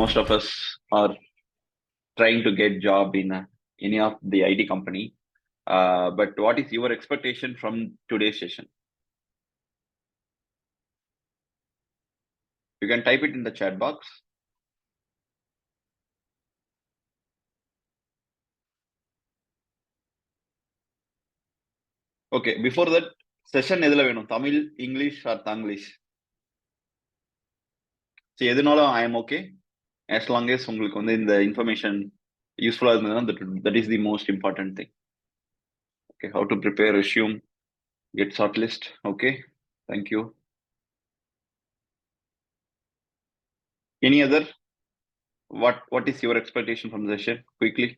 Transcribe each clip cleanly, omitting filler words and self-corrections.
most of us are trying to get job in any of the IT company. But what is your expectation from today's session? You can type it in the chat box. Okay, before that, session எதுல வேணும்? Tamil, English or Tanglish? See, எதுனாலும் I am okay. As long as உங்களுக்கு வந்து இந்த information useful that is the most important thing. Okay, how to prepare resume, get shortlist. Okay, thank you. Any other? What is your expectation from the session? Quickly.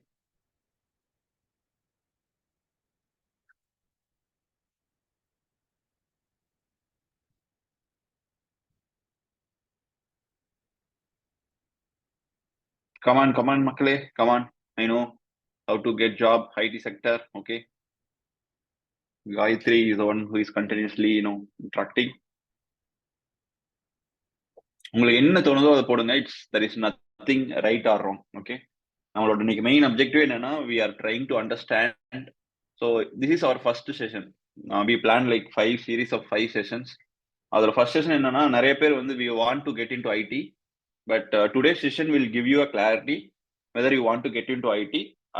Come on, Makale. Come on. I know how to get job, IT sector. Okay. Gayatri is the one who is continuously, interacting. உங்களுக்கு என்ன தோணுதோ அதை போடுங்க. there is nothing right or wrong. Okay. நம்மளோட இன்னைக்கு main objective என்னன்னா we are trying to understand. So this is our first session. We planned like 5 series of 5 sessions. அதோட first session என்னன்னா நிறைய பேர் வந்து we want to get into IT, but today's session will give you a clarity whether you want to get into IT.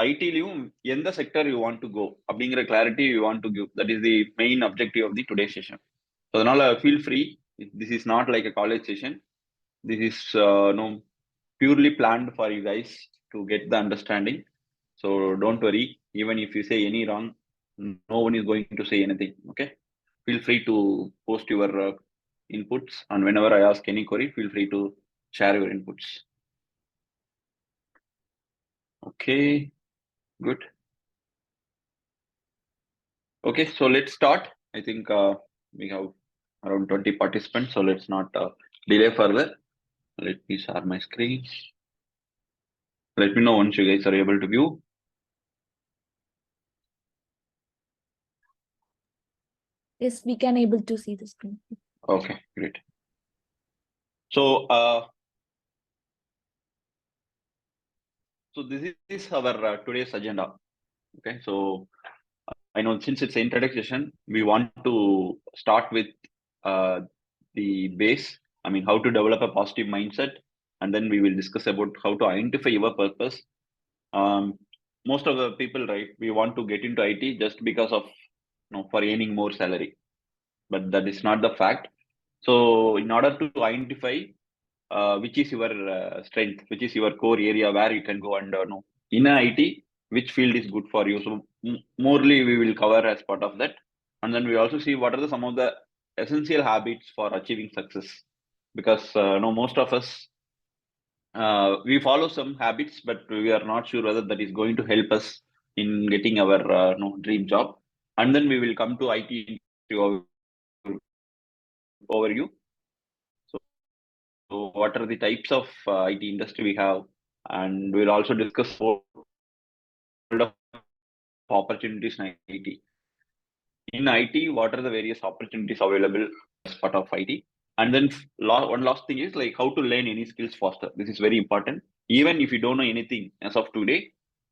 ஐடிலையும் எந்த sector you want to go அப்படிங்கிற clarity you want to give. That is the main objective of the today session. அதனால feel free. This is not like a college session. This is no purely planned for you guys to get the understanding. So don't worry. Even if you say any wrong, no one is going to say anything. Okay. Feel free to post your inputs, and whenever I ask any query, feel free to share your inputs. Okay. Good. Okay, so let's start. I think we have around 20 participants, so let's not delay further. Let me share my screen. Let me know once you guys are able to view. Yes, we can able to see the screen. Okay, great. So this is our today's agenda. Okay, so I know since it's an introduction, we want to start with the base. I mean, how to develop a positive mindset, and then we will discuss about how to identify your purpose. Most of the people, right, we want to get into IT just because of, for earning more salary, but that is not the fact. So in order to identify which is your strength, which is your core area where you can go and in IT, which field is good for you. So morely we will cover as part of that, and then we also see what are some of the essential habits for achieving success, because most of us we follow some habits, but we are not sure whether that is going to help us in getting our dream job. And then we will come to IT overview. So what are the types of IT industry we have, and we'll also discuss opportunities in IT. In IT, what are the various opportunities available as part of IT? And then one last thing is like how to learn any skills faster. This is very important. Even if you don't know anything as of today,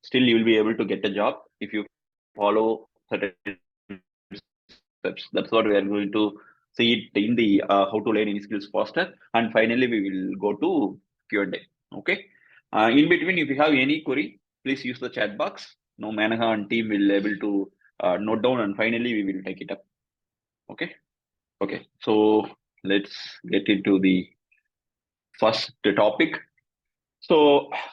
still you will be able to get a job if you follow certain steps. That's what we are going to see it in the how to learn any skills faster. And finally, we will go to Q&A. Okay. In between, if you have any query, please use the chat box. Manaha and team will be able to note down, and finally we will take it up. Okay. Okay. So let's get into the first topic. So,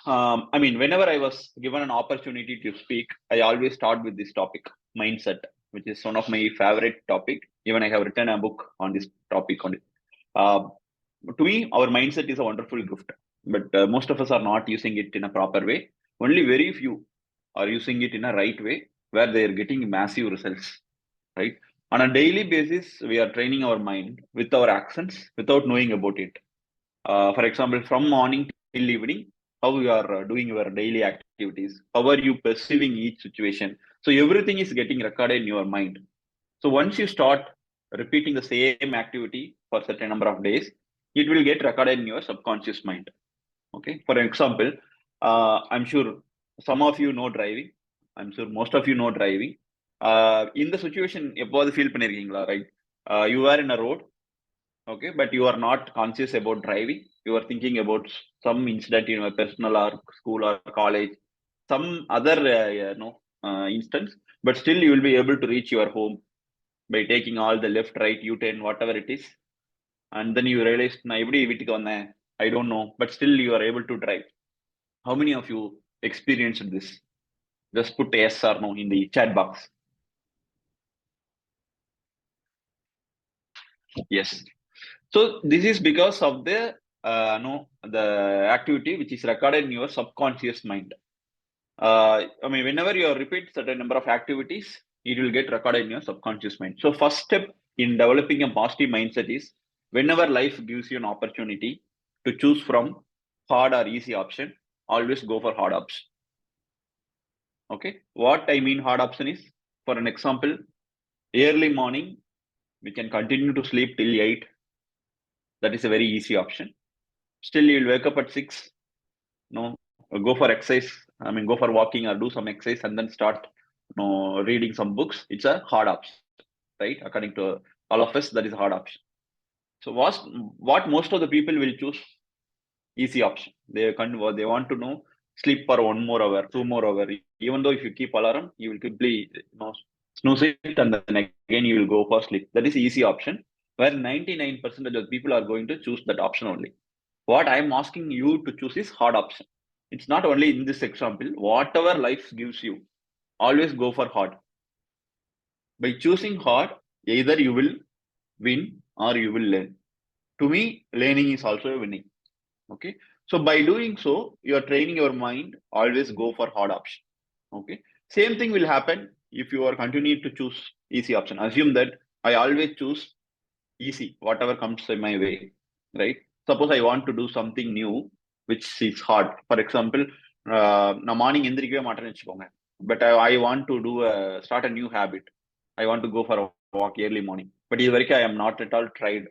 I mean, whenever I was given an opportunity to speak, I always start with this topic, mindset, which is one of my favorite topic. Even I have written a book on this topic on it. To me, our mindset is a wonderful gift, but most of us are not using it in a proper way. Only very few are using it in a right way, where they are getting massive results, right? On a daily basis, we are training our mind with our actions without knowing about it. For example, from morning till evening, how you are doing your daily activities, how are you perceiving each situation. So everything is getting recorded in your mind. So once you start repeating the same activity for a certain number of days, it will get recorded in your subconscious mind. Okay, for example, I'm sure some of you know driving. I'm sure most of you know driving. In the situation, எப்போது feel பண்ணிருக்கீங்களா, right? You are in a road, okay, but you are not conscious about driving. You are thinking about some incident in your personal or school or college, some other instance, but still you will be able to reach your home by taking all the left, right, U-turn, whatever it is, and then you realize நான் எப்படி வீட்டுக்கு வந்தேன், I don't know, but still you are able to drive. How many of you experienced this? Just put yes or no in the chat box. Yes. So this is because of the the activity which is recorded in your subconscious mind. I mean, whenever you repeat certain number of activities, it will get recorded in your subconscious mind. So first step in developing a positive mindset is, whenever life gives you an opportunity to choose from hard or easy option, always go for hard option. Okay, what I mean hard option is, for an example, early morning we can continue to sleep till 8. That is a very easy option. Still you'll wake up at 6, no, go for exercise, I mean go for walking or do some exercise and then start reading some books. It's a hard option, right? According to all of us, that is a hard option. So what most of the people will choose? Easy option. They want to know, sleep for 1 more hour, 2 more hour. Even though if you keep alarm, you will simply snooze it and then again you will go for sleep. That is easy option, where 99% of people are going to choose that option only. What I am asking you to choose is hard option. It's not only in this example. Whatever life gives you, always go for hard. By choosing hard, either you will win or you will learn. To me, learning is also a winning. Okay, so by doing so, you are training your mind, always go for hard option. Okay, same thing will happen if you are continuing to choose easy option. Assume that I always choose easy, whatever comes in my way, right? Suppose I want to do something new which is hard. For example, நான் morning எந்திரிக்கவே மாட்டேன்னு வச்சுக்கோங்க, but I want to start a new habit. I want to go for a walk early morning, but இது வரைக்கும் I am not at all tried.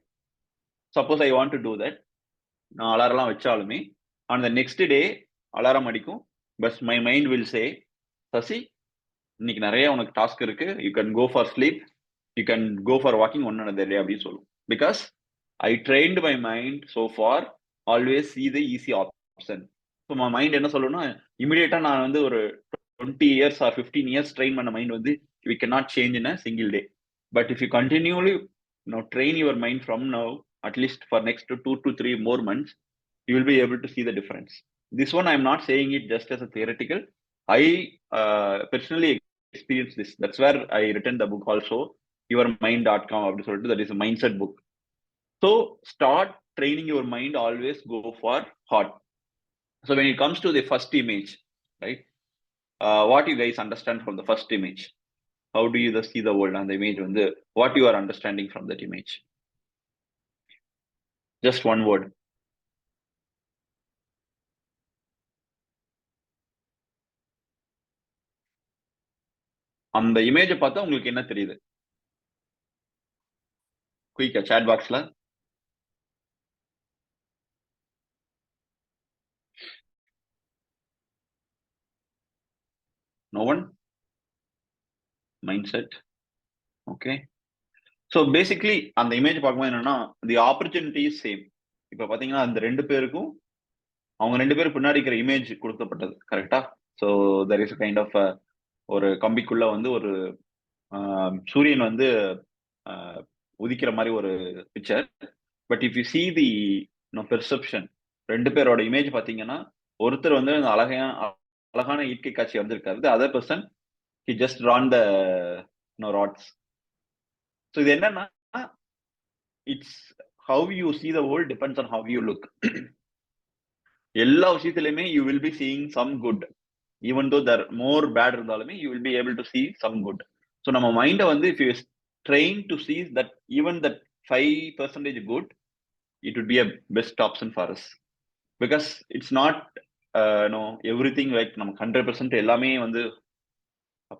Suppose I want to do that, நான் அலாரம்லாம் வச்சாலுமே on the next day alarm அடிக்கும், but my mind will say, Sasi இன்னைக்கு நிறைய உனக்கு task இருக்கு, you can go for sleep, you can go for walking one another day அப்படின்னு சொல்லும். Because I trained my mind so far always see the easy option. So my mind என்ன சொல்லணும்னா, இமீடியட்டா நான் வந்து ஒரு 20 years or 15 years ட்ரெயின் பண்ண mind வந்து we cannot change in a single day. But if you continually train your mind from now, at least for next 2 to 3 more months, you will be able to see the difference. This one I'm not saying it just as a theoretical. I personally experienced this. That's where I written the book also, yourmind.com. That is a mindset book. So start training your mind, always go for hard. So when it comes to the first image, right, what you guys understand from the first image? How do you see the world on the image? What you are understanding from that image? Just one word. அந்த இமேஜை பார்த்தா உங்களுக்கு என்ன தெரியுது? குயிக்கா chat boxல. No one? Mindset. Okay. So basically அந்த image பார்க்கும்போது என்னன்னா, the opportunity is same. இப்ப பாத்தீங்கன்னா அந்த 2 பேருக்கும் அவங்க 2 பேரும் பின்னாடி இருக்கிற இமேஜ் கொடுக்கப்பட்டது, கரெக்டா? So there is a kind of ஒரு கம்பிக்குள்ள வந்து ஒரு சூரியன் வந்து உதிக்கிற மாதிரி ஒரு picture. But if you see the perception, 2 பேரோட இமேஜ் பாத்தீங்கன்னா, ஒருத்தர் வந்து அந்த அழகான இயற்கை காட்சி வந்திருக்காரு. The other person, he just drawn the rods. So இது என்னன்னா, it's how you see the world depends on how you look. எல்லா விஷயத்திலுமே you will be seeing some good, even though there more bad இருந்தாலுமே you will be able to see some good. So நம்ம மைண்ட வந்து if you train to see that even that 5% good, it would be a best option for us, because it's not everything like நமக்கு 100% எல்லாமே வந்து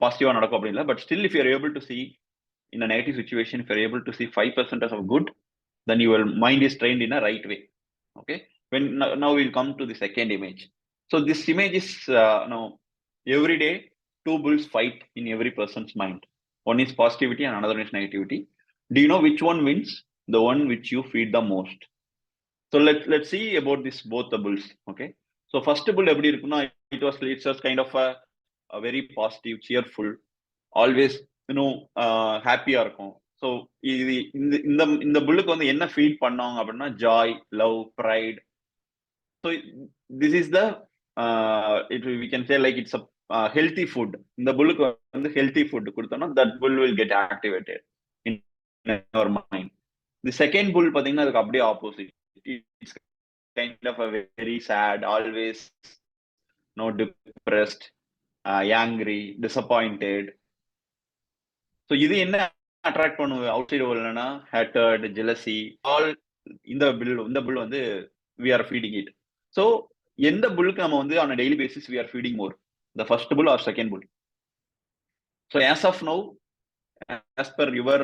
பாசிட்டிவா நடக்கும் அப்படி இல்லை. But still if you are able to see in a negative situation, if you are able to see 5% of good, then your mind is trained in a right way. Okay, Now we'll come to the second image. So this image is now every day 2 bulls fight in every person's mind. One is positivity and another is negativity. Do you know which one wins? The one which you feed the most. So let's see about this both the bulls. Okay. So first bull எப்படி இருக்குன்னா, it was kind of a very positive, cheerful, always ஹாப்பியா இருக்கும். So இது இந்த இந்த இந்த புல்லுக்கு வந்து என்ன ஃபீட் பண்ணாங்க அப்படின்னா joy, love, pride. So this is the we can say like it's a healthy food. இந்த புல்லுக்கு வந்து ஹெல்த்தி ஃபுட் கொடுத்தோம்னா that bull will get activated in our mind. The second bull பாத்தீங்கன்னா அதுக்கு அப்படியே opposite. It's kind of a very sad, always depressed, angry, disappointed. So இது என்ன attract பண்ணுது out side வேர்ல்ட்னா ஹேட்டர்ட், jealousy, all இந்த புல் வந்து we are feeding it. So எந்த புல்லுக்கு நம்ம வந்து on a daily basis we are feeding more, the first bull or second bull? So as of now, as per your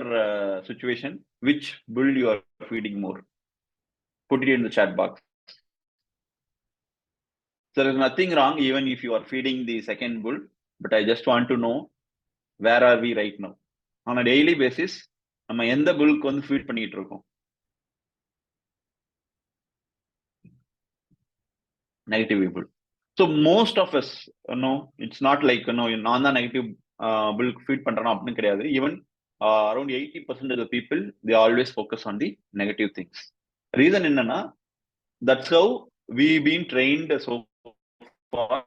situation, which bull you are feeding more? Put it in the chat box. There is nothing wrong even if you are feeding the second bull, but I just want to know where are we right now? On a daily basis, நம்ம எந்த புல்லுக்கு வந்து feet பண்ணிட்டு இருக்கோம்? Negative people. So most of us, it's not like நான் தான் negative புல்லுக்கு feet பண்றேன் அப்படின்னு கிடையாது. Even around 80% of the people, they always focus on the negative things. Reason என்னன்னா, that's how we been trained so far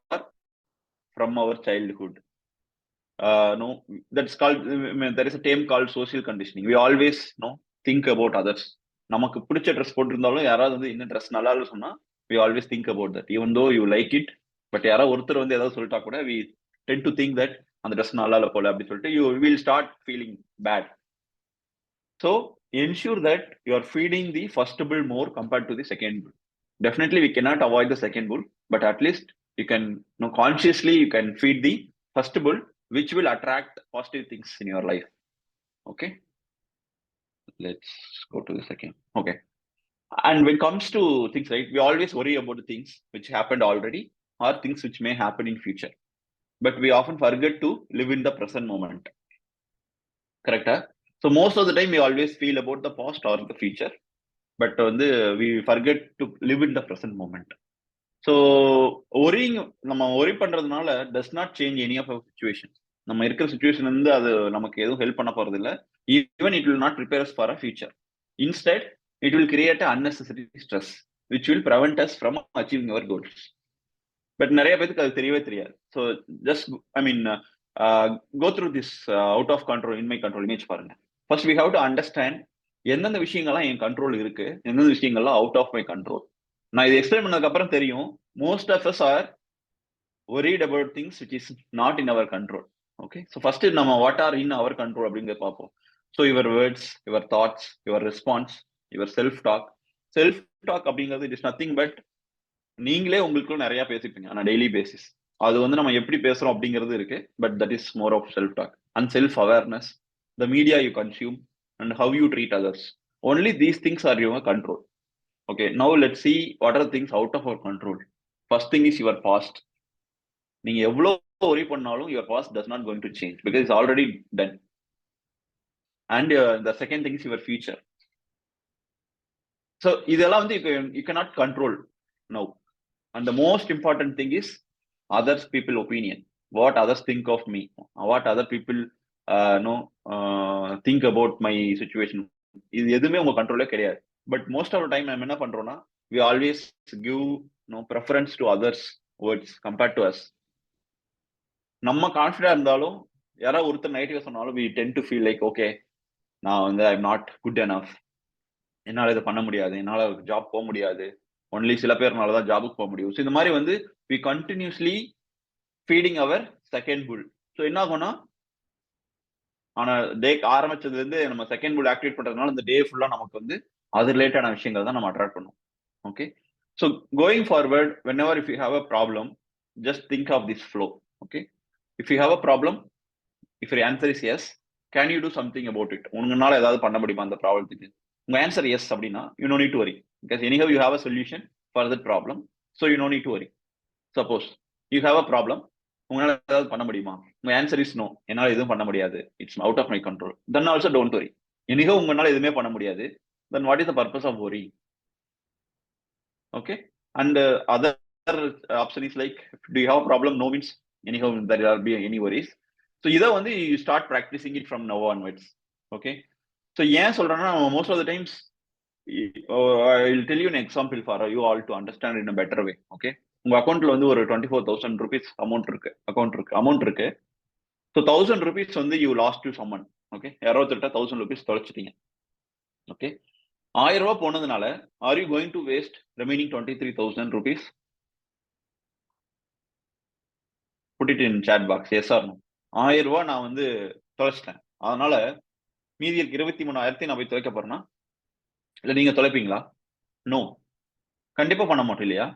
from our childhood. No, that's called, there is a term called social conditioning. We always think about others. நமக்கு பிடிச்ச dress போட்டிருந்தாலும் யாராவது வந்து இந்த dress நல்லா இல்ல சொன்னா we always think about that, even though you like it. But யாராவது ஒருத்தர் வந்து ஏதாவது சொல்லிட்டா கூட we tend to think that அந்த ட்ரெஸ் நல்லா இல்ல போல அப்படி சொல்லிட்டு you will start feeling bad. So ensure that you are feeding the first bull more compared to the second bull. Definitely we cannot avoid the second bull, but at least you can consciously you can feed the first bull, which will attract positive things in your life. Okay, let's go to the second. Okay, and when it comes to things, right, we always worry about the things which happened already or things which may happen in future, but we often forget to live in the present moment. Correct? So most of the time we always feel about the past or the future, but we forget to live in the present moment. So worrying, நம்ம worry பண்றதுனால does not change any of our situation. நம்ம இருக்கிற situation வந்து அது நமக்கு எதுவும் help பண்ண போறது இல்ல. Even it will not prepare us for a future. Instead, it will create an unnecessary stress, which will prevent us from achieving our goals. But நிறைய பேருக்கு அது தெரியவே தெரியாது. So just go through this out of control, in my control image பாருங்க. First we have to understand எந்தெந்த விஷயங்கள்லாம் என் control இருக்கு, எந்தெந்த விஷயங்கள்லாம் அவுட் ஆஃப் மை கண்ட்ரோல். நான் இதை எக்ஸ்பிளைன் பண்ணதுக்கு அப்புறம் தெரியும் most of us are worried about things which is not in our control. Okay, so first நம்ம what are in our control அப்படிங்கறத பார்ப்போம். So your words, your thoughts, your response, your self talk அப்படிங்கிறது it is nothing but நீங்களே உங்களுக்குள்ள நிறைய பேசிப்பீங்க on a daily basis. அது வந்து நம்ம எப்படி பேசுறோம் அப்படிங்கிறது இருக்கு, but that is more of self talk and self awareness, the media you consume and how you treat others. Only these things are your control. Okay, now let's see what are the things out of our control. First thing is your past. நீங்க எவ்வளவு worry பண்ணாலும் your past does not going to change because it's already done. And the second thing is your future. So இதெல்லாம் வந்து you cannot control now. And the most important thing is others people opinion, what others think of me, what other people think about my situation. இது எதுவுமே உங்க கண்ட்ரோலே கிடையாது. But most of the time நம்ம என்ன பண்றோம்னா we always give preference to others words compared to us. நம்ம confident இருந்தாலும் யாராவது ஒருத்தர் நெகட்டிவா சொன்னாலும் we tend to feel like okay, நான் வந்து I'm not good enough, என்னால இதை பண்ண முடியாது, என்னால ஜாப் போக முடியாது, ஒன்லி சில பேர்னால தான் ஜாபுக்கு போக முடியும். ஸோ இந்த மாதிரி வந்து we continuously feeding our second bull. So என்ன ஆகும்னா ஆனா டே ஆரம்பிச்சதுல இருந்து நம்ம செகண்ட் புல் ஆக்டிவேட் பண்றதுனால இந்த டே ஃபுல்லா நமக்கு வந்து அது ரிலேட்டடான விஷயங்கள் தான் நம்ம அட்ராக்ட் பண்ணுவோம். Okay, so going forward whenever if you have a problem, just think of this flow. Okay, if you have a problem, if your answer is yes, can you do something about it? உங்களால ஏதாவது பண்ண முடியுமா அந்த ப்ராப்ளத்துக்கு? உங்க answer S அப்படின்னா you no need to worry because anyhow you have a solution for that problem. So you no need to worry. Suppose you have a problem, உங்களால ஏதாவது பண்ண முடியுமா? My answer is no. என்னால எதுவும் பண்ண முடியாது. It's out of my control. Then also don't worry. எனிகோ உங்களால எதுவுமே பண்ண முடியாது. Then what is the purpose of worry? Okay. And other option is like, do you have a problem? No means anyhow there will be any worries. So either one you start practicing it from now onwards. Okay. So ஏன் சொல்றேன்னா most of the times I will tell you an example for you all to understand in a better way. Okay. உங்க அக்கௌண்ட்ல வந்து ஒரு 24,000 rupees amount இருக்கு. So 1,000 rupees வந்து you lost to someone. Okay. யாரோ ஒருத்தர் 1,000 rupees தொலைச்சிட்டீங்க. Okay. 1000 ரூபாய் போனதுனால are you going to waste remaining 23,000 rupees? Put it in chat box. Yes or no? 1000 ரூபாய் நான் வந்து தொலைச்சிட்டேன். அதனால மீதி இருக்க 23,000 நான் போய் தொலைக்க போறேன்னா இல்ல நீங்க தொலைப்பீங்களா? நோ, கண்டிப்பா பண்ண மாட்டோம் இல்லையா?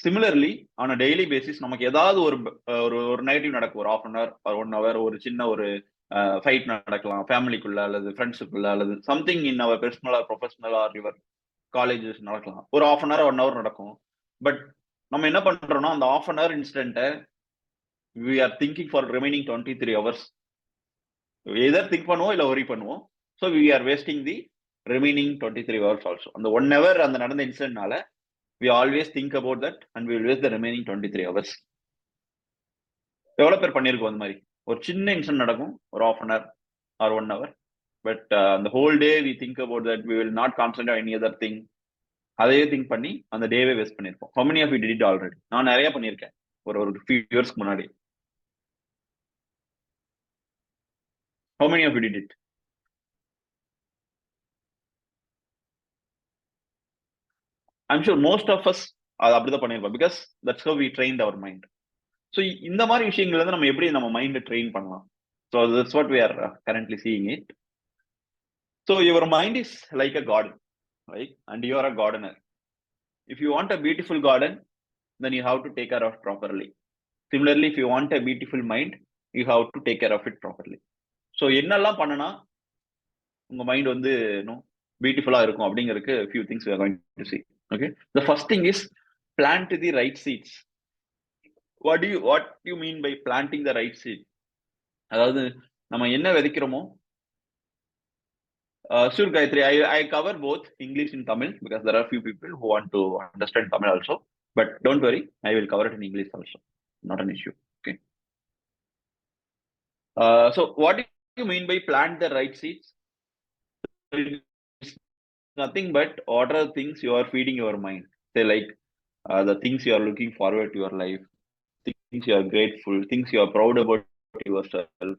சிமிலர்லி ஆன் டெய்லி பேசிஸ் நமக்கு ஏதாவது ஒரு நெகட்டிவ் நடக்கும். ஒரு 1/2 hour or 1 hour ஒரு சின்ன ஒரு ஃபைட் நடக்கலாம், ஃபேமிலிக்குள்ள அல்லது ஃப்ரெண்ட்ஸுக்குள்ள அல்லது something in our personal or professional or your colleges நடக்கலாம். ஒரு 1/2 hour 1 hour நடக்கும். பட் நம்ம என்ன பண்றோம்னா அந்த 1/2 hour இன்சிடென்ட்டை we are thinking for remaining 23 hours. either think பண்ணுவோம் இல்ல worry பண்ணுவோம். So we are wasting the remaining 23 hours also. அந்த 1 hour அந்த நடந்த இன்சிடென்ட்னால we always think about that and we will waste the remaining 23 hours. எவ்வளவு பேர் பண்ணிருக்கோம் அந்த மாதிரி? ஒரு சின்ன இன்சிடென்ட் நடக்கும், ஒரு 1/2 hour or 1 hour. But the whole day we think about that, we will not concentrate on any other thing. அதையே திங்க் பண்ணி அந்த டேவே வேஸ்ட் பண்ணிருப்போம். How many of you did it already? நான் நிறைய பண்ணிருக்கேன் ஒரு few years முன்னாடி. How many of you did it? I'm sure most of us அது அப்படிதான் பண்ணிருப்போம். Because that's how we trained our mind. So இந்த மாதிரி விஷயங்கள் வந்து நம்ம எப்படி நம்ம மைண்ட் ட்ரெயின் பண்ணலாம்? So that's what we are currently seeing it. So your mind is like a garden, right? And you are a gardener. If you want a beautiful garden, then you have to take care of it properly. Similarly, if you want a beautiful mind, you have to take care of it properly. So என்னெல்லாம் பண்ணனா உங்க mind வந்து பியூட்டிஃபுல்லா இருக்கும் அப்படிங்கிறதுக்கு few things we are going to see. Okay. The first thing is plant the right seeds. What do you mean by planting the right seed? அதாவது நம்ம என்ன விதைக்கிறோமோ, sure Gayatri, I cover both English and Tamil because there are few people who want to understand Tamil also. But don't worry, I will cover it in English also. Not an issue. Okay. So what do you mean by plant the right seeds? It's nothing but what are the things you are feeding your mind. Say like the things you are looking forward to your life, things you are grateful, things you are proud about yourself,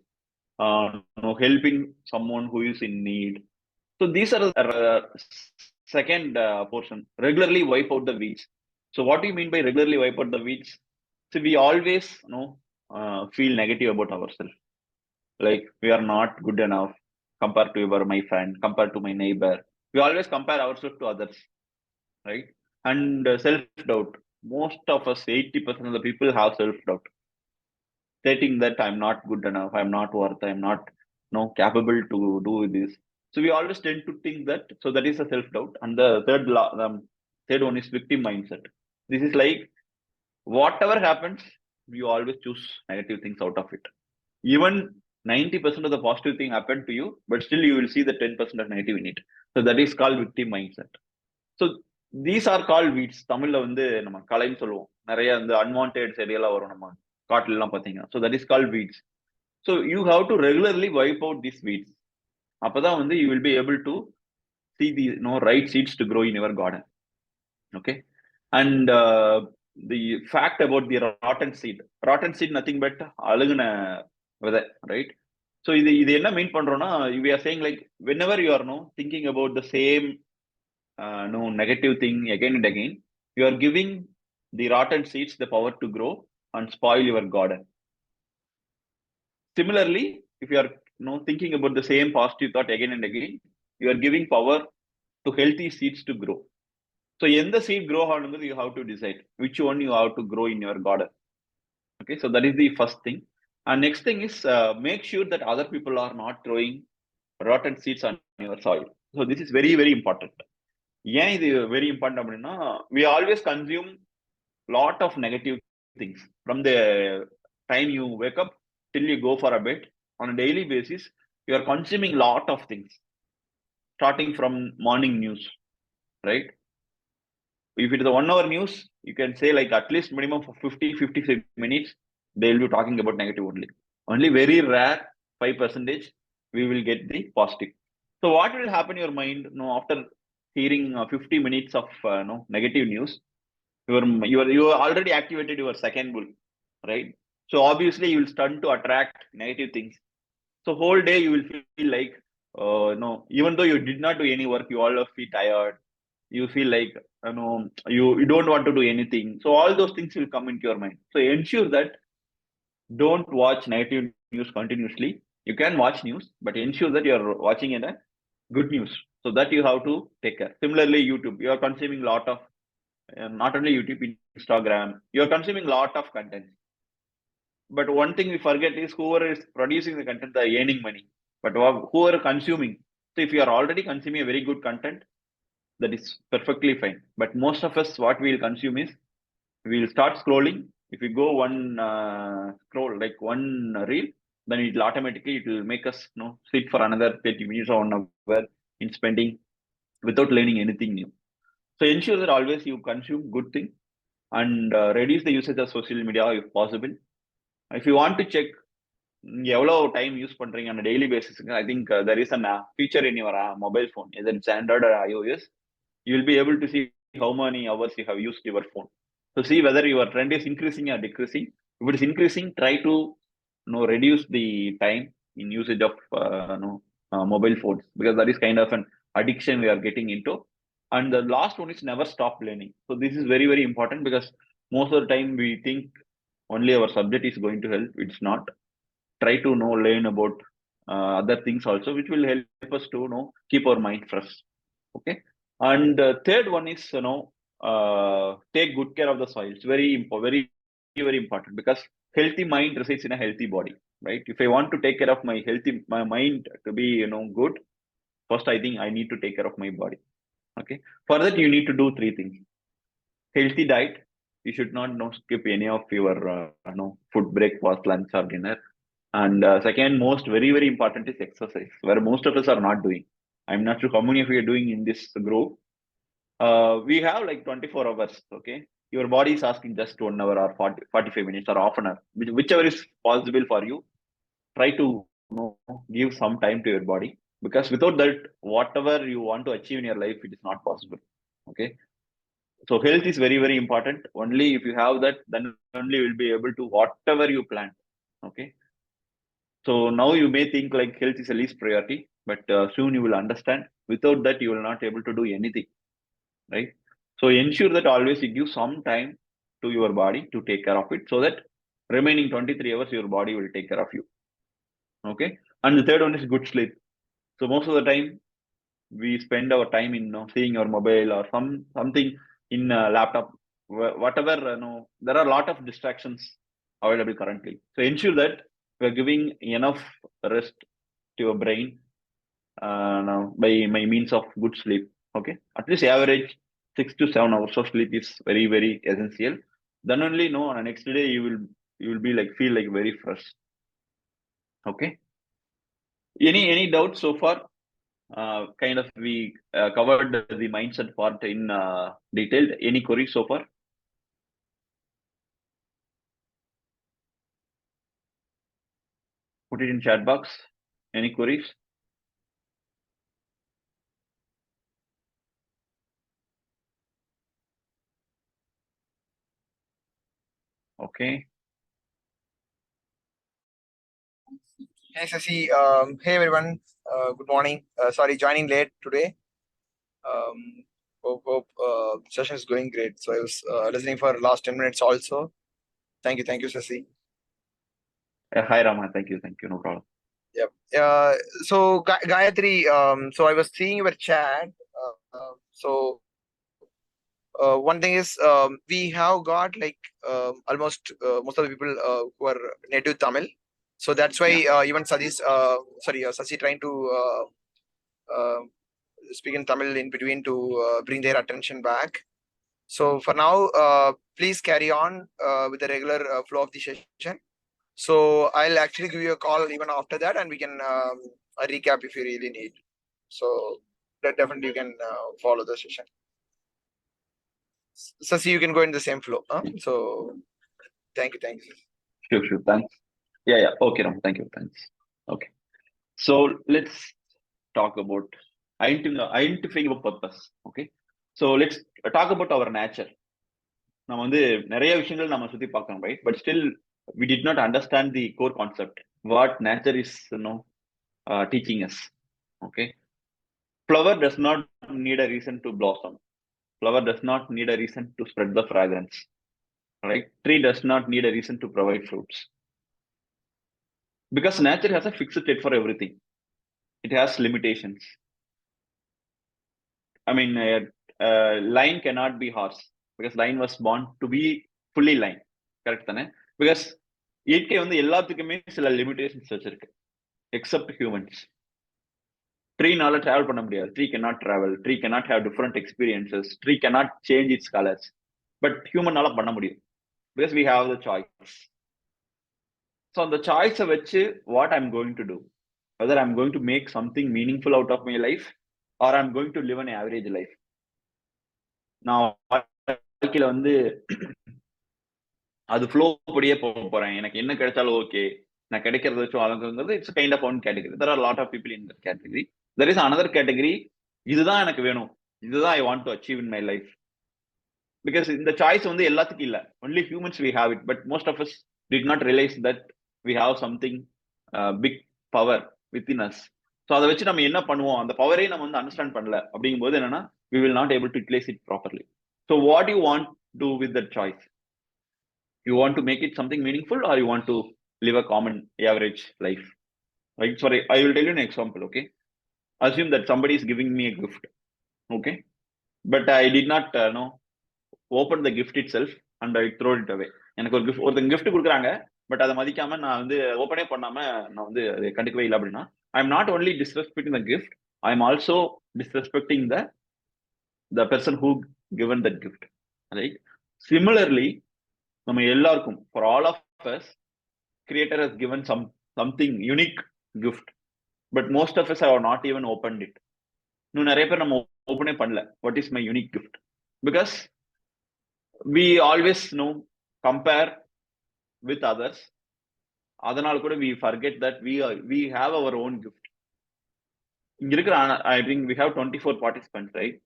helping someone who is in need. So these are the second portion. Regularly wipe out the weeds. So what do you mean by regularly wipe out the weeds? So we always feel negative about ourselves. Like we are not good enough compared to my friend, compared to my neighbor. We always compare ourselves to others, right? And self-doubt. Most of us, 80% of the people have self-doubt. Stating that I'm not good enough, I'm not worth, I'm not capable to do this. So we always tend to think that. So that is a self-doubt. And the third one is victim mindset. This is like whatever happens, you always choose negative things out of it. Even 90% of the positive thing happened to you, but still you will see the 10% of negative in it. So that is called victim mindset. So these are called weeds. தமிழ்ல வந்து நம்ம களைன்னு சொல்லுவோம். நிறைய இந்த unwanted செடியெல்லாம் வரும் நம்ம காட்டுல எல்லாம் பாத்தீங்கன்னா. So that is called weeds. So you have to regularly wipe out these weeds. அப்பதான் வந்து you will be able to see the right seeds to grow in your garden. Okay. And the fact about the rotten seed nothing but அழுகுன விதை, right? So இது என்ன மீன் பண்றோம்னா, we are saying like whenever you are thinking about the same negative thing again and again, you are giving the rotten seeds the power to grow and spoil your garden. Similarly, if you are thinking about the same positive thought again and again, you are giving power to healthy seeds to grow. So எந்த seed grow ஆகுங்கிறது you have to decide which one you have to grow in your garden. Okay, so that is the first thing. And next thing is make sure that other people are not throwing rotten seeds on your soil. So this is very, very important. ஏன் இது very important அப்படின்னா, we always consume lot of negative things from the time you wake up till you go for a bed. On a daily basis you are consuming lot of things, starting from morning news, right? If it is a 1 hour news, you can say like at least minimum for 50-55 minutes they will be talking about negative only. Only very rare 5% we will get the positive. So what will happen in your mind, after hearing 50 minutes of negative news? You already activated your second bull, right? So obviously you will start to attract negative things. So whole day you will feel like, no, even though you did not do any work, you all feel tired. You feel like, you don't want to do anything. So all those things will come into your mind. So ensure that don't watch negative news continuously. You can watch news, but ensure that you are watching in a good news. So that you have to take care. Similarly, YouTube, you are consuming lot of, not only YouTube, Instagram, you are consuming lot of content. But one thing we forget is whoever is producing the content, they are earning money. But who are consuming? So if you are already consuming a very good content, that is perfectly fine. But most of us, what we will consume is, we will start scrolling. If we go one scroll, like one reel, then it will make us sit for another 30 minutes or 1 hour in spending without learning anything new. So ensure that always you consume good thing, and reduce the usage of social media if possible. If you want to check எவ்வளோ time use பண்றீங்க on a daily basis, I think there is a feature in your mobile phone, either it's Android or iOS. You will be able to see how many hours you have used your phone. So see whether your trend is increasing or decreasing. If it is increasing, try to reduce the time in usage of mobile phones, because that is kind of an addiction we are getting into. And the last one is never stop learning. So this is very, very important, because most of the time we think only our subject is going to help. It's not. Try to learn about other things also, which will help us to keep our mind fresh. Okay. And third one is take good care of the soil. It's very, very important, because healthy mind resides in a healthy body, right? If I want to take care of my mind to be good, first I think I need to take care of my body. Okay. For that you need to do three things. Healthy diet. You should not skip any of your food, breakfast, lunch or dinner. And second most very, very important is exercise, where most of us are not doing. I'm not sure how many of you are doing in this group. We have like 24 hours. Okay. Your body is asking just 1 hour or 45 minutes or half an hour, whichever is possible for you. Try to give some time to your body, because without that, whatever you want to achieve in your life, it is not possible. Okay. So health is very, very important. Only if you have that, then only you will be able to whatever you plan. Okay. So now you may think like health is the least priority, but soon you will understand. Without that, you will not able to do anything, right? So ensure that always you give some time to your body to take care of it, so that remaining 23 hours your body will take care of you. Okay. And the third one is good sleep. So most of the time we spend our time in seeing our mobile or something in laptop, whatever. There are a lot of distractions available currently. So ensure that we are giving enough rest to your brain now by means of good sleep. Okay. At least average 6 to 7 hours of sleep is very, very essential. Then only on the next day you will be like feel like very fresh. Okay. Any doubts so far? Kind of we covered the mindset part in detail. Any queries so far? Put it in chat box. Any queries? Okay. Hey Sasi, hey everyone, good morning. Sorry, joining late today. Hope session is going great. So I was listening for last 10 minutes also. Thank you, Sasi. Hi Rama, thank you, no problem. Yep. So Gayatri, so I was seeing your chat. So one thing is, we have got like almost most of the people who are native Tamil. So that's why even Sasi trying to speak in Tamil in between to bring their attention back. So for now, please carry on with the regular flow of the session. So I'll actually give you a call even after that, and we can a recap if you really need. So that definitely you can follow the session. So see, you can go in the same flow. So thank you. Sure. Thanks. Yeah. Okay, Ram. Thank you. Thanks. Okay. So let's talk about identifying a purpose. Okay. So let's talk about our nature. நம்ம வந்து நிறைய விஷயங்கள் நம்ம சுத்தி பார்க்கணும், right? But still we did not understand the core concept, what nature is, teaching us. Okay. Flower does not need a reason to blossom. Flower does not need a reason to spread the fragrance, right? Tree does not need a reason to provide fruits. Because nature has a fixed state for everything. It has limitations. I mean, line cannot be horse because line was born to be fully line. Correct தானே? Because இயற்கை வந்து எல்லாத்துக்குமே சில limitations வச்சிருக்கு, accept humans. ட்ரீனால travel பண்ண முடியாது. Tree cannot travel. Tree cannot have different experiences. Tree cannot change its colors. But ஹியூமனால பண்ண முடியும் because we have the choice. So அந்த சாய்ஸை வச்சு what I'm going to do, whether I'm going to make something meaningful out of my life or I'm going to live an average life. நான் வாழ்க்கையில வந்து அது flow படியே போறேன், எனக்கு என்ன கிடைச்சாலும் ஓகே, நான் கிடைக்கிறத வச்சு வாழ்ங்கிறது it's kind of one category. There are lot of people in that category. There is another category, இதுதான் எனக்கு வேணும், இதுதான் I want to achieve in my life. Because இந்த சாய்ஸ் வந்து எல்லாத்துக்கும் இல்ல, only humans we have it. But most of us did not realise that we have something big power within us. So அதை வச்சு நம்ம என்ன பண்ணுவோம், அந்த பவரே நம்ம வந்து அண்டர்ஸ்டாண்ட் பண்ணல அப்படிங்கும்போது என்னன்னா we will not able to utilize it properly. So what do you want to do with that choice? You want to make it something meaningful or you want to live a common average life? Right? Sorry, I will tell you an example. Okay, assume that somebody is giving me a gift. Okay, but I did not open the gift itself and I throw it away. எனக்கு ஒரு gift கொடுக்குறாங்க, but அதை மதிக்காம நான் வந்து ஓப்பனே பண்ணாம நான் வந்து அதை கண்டுக்கவே இல்லை அப்படின்னா, I am not only disrespecting the gift, I am also disrespecting the person who given that gift, right? Similarly, நம்ம எல்லாருக்கும், for all of us, creator has given something unique gift, but most of us have not even opened it. இன்னும் நிறைய பேர் நம்ம ஓப்பனே பண்ணல what is my unique gift, because we always compare with others. அதனால கூட we forget that we have our own gift. இங்க இருக்கிற I think we have 24 participants, right?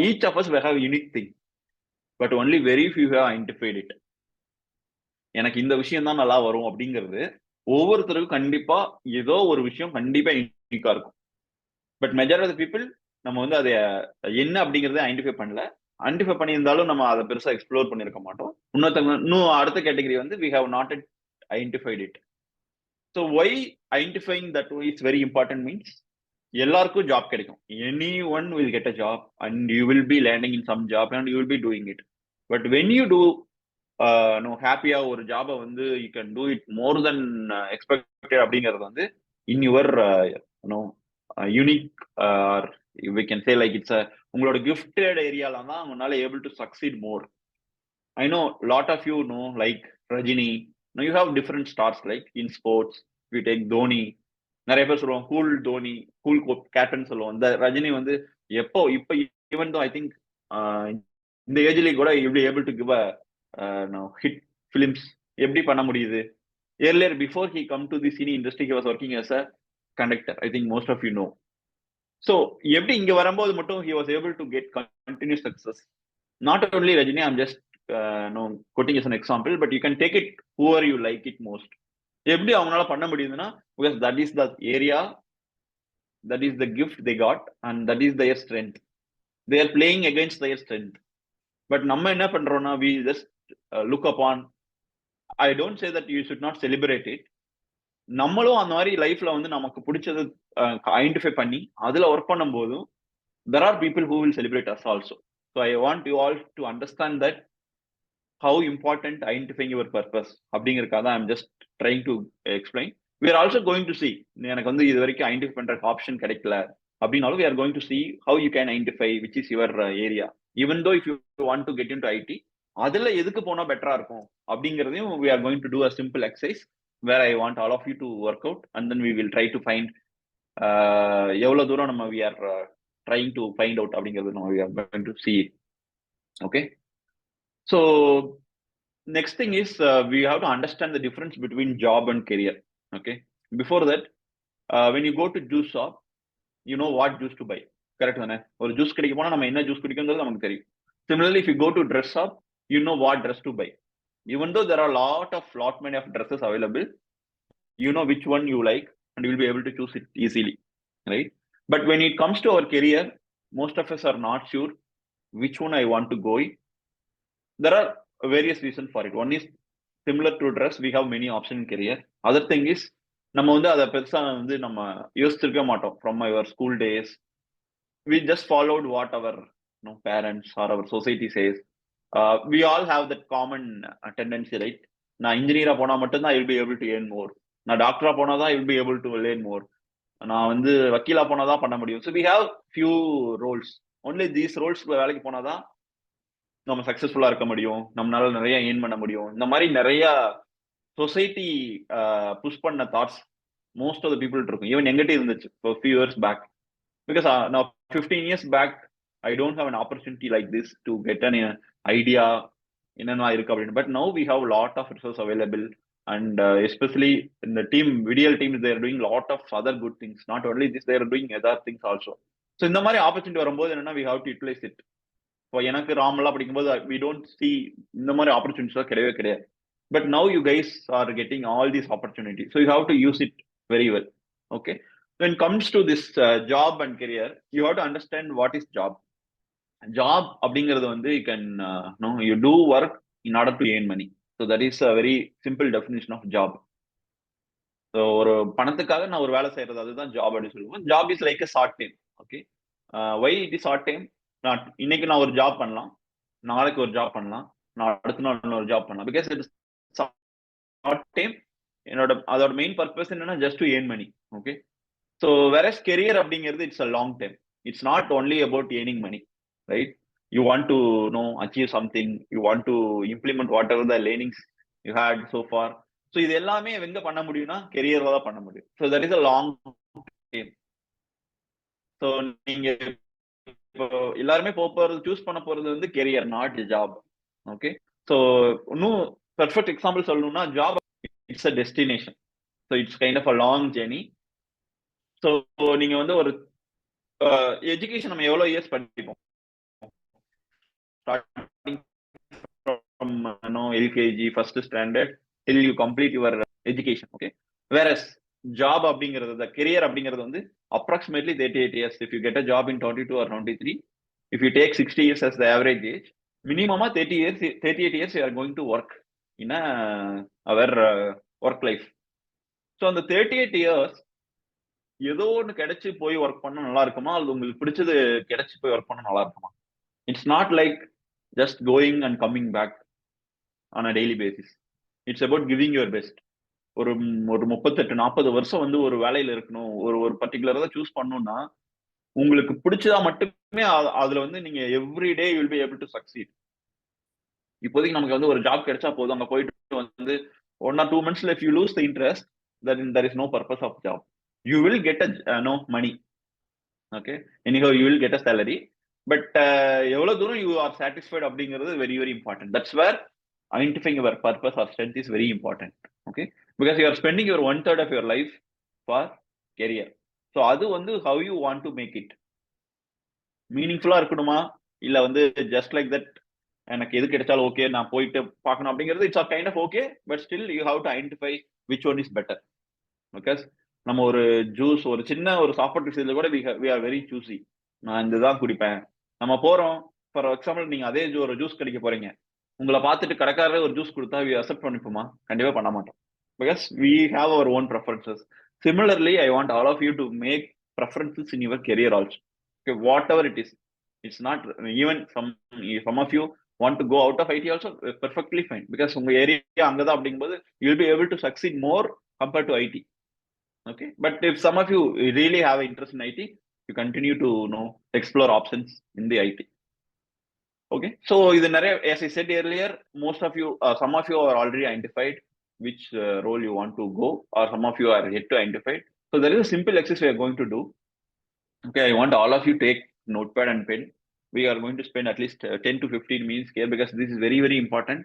Each of us will have a unique thing, but only very few have identified it. எனக்கு இந்த விஷயம் தான் நல்லா வரும் அப்படிங்கிறது ஒவ்வொருத்தருக்கும் கண்டிப்பா ஏதோ ஒரு விஷயம் கண்டிப்பா யூனிக்கா இருக்கும். பட் மெஜாரிட்டி ஆஃப் பீப்புள் நம்ம வந்து அதை என்ன அப்படிங்கறத ஐடென்டிஃபை பண்ணல. ஐடென்டிஃபை பண்ணியிருந்தாலும் நம்ம அதை பெருசா எக்ஸ்ப்ளோர் பண்ணிருக்க மாட்டோம். இன்னும் அடுத்த கேட்டகரி வந்து we have not identified it. So why identifying that is very important means எல்லாருக்கும் ஜாப் கிடைக்கும். Anyone will get a job and you will be landing in some job and you will be doing it. But when you do ஹாப்பியா ஒரு ஜாபை வந்து you can do it more than expected அப்படிங்கிறது வந்து in your unique or we can say like it's உங்களோட gifted ஏரியால தான் உங்களால able to succeed more. I know lot of you like Rajini, you have different stars like in sports. We take Dhoni, நிறைய பேர் சொல்லுவாங்க cool Dhoni, cool captain சொல்லுவோம். இந்த ரஜினி வந்து இப்ப ஈவன் தோ ஐ திங்க் இந்த ஏஜ்லயே கூட you B able to give a hit films எப்படி பண்ண முடியுது? Earlier before he come to the cine industry he was working as a conductor, I think most of you know. So எப்படி இங்க வரும்போது மட்டும் he was able to get continuous success. Not only Rajini, I'm just quoting as an example, but you can take it whoever you like it most. எப்படி அவங்களால பண்ண முடியுதுன்னா because that is the area, that is the gift they got and that is their strength. They are playing against their strength. But நம்ம என்ன பண்றோம்னா we just look upon. I don't say that you should not celebrate it. நம்மளும் அந்த மாதிரி லைஃப்ல வந்து நமக்கு பிடிச்சது ஐடென்டிஃபை பண்ணி அதுல ஒர்க் பண்ணும் போதும் there are people who will celebrate us also. So I want you all to understand that how important identifying your purpose அப்படிங்கறதுக்காக I'm just trying to explain. We are also going to see, எனக்கு வந்து இது வரைக்கும் identify பண்ற option கிடைக்கல அப்படின்னாலும் we are going to see how you can identify which is your area. Even though if you want to get into IT, அதுல எதுக்கு போனா பெட்டரா இருக்கும் அப்படிங்கிறதையும் we are going to do a simple exercise where I want all of you to work out, and then we will try to find எவ்வளவு தூரம் நம்ம we are trying to find out அப்படிங்கிறது நம்ம we are going to see it. Okay, so next thing is we have to understand the difference between job and career. Okay, before that, when you go to juice shop, you know what juice to buy. Correct தானே? ஒரு juice கடைக்கு போனா நம்ம என்ன juice குடிக்கணும்ன்றது நமக்கு தெரியும். Similarly, if you go to dress shop, you know what dress to buy. Even though there are lot many of dresses available, you know which one you like and you will be able to choose it easily, right? But when it comes to our career, most of us are not sure which one I want to go in. There are various reasons for it. One is similar to dress, we have many options in career. Other thing is நம்ம வந்து அதை பெருசா வந்து நம்ம யோசிச்சிருக்க மாட்டோம். From our school days, we just followed what our parents or our society says. We all have that common tendency, right? நான் இன்ஜினியரா போனா மட்டும்தான் I will be able to earn more. நான் டாக்டரா போனாதான் I will be able to learn more. நான் வந்து வக்கீலா போனாதான் பண்ண முடியும். So we have few roles. Only these roles வேலைக்கு போனாதான் நம்ம சக்சஸ்ஃபுல்லா இருக்க முடியும், நம்மளால நிறைய ஏர்ன் பண்ண முடியும். இந்த மாதிரி நிறைய சொசைட்டி புஷ் பண்ண thoughts most of the people இருக்கும். ஈவன் எங்கிட்ட இருந்துச்சு for few years back. Because நான் 15 years back I don't have an opportunity like this to get an idea என்னென்ன இருக்கு அப்படின்னு. But now we have lot of resource available, and especially in the team, Vidiyal team, they are doing lot of other good things. Not only this, they are doing other things also. So இந்த மாதிரி opportunity வரும்போது என்னன்னா we have to utilize it. இப்போ எனக்கு ராமெல்லாம் படிக்கும்போது we don't see இந்த மாதிரி opportunities கிடையவே கிடையாது. But now you guys are getting all these opportunities, so you have to use it very well. Okay, when it comes to this job and career, you have to understand what is job. Job அப்படிங்கிறது வந்து you can you do work in order to earn money. So that is a very simple definition of job. So ஒரு பணத்துக்காக நான் ஒரு வேலை செய்யறது, அதுதான் job அப்படின்னு சொல்லுவோம். Job is like a short time. Okay, why it is short time? இன்னைக்கு நான் ஒரு ஜாப் பண்ணலாம், நாளைக்கு ஒரு ஜாப் பண்ணலாம், நான் அடுத்த நாள் ஒரு ஜாப் பண்ணலாம். Because it short time. அதோட மெயின் பர்பஸ் என்னன்னா just to earn money. Okay, so whereas career அப்படிங்கிறது it's a long time. It's not only about earning money, right? You want to achieve something, you want to implement whatever the learnings you had so far. So இது எல்லாமே எங்க பண்ண முடியும்னா கெரியர்ல தான் பண்ண முடியும். So that is a long time. So நீங்க இப்போ எல்லாருமே போறது சூஸ் பண்ண போறது வந்து career, not job. Okay, so இன்னும் பெர்ஃபெக்ட் எக்ஸாம்பிள் சொல்லணும்னா job it's a destination. So it's kind of a long journey. So நீங்க வந்து ஒரு எஜுகேஷன் நம்ம எவ்வளவு இயர்ஸ் படிப்போம்? Starting from LKG first standard till you complete your education. Okay, whereas job அப்படிங்கிறது, the career அப்படிங்கிறது வந்து approximately 38 years. If you get a job in 22 or 23, if you take 60 years as the average age, minimum 38 years you are going to work in our work life. So அந்த 38 years ஏதோ ஒன்று கிடைச்சு போய் work பண்ண நல்லா இருக்குமா, அது உங்களுக்கு பிடிச்சது கிடைச்சு போய் ஒர்க் பண்ண நல்லா இருக்குமா? It's not like just going and coming back on a daily basis. It's about giving your best. ஒரு 38-40 வருஷம் வந்து ஒரு வேலையில இருக்கணும், ஒரு பர்டிகுலரா சூஸ் பண்ணணும்னா உங்களுக்கு பிடிச்சதா மட்டுமே அதுல வந்து நீங்க every day you will be able to succeed. இப்போதைக்கு நமக்கு வந்து ஒரு ஜாப் கிடைச்சா போதும், அங்க போயிட்டு வந்து 1 or 2 months if you lose the interest, then there is no purpose of job. You will get a money. Okay, anyhow you will get a salary, but எவ்வளவு தூரம் you are satisfied அப்படிங்கிறது very very important. That's where identifying your purpose or strength is very important. Okay, because you are spending your 1/3 of your life for career. So அது வந்து how you want to make it மீனிங்ஃபுல்லா இருக்கணுமா, இல்ல வந்து just like that எனக்கு எது கிடைச்சாலும் okay நான் போயிட்டு பார்க்கணும் அப்படிங்கிறது it's kind of okay. But still you have to identify which one is better. Because நம்ம ஒரு ஜூஸ், ஒரு சின்ன ஒரு சாப்பாட்டு விஷயத்துல கூட we are very choosy. நான் இதுதான் குடிப்பேன். நம்ம போறோம், ஃபார் எக்ஸாம்பிள் நீங்க அதே ஒரு ஜூஸ் கிடைக்க போறீங்க, உங்களை பார்த்துட்டு கடைக்காரரே ஒரு ஜூஸ் கொடுத்தா அக்செப்ட் பண்ணிப்போமா? கண்டிப்பா பண்ண மாட்டோம். Because we have our own preferences. Similarly, I want all of you to make preferences in your career also. Okay, whatever it is, it's not even some of you want to go out of IT also, perfectly fine, because உங்க area அங்கதான் அப்படிங்கும்போது you will be able to succeed more compared to IT. Okay, but if some of you really have interest in IT, you continue to explore options in the IT. Okay, so as I said earlier, most of you, some of you are already identified which role you want to go, or some of you are yet to identify. So there is a simple exercise we are going to do. Okay, I want all of you take notepad and pen. We are going to spend at least 10 to 15 minutes here because this is very, very important.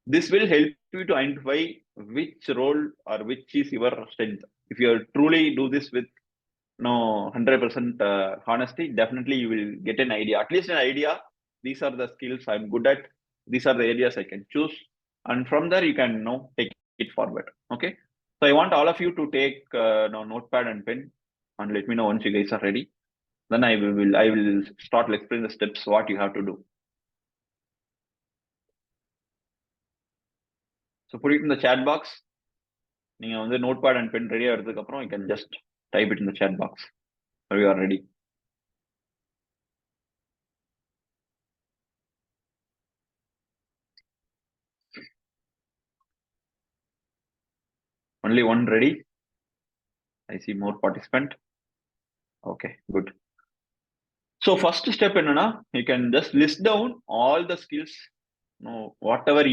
This will help you to identify which role or which is your strength. If you truly do this with 100% honesty, definitely you will get an idea, at least an idea. These are the skills I'm good at. These are the areas I can choose. And from there, you can take it forward. Okay. So I want all of you to take notepad and pen and let me know once you guys are ready. Then I will start explaining the steps, what you have to do. So put it in the chat box. The notepad and pen ready, you can just type it in the chat box. So you are ready. Only one ready. I see more participant. Okay, good. So first step, you can just list down all the skills, whatever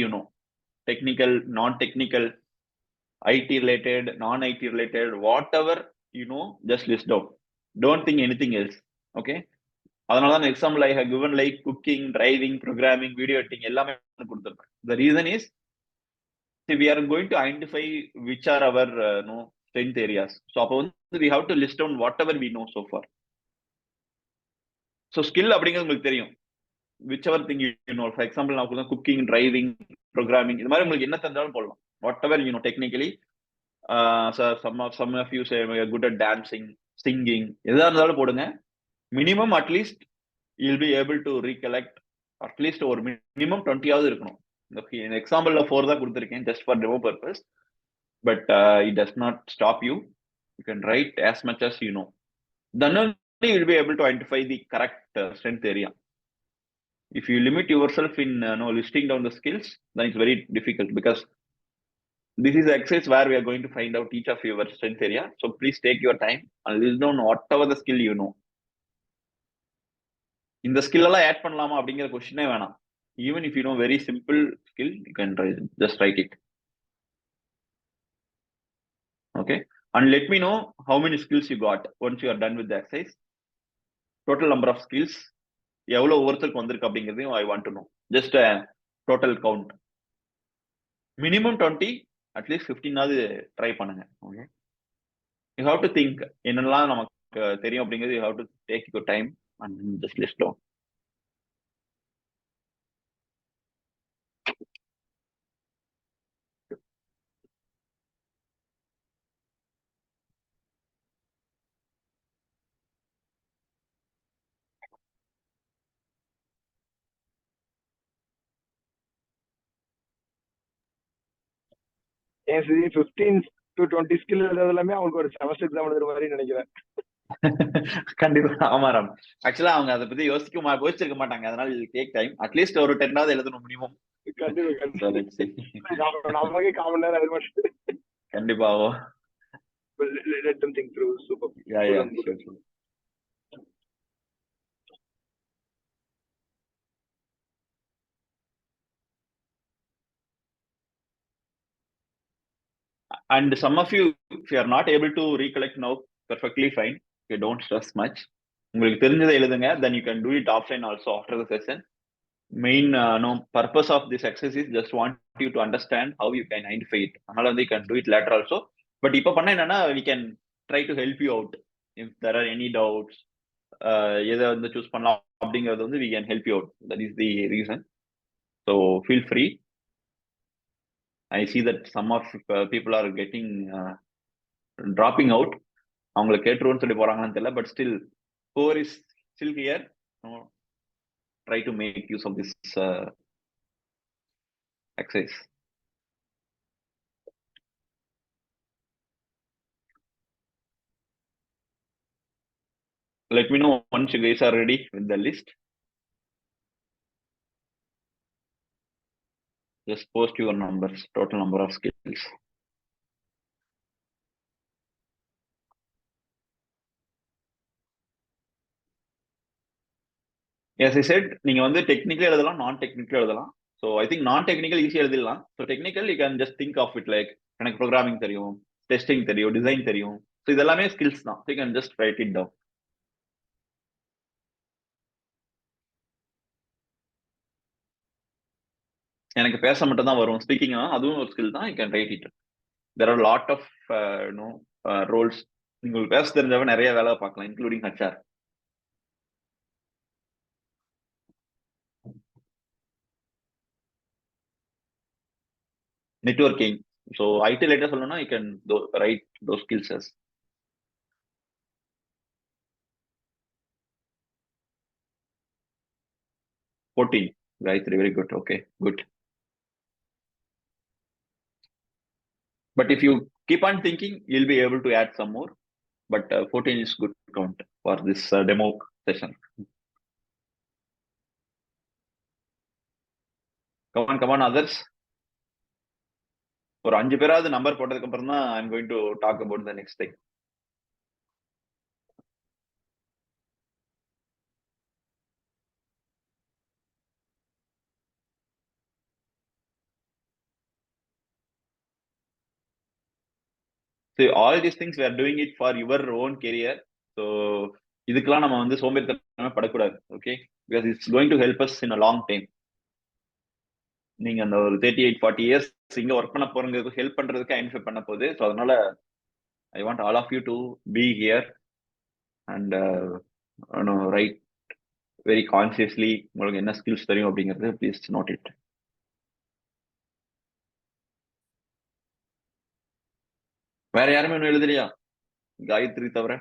technical, non-technical, IT related, non-IT related, whatever just list down. Don't think anything else. Okay. Another example I have given like cooking, driving, programming, video editing. The reason is, we are going to identify which are our strength areas. So we have to list down whatever we know so far. So skill அப்படிங்கிறது உங்களுக்கு தெரியும். Whichever thing you know. For example, now cooking, driving, programming. இது மாதிரி உங்களுக்கு என்ன தந்தாலும் போடலாம். Whatever technically. So some of you say we are good at dancing, singing. எதா இருந்தாலும் போடுங்க. Minimum at least you'll be able to recollect at least ஒரு minimum 20 ஆவது இருக்கணும். In example 4 தான் கொடுத்திருக்கேன் just for demo purpose. But it does not stop you. You can write as much as you know. Then only you will be able to identify the correct strength area. If you limit yourself in listing down the skills, then it's very difficult, because this is the exercise where we are going to find out each of your strength area. So please take your time and list down whatever the skill you know. In the skill alla add பண்ணலாமா அப்படிங்கிற क्वेश्चनே வேணாம். Even if you know very simple skill, you can just write it. Okay, and let me know how many skills you got once you are done with the exercise. Total number of skills எவ்வளவு ஒவ்வொருத்தருக்கு வந்திருக்கு அப்படிங்கிறதையும் I want to know. Just a total count. Minimum 20, at least 15 ஆவது try பண்ணுங்க. Okay, you have to think என்னெல்லாம் நமக்கு தெரியும் அப்படிங்கிறது. You have to take your time and just list down. Yes, 15 to 20 skill எல்லாமே அவங்களுக்கு ஒரு செமஸ்டர் எக்ஸாம் எழுதுற மாதிரி நினைக்கிறேன். கண்டிப்பா ஆமாராம். ஆக்சுவலா அவங்க அதை பத்தி யோசிச்சிருக்க மாட்டாங்க. அதனால டேக் டைம். அட்லீஸ்ட் ஒரு 10 ஆவது எழுதணும் மினிமம். நமக்கே காமன் நேரம் அது மட்டும். கண்டிப்பா. Let them think through. Super. Yeah, sure. And some of you, if you are not able to recollect now, perfectly fine. You don't stress much. உங்களுக்கு தெரிஞ்சதை எழுதுங்க. Then you can do it offline also after the session. Main purpose of this exercise is just want you to understand how you can identify it. அதனால you can do it later also. But இப்ப பண்ண என்னன்னா, we can try to help you out. If there are any doubts, எதை வந்து choose பண்ணலாம் அப்படிங்கிறது வந்து we can help you out. That is the reason. So feel free. I see that some of people are getting dropping out. அவங்களை கேட்டுருவோன்னு சொல்லி போறாங்கன்னு தெரியல. But still, whoever is still here, try to make use of this exercise. Let me know once you guys are ready with the list. Just post your numbers, total number of skills. As I said, நீங்க வந்து technical எழுதலாம், நான் technical எழுதலாம். So I think நான் technical ஈஸியாக எழுதிடலாம். So technical you can just think of it like எனக்கு programming தெரியும், டெஸ்டிங் தெரியும், டிசைன் தெரியும். ஸோ இது எல்லாமே ஸ்கில்ஸ் தான். You can just write it down. எனக்கு பேச மட்டும் தான் வரும், ஸ்பீக்கிங் அதுவும் ஒரு ஸ்கில் தான். You can write it. There are lot of no roles. உங்களுக்கு பேச தெரிஞ்சவ நிறைய வேலை பார்க்கலாம், இன்க்ளூடிங் HR. நெட்வொர்க்கிங். ஸோ ஐடி லைட்டாக சொல்லணும்னா you can write those skills as 14. Gayatri, very good. Okay, good. But if you keep on thinking, you'll be able to add some more. But 14 is good count for this demo session. Come on, others. ஒரு 5 பேராவது number போட்டதுக்கு அப்புறம் தான் I am going to talk about the next thing. So all these things we are doing it for your own career. So இதுக்கெல்லாம் நம்ம வந்து சோம்பேறித்தனமா படக்கூடாது. Okay, because it's going to help us in a long time. நீங்க அந்த ஒரு 38-40 years இங்க work பண்ண போறதுக்கு ஹெல்ப் பண்றதுக்கு ஐடென்டிஃபை பண்ண போகுது. ஸோ அதனால I want all of you to be here and write very consciously. உங்களுக்கு என்ன ஸ்கில்ஸ் தெரியும் அப்படிங்கிறது ப்ளீஸ் நோட் இட். வேற யாருமே ஒன்றும் எழுதலையா காயத்ரி தவிர?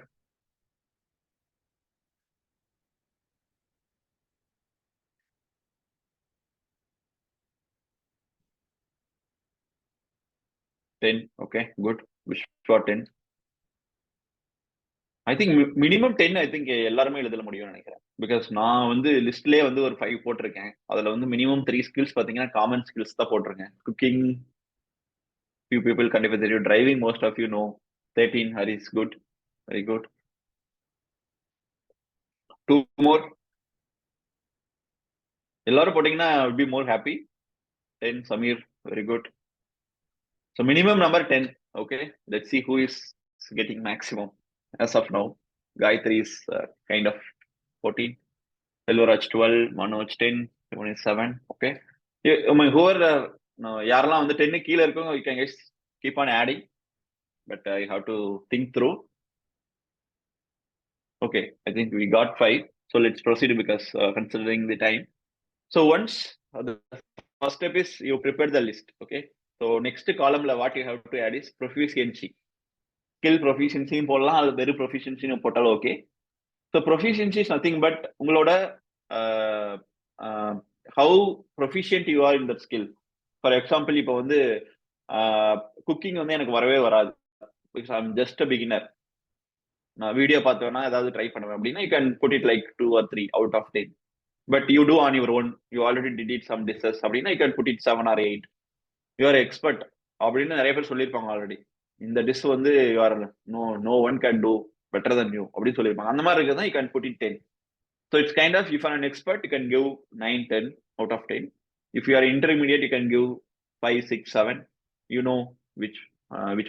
Ten. Okay, good. Vishwa 10. I think minimum 10 I think எல்லாருமே எழுத முடியும்னு நினைக்கிறேன். பிகாஸ் நான் வந்து லிஸ்ட்லேயே வந்து ஒரு 5 போட்டிருக்கேன். அதுல வந்து மினிமம் 3 ஸ்கில்ஸ் பார்த்தீங்கன்னா காமன் ஸ்கில்ஸ் தான் போட்டிருக்கேன். குக்கிங் few people கண்டிப்பா தெரியும். Driving most of you know. 13 Haris good, very good. 2 more. எல்லாரும் போட்டீங்கன்னா I would be more happy. 10 Samir, very good. So minimum number 10. Okay, let's see who is getting maximum as of now. Gayatri is kind of 14. Selvaraj 12, Manoj 10, 27. Okay. Whoever யாரெல்லாம் வந்து 10 கீழே இருக்கவங்க you can just keep on adding, but I have to think through. Okay, I think we got 5. So let's proceed because considering the time. So once the first step is you prepare the list. Okay. So next column what you have to add is proficiency. Skill proficiency போடலாம், அது வெறும் proficiency போட்டாலும் okay. So proficiency is nothing but உங்களோட how proficient you are in that skill. For example, இப்போ வந்து cooking வந்து எனக்கு வரவே வராது, because I'm just a beginner. நான் வீடியோ பார்த்தோன்னா ஏதாவது ட்ரை பண்ணுவேன் அப்படின்னா you can put it like 2 or 3 out of 10. But you do on your own, you already did it some dishes அப்படின்னா you can put it 7 or 8. You are expert அப்படின்னு நிறைய பேர் சொல்லியிருப்பாங்க ஆல்ரெடி. இந்த டிஷ் வந்து you are no one can do better than you அப்படின்னு சொல்லியிருப்பாங்க. அந்த மாதிரி இருக்கிறது you can put it 10. So it's kind of, if you are an expert you can give 9, 10 out of 10. If you are intermediate you can give 5, 6, 7. You know which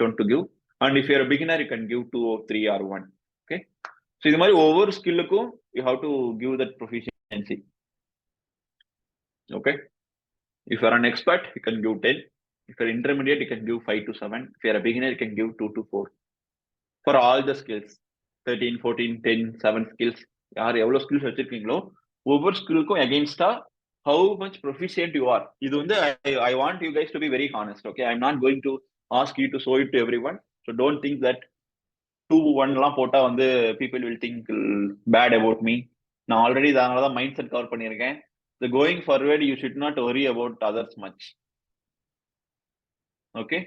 one to give. And if you are a beginner you can give 2 or 3 or 1. Okay. So இது மாதிரி ஒவ்வொரு ஸ்கில்லுக்கும் you have to give that proficiency. Okay. If you are an expert you can give 10. If you are intermediate you can give 5 to 7. If you are a beginner you can give 2 to 4. For all the skills 13, 14, 10, 7 skills. யார் எவ்வளவு skills வச்சிருக்கீங்களோ ஒவ்வொரு ஸ்கில்லுக்கும் அகெயின்ஸ்டா how much proficient you are. இது வந்து I want you guys to be very honest. Okay, I'm not going to ask you to show it to everyone. So don't think that 2, 1 எல்லாம் போட்டா வந்து people will think bad about me. நான் already அதனால தான் mind set cover பண்ணியிருக்கேன். The going forward you should not worry about others much. Okay,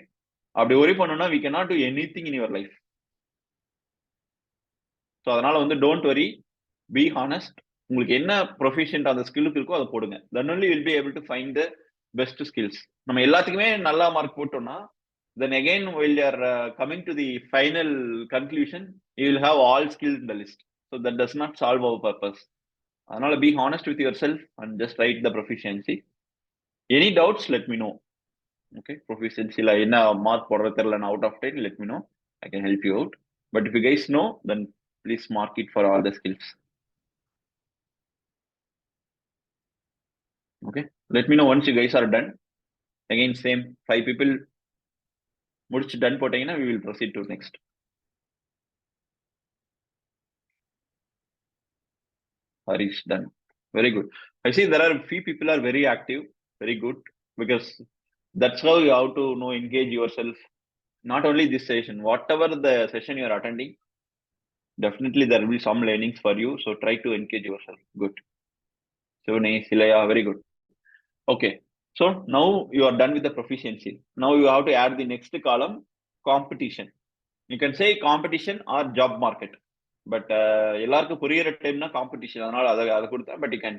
அப்படி worry பண்ணோம்னா we cannot do anything in your life. So அதனால வந்து டோன்ட் வரி, பி ஹானஸ்ட். உங்களுக்கு என்ன ப்ரொஃபிஷியன்ட் அந்த ஸ்கில்லுக்கு இருக்கோ அதை போடுங்க. Then only will be able to find the best skills. நம்ம எல்லாத்துக்குமே நல்லா மார்க் போட்டோம்னா then again when you are coming to the final conclusion you will have all skills in the list. So that does not solve our purpose. அதனால be honest with yourself and just write the proficiency. Any doubts, let me know. Okay, proficiency la enna mark போடுறது தெரியல out of 10, let me know. I can help you out. But if you guys know, then please mark it for all the skills. Okay, let me know once you guys are done. Again, same 5 people முடிச்சு done போட்டீங்கன்னா we will proceed to next. Harish done. Very good. I see there are few people are very active, very good, because that's how you have to know engage yourself. Not only this session, whatever the session you are attending, definitely there will be some learnings for you. So try to engage yourself. Good. So Silaya, very good. Okay. So now you are done with the proficiency. Now you have to add the next column, competition. You can say competition or job market. But எல்லாருக்கும் புரியுற டைம்னா competition, அதனால அதை கொடுத்தேன். But you can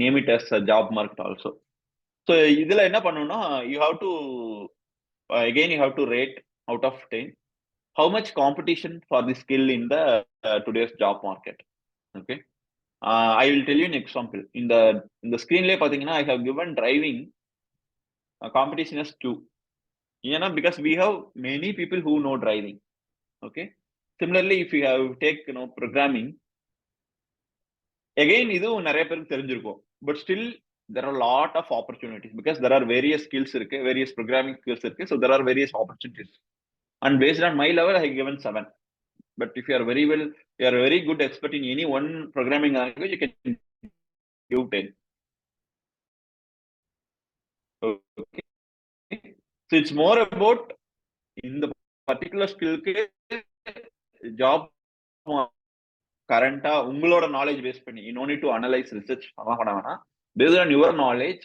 name it as a job market also. So இதுல என்ன பண்ணணும்னா you have to again you have to rate out of 10 how much competition for the skill in the today's job market. Okay, I will tell you an example. In the screen lay pathina I have given driving competition as 2, because we have many people who know driving. Okay, similarly if you have take programming, again இதுவும் நிறைய பேருக்கு தெரிஞ்சிருக்கும். But still there are a lot of opportunities because there are various skills இருக்கு, various programming skills இருக்கு. So there are various opportunities, and based on my level I have given 7. But if you are you are a very good expert in any one programming language, you can give 10. Okay, so it's more about in the particular skill job current உங்களோட knowledge base பண்ணி, you no need to analyze research பண்ண வேணாம். Based on your knowledge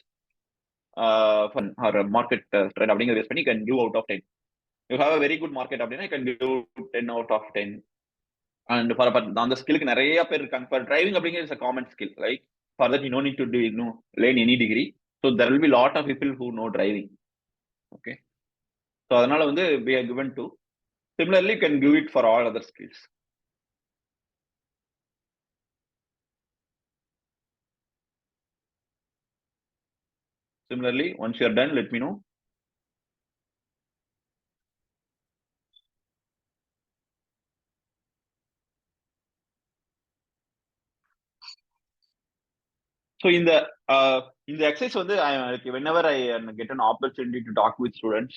or market trend அப்படிங்கிற base பண்ணி you can give out of 10. You have a very good market அப்படின்னா you can give 10 out of 10. And for அந்த ஸ்கில்லுக்கு நிறைய பேர் இருக்காங்க. For driving அப்படிங்கிறது is a common skill, right? For that you no need to do learn any degree. So there will be lot of people who know driving. Okay, so அதனால வந்து we are given 2. Similarly you can give it for all other skills. Similarly, once you are done, let me know. So in the exercise, whenever I get an opportunity to talk with students,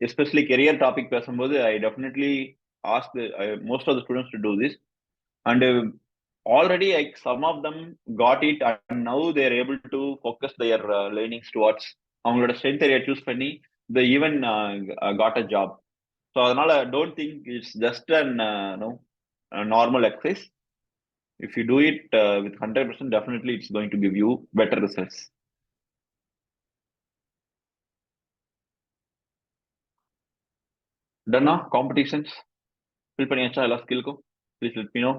especially career topic, I definitely ask most of the students to do this. And already some of them got it, and now they are able to focus their learnings towards அவங்களோட strength area choose பண்ணி they even got a job. So அதனால don't think it's just a normal exercise. If you do it with 100%, definitely it's going to give you better results. Done now? Competitions? Fill பண்ணியாச்சா எல்லா ஸ்கில்க்கும்? Please let me know.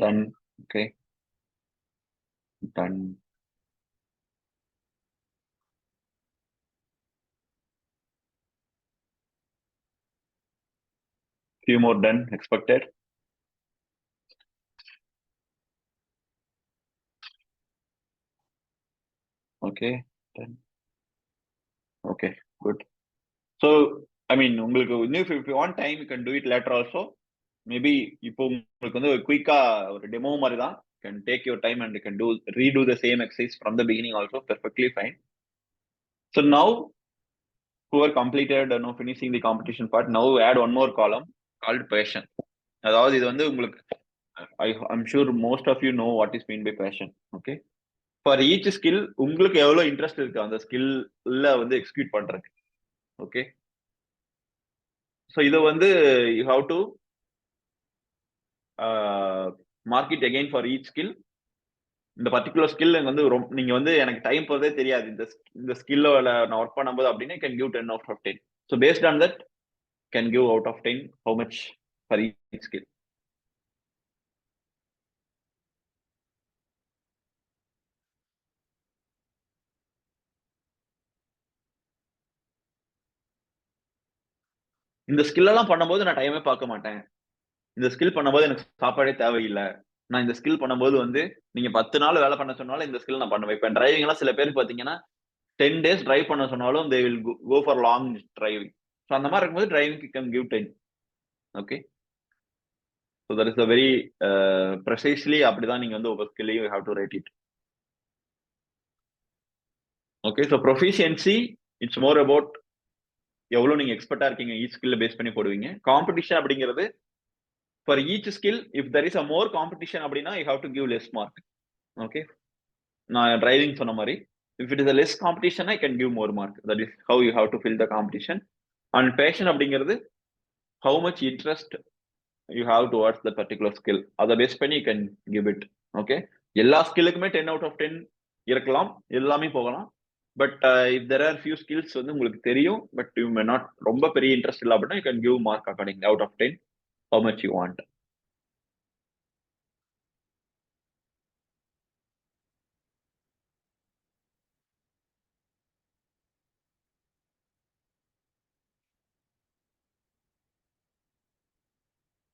Done. Okay. Done. Few more done. Expected. Okay. Done. Okay. Good. So I mean, if you want time, you can do it later also. Maybe இப்போ உங்களுக்கு வந்து குயிக்கா ஒரு demo மாதிரி தான். You can take your time and you can redo the same exercise from the beginning also. Perfectly fine. So now whoever completed finishing the competition part, now add one more column called passion. அதாவது இது வந்து உங்களுக்கு I'm sure most of you know what is mean by passion. Okay, for each skill உங்களுக்கு எவ்வளவு interest இருக்கு அந்த ஸ்கில்ல வந்து execute பண்றதுக்கு. Okay, so இத வந்து you have to mark it again for each skill. இந்த பர்டிகுலர் ஸ்கில் வந்து நீங்க வந்து எனக்கு டைம் போறதே தெரியாது இந்த ஸ்கில்ல நான் ஒர்க் பண்ணும்போது அப்படின்னா can give 10 out of 10. So based on that, can give out of 10 how much for each skill. இந்த ஸ்கில் எல்லாம் பண்ணும்போது நான் டைமே பார்க்க மாட்டேன். இந்த ஸ்கில் பண்ணும்போது எனக்கு சாப்பாடே தேவையில்லை. நான் இந்த ஸ்கில் பண்ணும்போது வந்து நீங்க 10 நாள் வேலை பண்ண சொன்னாலும் இந்த ஸ்கில் நான் பண்ணுவேன். இப்ப டிரைவிங் எல்லாம் சில பேருக்கு பாத்தீங்கன்னா 10 days டிரைவ் பண்ண சொன்னாலும் they will go for long driving. So அந்த மாதிரி இருக்கும்போது driving can give 10. Okay, so that is a very precisely அப்படிதான் நீங்க வந்து ஒவ்வொரு ஸ்கில்லையும் you have to rate it. Okay, so proficiency it's more about எவ்வளவு நீங்க எக்ஸ்பர்ட்டா இருக்கீங்க ஈச் ஸ்கில்ல பேஸ் பண்ணி போடுவீங்க. காம்படிஷன் அப்படிங்கிறது for each skill if there is a more competition அப்படின்னா you have to give less mark. Okay, நான் டிரைவிங் சொன்ன மாதிரி if it is a less competition I can give more mark. That is how you have to fill the competition. And passion அப்படிங்கிறது how much interest you have towards the particular skill. அதை base பண்ணி you can give it. Okay, எல்லா ஸ்கில்லுக்குமே 10 out of 10 இருக்கலாம், எல்லாமே போகலாம். But if there are few skills வந்து உங்களுக்கு தெரியும் பட் you may not ரொம்ப பெரிய இன்ட்ரெஸ்ட் இல்லை அப்படின்னா you can give mark accordingly out of 10 how much you want.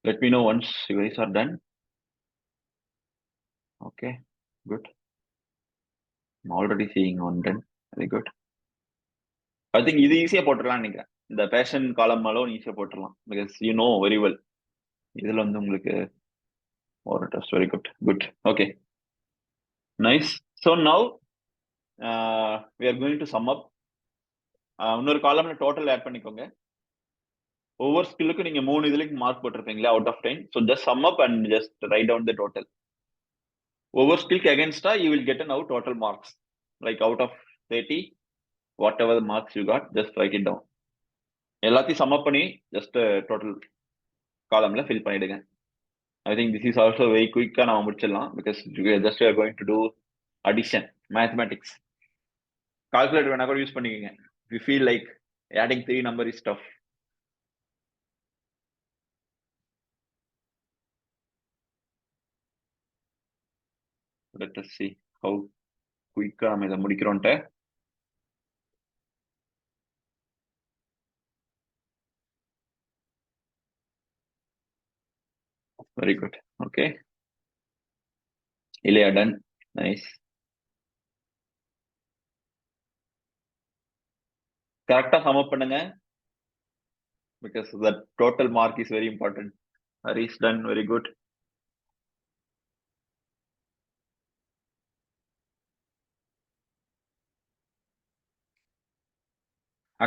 Let me know once you guys are done. Okay, good. I'm already seeing one done. Very good. I think இது ஈஸியா போட்டுடலாம் நினைக்கிறேன். இந்த fashion காலம் அளவு ஈஸியா போட்டுடலாம் because you know very well. இதுல வந்து உங்களுக்கு ஒரு test very good good. Okay, nice. So now we are going to sum up. இன்னொரு காலம்ல டோட்டல் ஆட் பண்ணிக்கோங்க. ஒவ்வொரு ஸ்கில்லுக்கும் நீங்க 3 இதுலக்கு மார்க் போட்டிருப்பீங்களா out of 10. So just sum up and just write down the total. ஒவ்வொரு ஸ்கில்க்கு அகேன்ஸ்டா you will get now total marks like out of 30 whatever the marks you got, just write it down. எல்லாத்தையும் some அப் பண்ணி just total காலம்ல fill பண்ணிடுங்க. I think this is also very quick. நம்ம முடிச்சிடலாம் because just we are going to do addition, mathematics. Calculator வேணா கூட use பண்ணிக்கங்க. If you feel like adding 3 number is tough. Let us see how quick நம்ம இதை முடிக்கிறோன்ட்டு. Very good. Okay, இல்லையா done. Nice. கரெக்டா some அப் பண்ணுங்க because the total mark is very important. Harish done. Very good.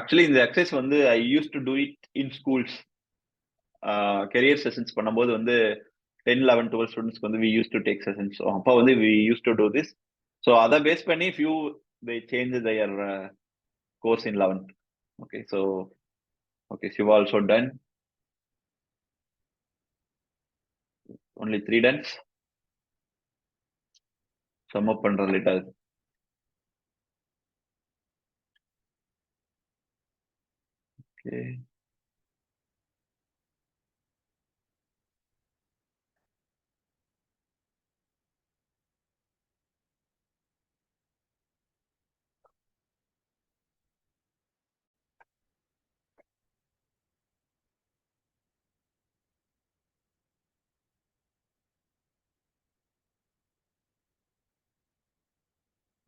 Actually இந்த exercise வந்து I used to do it in schools. Career sessions பண்ணும்போது வந்து 10, 11, 12 ஸ்டூடெண்ட்ஸ்க்கு வந்து we used to take sessions. So அப்போ வந்து we used to do this. So அதை base பண்ணி few they change their course in 11th. Okay, so okay, Shiva also done. Only 3 done. Sum up பண்ற later. Okay.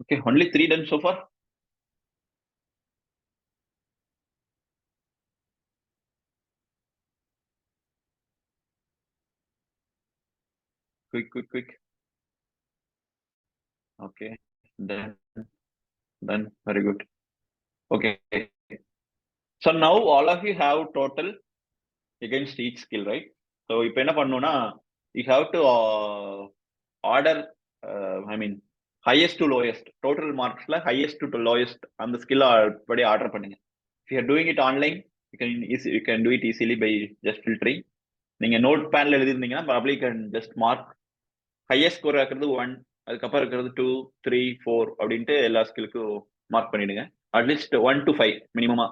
Okay, only 3 done so far. Quick. Okay, done. Very good. Okay, so now all of you have total against each skill, right? So இப்போ என்ன பண்ணணும்னா you have to order I mean highest to lowest total marksல highest to lowest அந்த skill படி order பண்ணுங்க. If you are doing it online you can do it easily by just filtering. நீங்க note பேட்ல எழுதிருந்தீங்கன்னா probably you can just mark highest score இருக்கிறது 1, அதுக்கப்புறம் இருக்கிறது 2, 3, 4 அப்படின்ட்டு எல்லா ஸ்கில்லுக்கும் mark பண்ணிடுங்க. At least 1 to 5 மினிமமா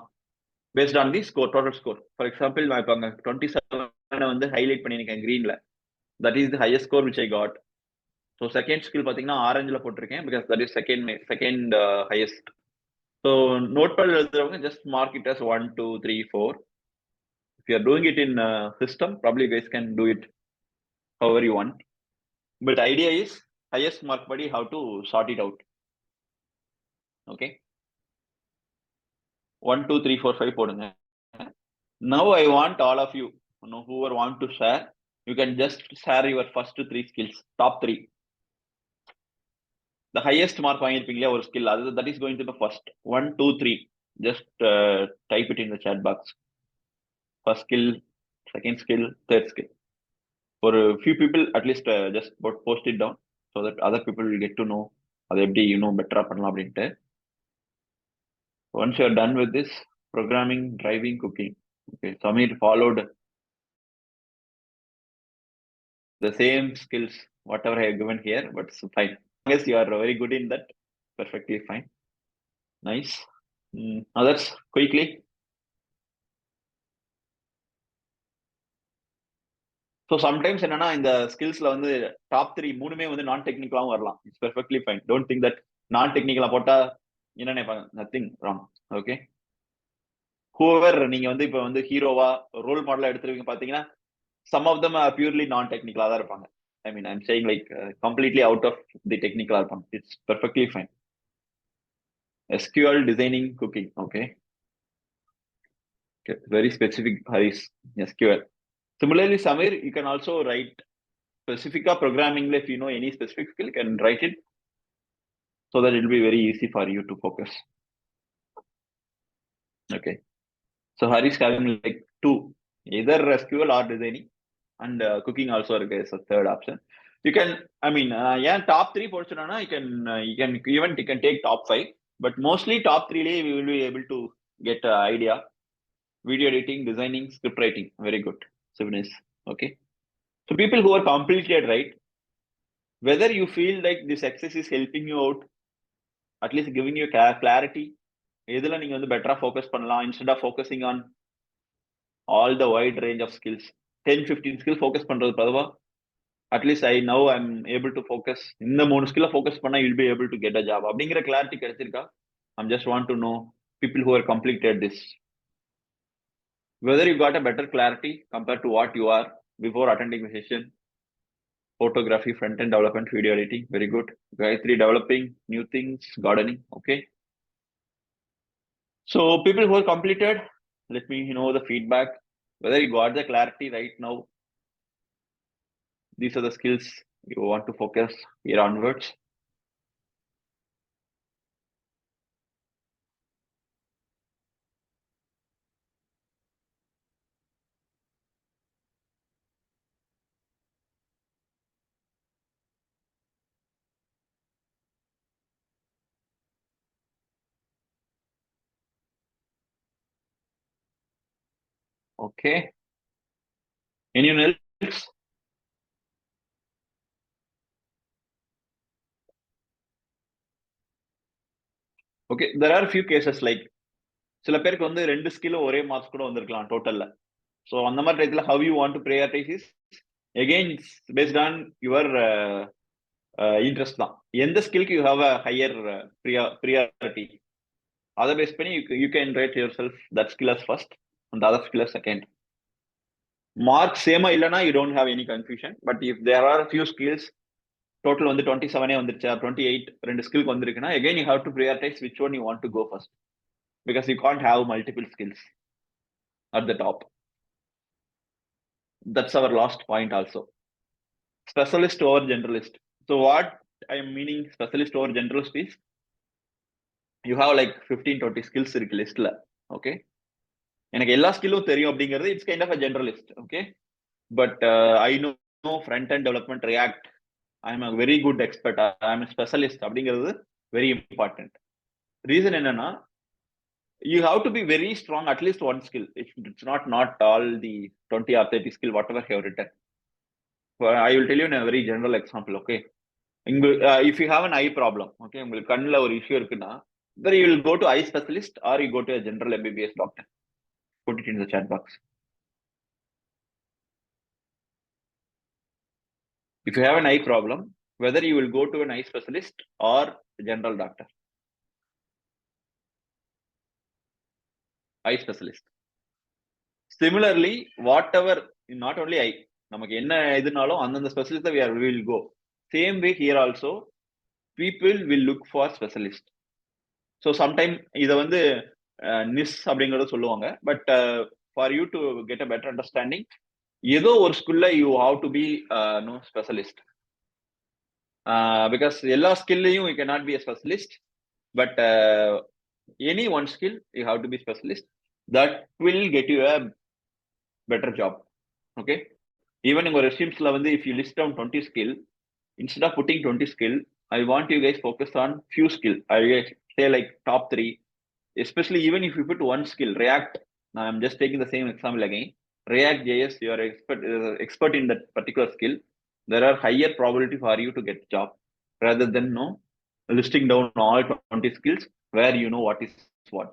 based on the score, total score. For example, நான் இப்போ 27 வந்து ஹைலைட் பண்ணியிருக்கேன் greenல. That is the highest score which I got. So second skill பார்த்தீங்கன்னா ஆரஞ்சுல போட்டிருக்கேன் because that is second highest. So notepad எழுதுறவங்க just mark it as 1, 2, 3, 4. If you are doing it in system, probably you guys can do it however you want. But the idea is highest mark buddy how to sort it out. Okay. 1, 2, 3, 4, 5 போடுங்க. Now I want all of you, whoever want to share, you can just share your first 3 skills, top 3. The highest mark வாங்கிருப்பீங்களா ஒரு skill, that is going to be first. 1, 2, 3. Just type it in the chat box. First skill, second skill, third skill. For a few people, at least just post it down so that other people will get to know அது எப்படி better பண்ணலாம் அப்படின்ட்டு. Once you are done with this, programming, driving, cooking. Okay, Samir followed the same skills, whatever I have given here, but it's fine. As long as you are very good in that, perfectly fine. Nice. Others, quickly. So sometimes என்னன்னா இந்த ஸ்கில்ஸ்ல வந்து top 3 மூணுமே வந்து நான் டெக்னிக்கலாவும் வரலாம். It's perfectly fine. Don't think that நான் டெக்னிக்கலா போட்டா என்ன நினைப்பாங்க, நத்திங் ராங். ஓகே, ஹூவர் நீங்க வந்து இப்ப வந்து ஹீரோவா ரோல் மாடலா எடுத்துருவீங்க பாத்தீங்கன்னா some of them are purely non-technical தான் இருப்பாங்க. I mean, I'm saying like completely out of the technical இருப்பாங்க. It's perfectly fine. SQL, designing, cooking. Okay, very specific. Haris, SQL. Similarly, Samir, you can also write specific programming. If you know any specific skill, you can write it so that it will be very easy for you to focus. Okay, so Haris having like 2, either SQL or designing, and cooking also is a third option. You can, I mean, top 3 portion, you can take top 5, but mostly top 3 we will be able to get idea. Video editing, designing, script writing, very good. So nice. Okay, so people who are completed, right, whether you feel like this exercise is helping you out, at least giving you clarity, எதுல நீங்க வந்து பெட்டரா focus பண்ணலாம் instead of focusing on all the wide range of skills. 10-15 skills focus பண்றது பதவா, at least I'm able to focus இந்த 3 skill focus பண்ணா you'll be able to get a job அப்படிங்கிற clarity கிடைச்சிருக்கா? I'm just want to know people who are completed this, whether you got a better clarity compared to what you are before attending the session. Photography, front-end development, video editing, very good. Gayatri, developing new things, gardening. Okay, so people who are completed, let me know the feedback, whether you got the clarity right now. These are the skills you want to focus here onwards. Okay, anyone else? Okay, there are a few cases like சில பேருக்கு வந்து 2 ஸ்கில்லும் ஒரே marks கூட வந்திருக்கலாம் டோட்டல்ல. So அந்த மாதிரி டைத்துல how you want to prioritize is again based on your interest தான். எந்த ஸ்கில்க்கு you have a higher priority, அதை பேஸ் பண்ணி you can rate yourself that skill as first and the other skill as second. Mark சேமா இல்லைன்னா you don't have any confusion, but if there are a few skills total வந்து 27 வந்துருச்சா 28 2 ஸ்கில்க்கு வந்திருக்குன்னா again you have to prioritize which one you want to go first, because you can't have multiple skills at the top. That's our last point also. Specialist over generalist. So what I am meaning specialist over generalist is you have like 15-20 skills இருக்கு லிஸ்ட்ல. Okay, எனக்கு எல்லா ஸ்கில்லும் தெரியும் அப்படிங்கிறது it's kind of a generalist. Okay, but I know front and development, React, I am a very good expert, I am specialist அப்படிங்கிறது very important. Reason என்னன்னா you have to be very strong at least one skill. It's not all the 20 or 30 skill whatever you have written. I will tell you in a very general example. Okay, if you have an eye problem, okay, உங்களுக்கு கண்ணுல ஒரு issue இருக்குன்னா, whether you will go to eye specialist or you go to a general MBBS doctor. put it in the chat box. If you have an eye problem, whether you will go to an eye specialist or a general doctor. Eye specialist. Similarly, whatever, not only eye, நமக்கு என்ன இதுனாலும் அந்தந்த specialist we will go. Same way here also, people will look for specialist. So sometime இதை வந்து நிஸ் அப்படிங்கறத சொல்லுவாங்க. But for you to get a better understanding, ஏதோ ஒரு ஸ்கில்ல you have to be no specialist. Because எல்லா ஸ்கில்லையும் you cannot be a specialist, but any one skill you have to be specialist. That will get you a better job. Okay, even in your resumes வந்து if you list down 20 skill, instead of putting 20 skill, I want you guys focus on few skill. I say like top 3, especially even if you put one skill, React. Now I'm just taking the same example again. React JS, you are expert in that particular skill. There are higher probability for you to get job rather than no listing down all 20 skills where you know what is what.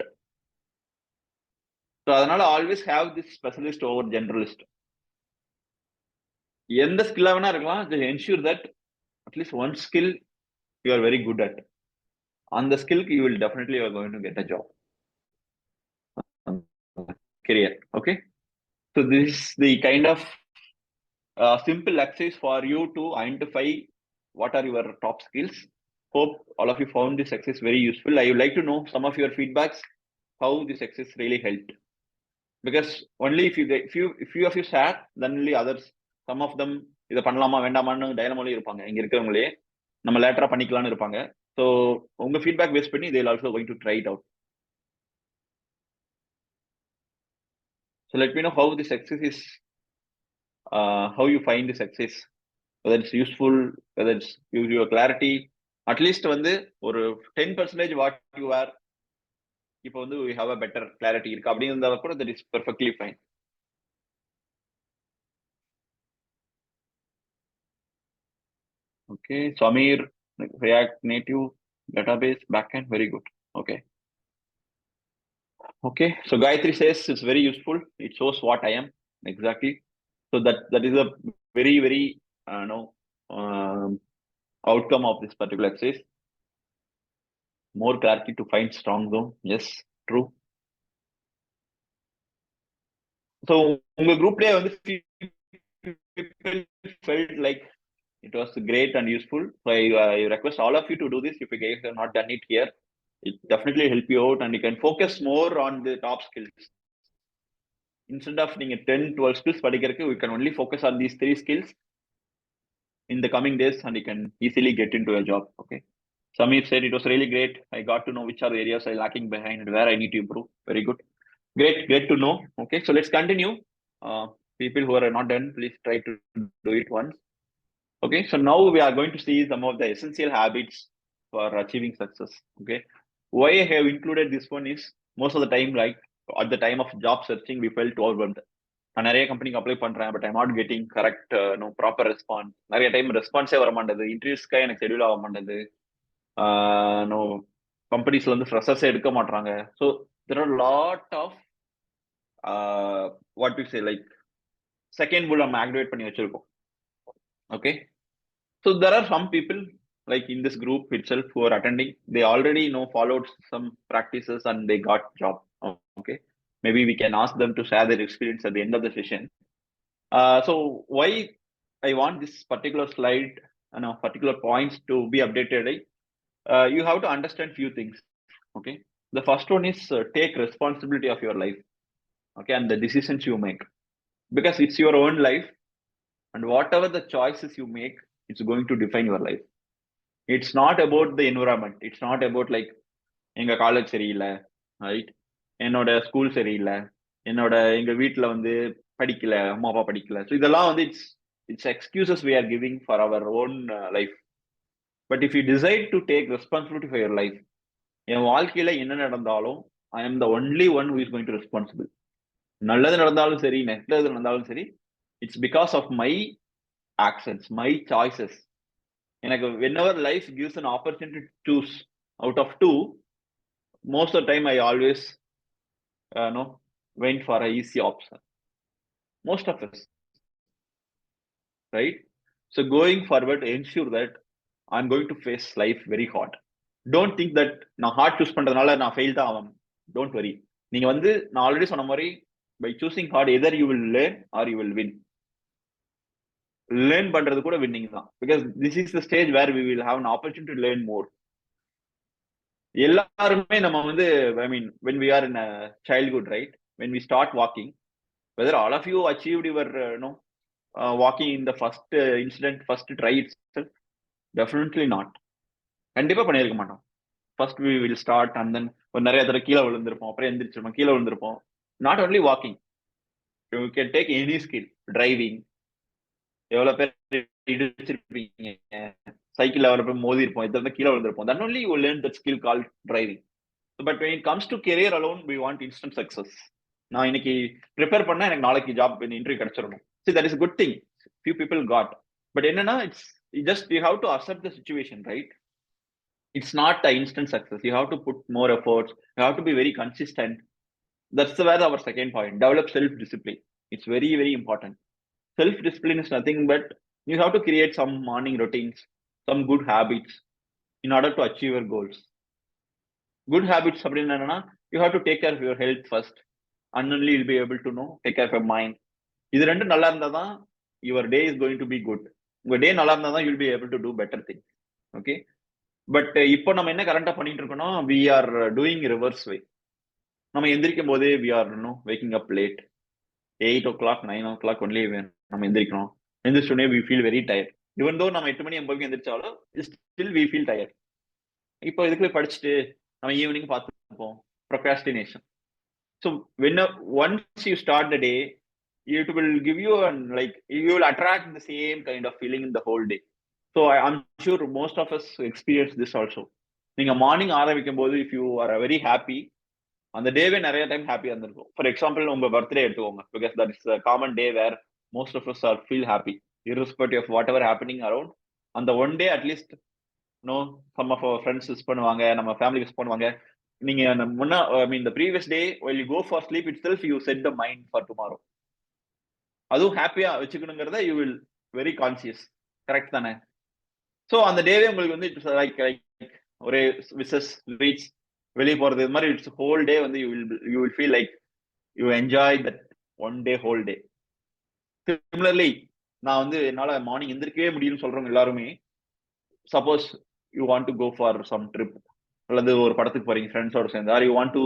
So அதனால always have this specialist over generalist. எந்த skill வேணா இருக்கலாம், just ensure that at least one skill you are very good at. On the skill you will definitely are going to get a job. Career. Okay, so this is the kind of simple exercise for you to identify what are your top skills. Hope all of you found this exercise very useful. I would like to know some of your feedbacks, how this exercise really helped. Because only if few of you share, then only others, some of them இதை பண்ணலாமா வேண்டாமான்னு டைலமாலே இருப்பாங்க. இங்க இருக்கிறவங்களே நம்ம லேட்டரா பண்ணிக்கலாம்னு இருப்பாங்க. So உங்க ஃபீட்பேக் பேஸ் பண்ணி they will also going to try it out. So let me know how this exercise is, how you find this exercise, whether it's useful, whether it's gives you a clarity. At least வந்து ஒரு 10% what you are, இப்போ வந்து we have a better clarity இருக்கு அப்படிங்கிறத கூட that is perfectly fine. Okay, Samir, React Native database backend, very good. Okay. Okay, so Gayatri says it's very useful. It shows what I am exactly. So that is a very outcome of this particular exercise. More clarity to find strong zone. Yes, true. So unga group lay வந்து people felt like it was great and useful. So I request all of you to do this. If you guys have not done it here, it definitely help you out and you can focus more on the top skills. Instead of 10-12 skills படிக்கிறதுக்கு, we can only focus on these 3 skills in the coming days and you can easily get into a job. Okay, Samir said it was really great. I got to know which are the areas I'm lacking behind and where I need to improve. Very good. Great to know. Okay, so let's continue. People who are not done, please try to do it once. Okay, so now we are going to see some of the essential habits for achieving success. Okay, why I have included this one is most of the time, like at the time of job searching, we felt overwhelmed. நான் நிறைய கம்பெனிக்கு apply பண்றேன், but I not getting correct proper response. நிறைய time ரெஸ்பான்ஸே வர மாட்டேது, இன்டர்வியூஸ்க்காக எனக்கு schedule ஆக மாட்டேது. நோ கம்பெனிஸ்ல வந்து ஃப்ரெஷர்ஸே எடுக்க மாட்டாங்க. So there are lot of what we say like second pull நம்ம ஆக்டிவேட் பண்ணி வச்சிருக்கோம். Okay, so there are some people like in this group itself who are attending, they already followed some practices and they got job. Okay, maybe we can ask them to share their experience at the end of the session. So why I want this particular slide and particular points to be updated, right? You have to understand few things. Okay, the first one is take responsibility of your life. Okay, and the decisions you make, because it's your own life and whatever the choices you make, it's going to define your life. It's not about the environment. It's not about like எங்க college சரியில்லை, right, என்னோட school சரியில்லை, என்னோட எங்க வீட்டுல வந்து படிக்கல, அம்மா அப்பா படிக்கல. ஸோ இதெல்லாம் வந்து it's excuses we are giving for our own life. But if you decide to take responsibility for your life, என் வாழ்க்கையில என்ன நடந்தாலும் I am the only one who is going to responsible. நல்லது நடந்தாலும் சரி, நெட்டது நடந்தாலும் சரி, it's because of my actions, my choices. எனக்கு whenever life gives an opportunity to choose out of 2, most of the time I always went for an easy option. Most of us, right? So going forward, ensure that I'm going to face life very hard. Don't think that நான் hard choose பண்றதுனால நான் fail தான் ஆகும். Don't worry. நீங்க வந்து நான் already சொன்ன மாதிரி by choosing hard, either you will learn or you will win. Learn பண்றது கூட winning தான். Because this is the stage where we will have an opportunity to learn more. எல்லாருமே நம்ம வந்து, I mean, when we are in a childhood, right? When we start walking, whether all of you achieved your, walking in the first incident, first try itself, definitely not. கண்டிப்பா பண்ணியிருக்க மாட்டோம். First we will start and then ஒரு நிறைய தடவை கீழே விழுந்திருப்போம், அப்புறம் எந்திரிச்சிருப்போம், கீழே விழுந்திருப்போம். Not only walking, you can take any skill. Driving, எவ்வளவு பேர் இடிச்சிருப்பீங்க, சைக்கிள் எவ்வளவு பேர் மோதி இருப்போம், இதில் கீழே விழுந்திருப்போம். then only you will learn that skill called driving. But when it comes to career alone, we want instant success. நான் இன்னைக்கு ப்ரிப்பேர் பண்ணா எனக்கு நாளைக்கு ஜாப் இன்டர்வியூ கிடைச்சிடணும். See, that is a good thing. Few people got. But என்னன்னா, it's just you have to accept the situation, right? It's not an instant success. You have to put more efforts. You have to be very consistent. That's where our second point. Develop self-discipline. It's very, very important. Self-discipline is nothing but you have to create some morning routines, some good habits in order to achieve your goals. Good habits, you have to take care of your health first, and only you'll be able to take care of your mind. இது ரெண்டு நல்லா இருந்தா தான் your day is going to be good. உங்க டே நல்லா இருந்தா தான் you'll be able to do better things. Okay? But இப்போ நம்ம என்ன கரண்டா பண்ணிட்டு இருக்கோம்னா, we are doing reverse way. நம்ம எந்திரிக்கும் போதே we are waking up late, 8 o'clock 9 o'clock only நம்ம எந்திரிக்கணும். எந்திரிச்சோடனே we feel very tired. even though நம்ம 8 மணி 80 எந்திரிச்சாலும் still we feel tired. இப்போ இதுக்கு போய் படிச்சுட்டு நம்ம ஈவினிங் பார்த்துப்போம். procrastination. So once you start the day, it will give you you will attract the same kind of feeling in the whole day. So I'm sure most of us experience this also. நீங்க morning ஆரம்பிக்கும் போது if you are very happy, அந்த டேவே நிறைய time ஹாப்பியா இருந்திருக்கும். For example உங்க birthday எடுத்துக்கோங்க, because that is a common day where most of us are feel happy irrespective of whatever happening around. அந்த one day at least some of our friends wish பண்ணுவாங்க, நம்ம family wish பண்ணுவாங்க. நீங்க the previous day while you go for sleep itself you set the mind for tomorrow. அதுவும் ஹாப்பியா வச்சுக்கணுங்கிறத you will very conscious. Correct தானே? So அந்த டேவே உங்களுக்கு வந்து இட்ஸ் லைக் ஒரு விசஸ் ரீச் வெளியே போறது இது மாதிரி இட்ஸ் ஹோல் டே வந்து you will feel like you enjoy that one day whole day. Similarly நான் வந்து என்னால மார்னிங் எந்திரிக்கவே முடியும்னு சொல்றவங்க எல்லாருமே, suppose you want to go for some trip அல்லது ஒரு படத்துக்கு போறீங்க ஃப்ரெண்ட்ஸோட சேர்ந்து, or you want to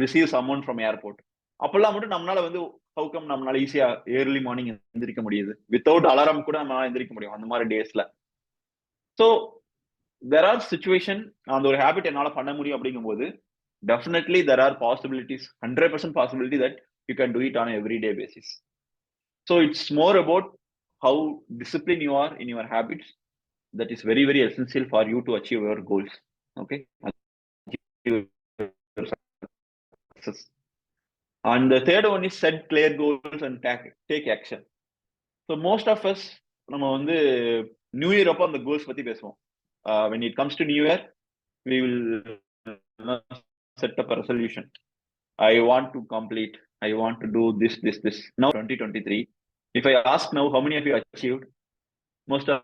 receive summon from airport, அப்பெல்லாம் மட்டும் நம்மளால வந்து ஹவுக்கம் நம்மளால ஈஸியா ஏர்லி மார்னிங் எந்திரிக்க முடியுது. வித்தவுட் அலாரம் கூட நம்மளால எந்திரிக்க முடியும் அந்த மாதிரி டேஸ்ல. ஸோ தெர் ஆர் சிச்சுவேஷன் அந்த ஒரு ஹேபிட் என்னால பண்ண முடியும் அப்படிங்கும்போது definitely there are possibilities, 100% possibility that you can do it on an everyday basis. So it's more about how disciplined you are in your habits. That is very, very essential for you to achieve your goals. Okay. And the third one is set clear goals and take action. So most of us நம்ம வந்து new year அப்போ அந்த goals பத்தி பேசுவோம். When it comes to new year, we will set up a resolution. I want to complete, I want to do this. Now 2023, if I ask now how many of you achieved, most of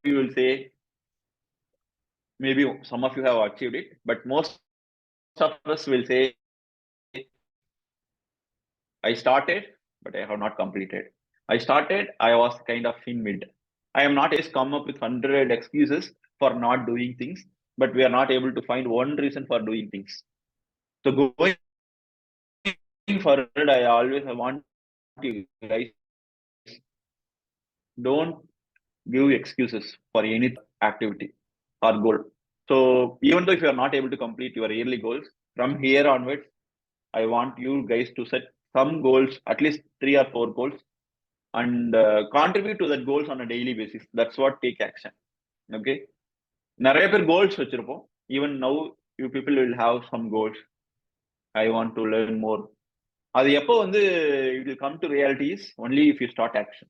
you will say maybe some of you have achieved it, but most of us will say I started but I have not completed. I started, I was kind of in mid. I am not just come up with 100 excuses for not doing things, but we are not able to find one reason for doing things. So going forward, I always want you guys, don't give excuses for any activity or goal. So even though if you are not able to complete your yearly goals, from here onwards, I want you guys to set some goals, at least 3 or 4 goals, and contribute to that goals on a daily basis. That's what take action. Okay. நிறைய பேர் goals வச்சிருப்போம். Even now you people will have some goals. I want to learn more. அது எப்போ வந்து it will come to realities only if you start action.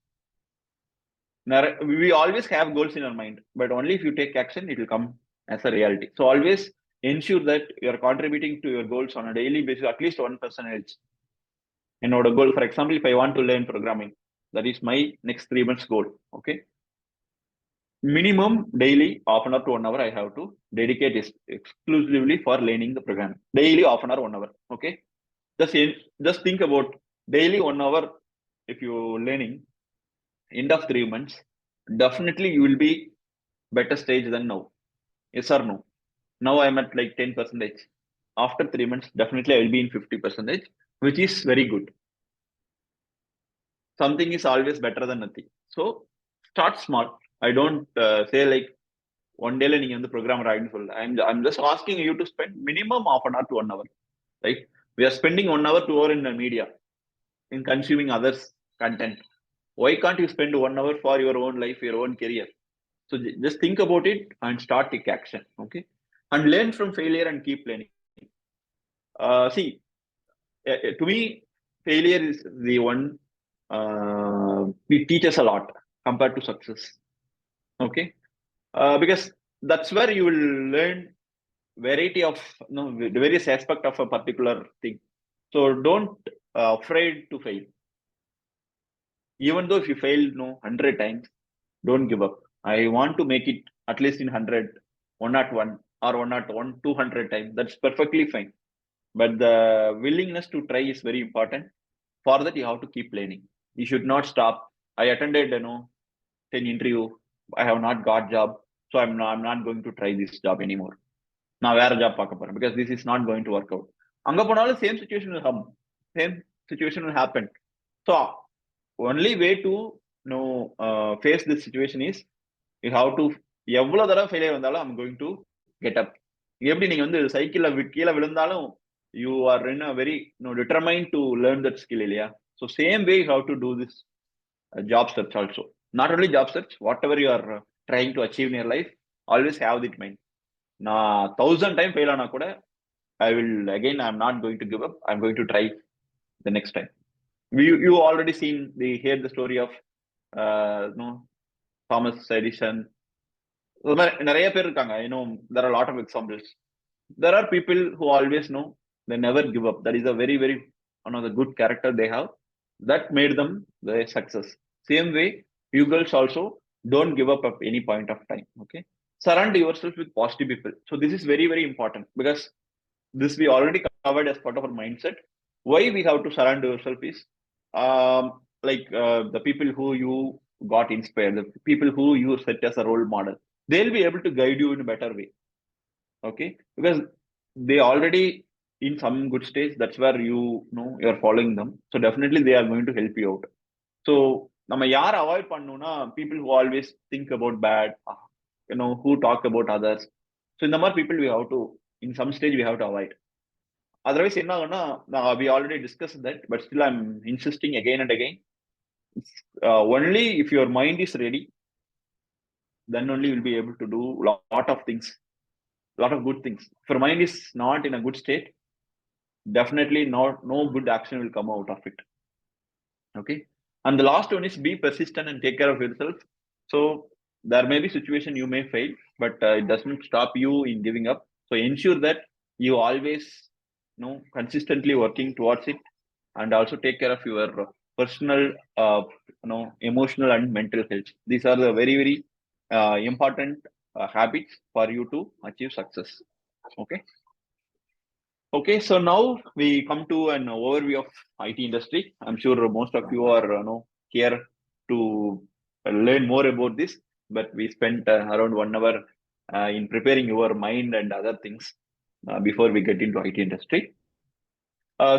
We always have goals in our mind, but only if you take action it will come as a reality. So always ensure that you are contributing to your goals on a daily basis, at least 1%. என்னோட goal, for example, if I want to learn programming, that is my next 3 months goal. Okay, minimum daily half an hour to 1 hour I have to dedicate exclusively for learning the program. Daily half an hour, 1 hour. Okay, just think about daily 1 hour. If you learning, end of 3 months, definitely you will be better stage than now. Yes or no? Now I'm at like 10%. After 3 months, definitely I will be in 50%, which is very good. Something is always better than nothing. So start small. I don't say like one day learning in the program right full. I'm just asking you to spend minimum half an hour to 1 hour. Right? We are spending 1 hour, 2 hour in the media, in consuming others' content. Why can't you spend 1 hour for your own life, your own career? So just think about it and start take action. Okay, and learn from failure and keep learning. See, to me, failure is the one it teaches a lot compared to success. Okay, because that's where you will learn variety of the various aspect of a particular thing. So don't afraid to fail. Even though if you fail 100 times, don't give up. I want to make it at least in 100, 101 or 101, 200 times. That's perfectly fine. But the willingness to try is very important. For that, you have to keep learning. You should not stop. I attended 10 interview. I have not got job, so I'm not going to try this job anymore. Now where job because this is not going to work out. Anga ponalum same situation will come. Same situation will happen. So only way to face this situation is you have to எவ்வளவு தடவை failure வந்தாலும் I'm going to get up. எப்படி நீங்க வந்து சைக்கிள்ல கீழே விழுந்தாலும் you are in a very determined to learn that skill இல்லையா? So same way you have to do this job search also. Not only job search, whatever you are trying to achieve in your life, always have that mind. நான் 1000 time fail ஆனா கூட I will again, I'm not going to give up. I'm going to try the next time. You already heard the story of Thomas Edison. நிறைய பேர் இருக்காங்க. There are a lot of examples. There are people who always know they never give up. That is a very, very the good character they have that made them the success. Same way, you girls also don't give up at any point of time. Okay, surround yourself with positive people. So this is very, very important because this we already covered as part of our mindset. Why we have to surround yourself is the people who you got inspired, the people who you set as a role model. They'll be able to guide you in a better way. Okay, because they already in some good stage. That's where you're following them. So definitely they are going to help you out. So நம்ம யார் avoid பண்ணணும்னா people who always think about bad, who talk about others. So இந்த மாதிரி people we have to in some stage we have to avoid. Otherwise என்ன ஆகும்னா we already discussed that, but still I'm insisting again and again. Only if your mind is ready, then only you'll be able to do lot of things, lot of good things. If your mind is not in a good state, definitely no good action will come out of it. Okay, and the last one is be persistent and take care of yourself. So there may be situation you may fail, but it doesn't stop you in giving up. So ensure that you always consistently working towards it, and also take care of your personal emotional and mental health. These are the very, very important habits for you to achieve success. Okay, so now we come to an overview of IT industry. I'm sure most of you are here to learn more about this, but we spent around 1 hour in preparing your mind and other things before we get into IT industry.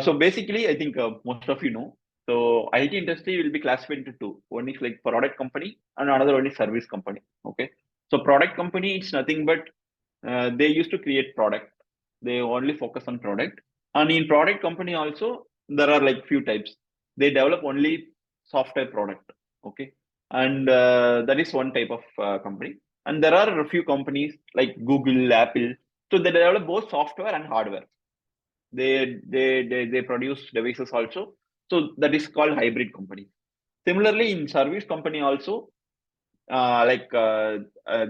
So basically, I think most of you know. So IT industry will be classified into two. One is like product company, and another one is service company. Okay, so product company, it's nothing but they used to create product. They only focus on product. And in product company also, there are like few types. They develop only software product. Okay, and that is one type of company. And there are a few companies like Google, Apple. So they develop both software and hardware. They produce devices also. So that is called hybrid company. Similarly, in service company also,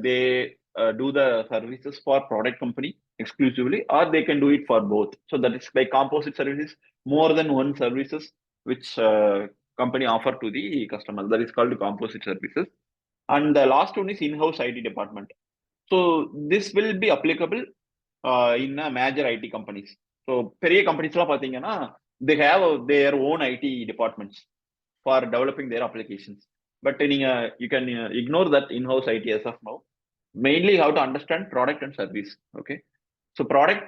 they do the services for product company exclusively, or they can do it for both. So that is like composite services, more than one services which company offer to the customer. That is called composite services. And the last one is in-house IT department. So this will be applicable in a major IT companies. So பெரிய கம்பெனிஸ்லாம் பார்த்தீங்கன்னா they have their own IT departments for developing their applications. But you can ignore that in-house IT as of now. Mainly you have to understand product and service. Okay. So product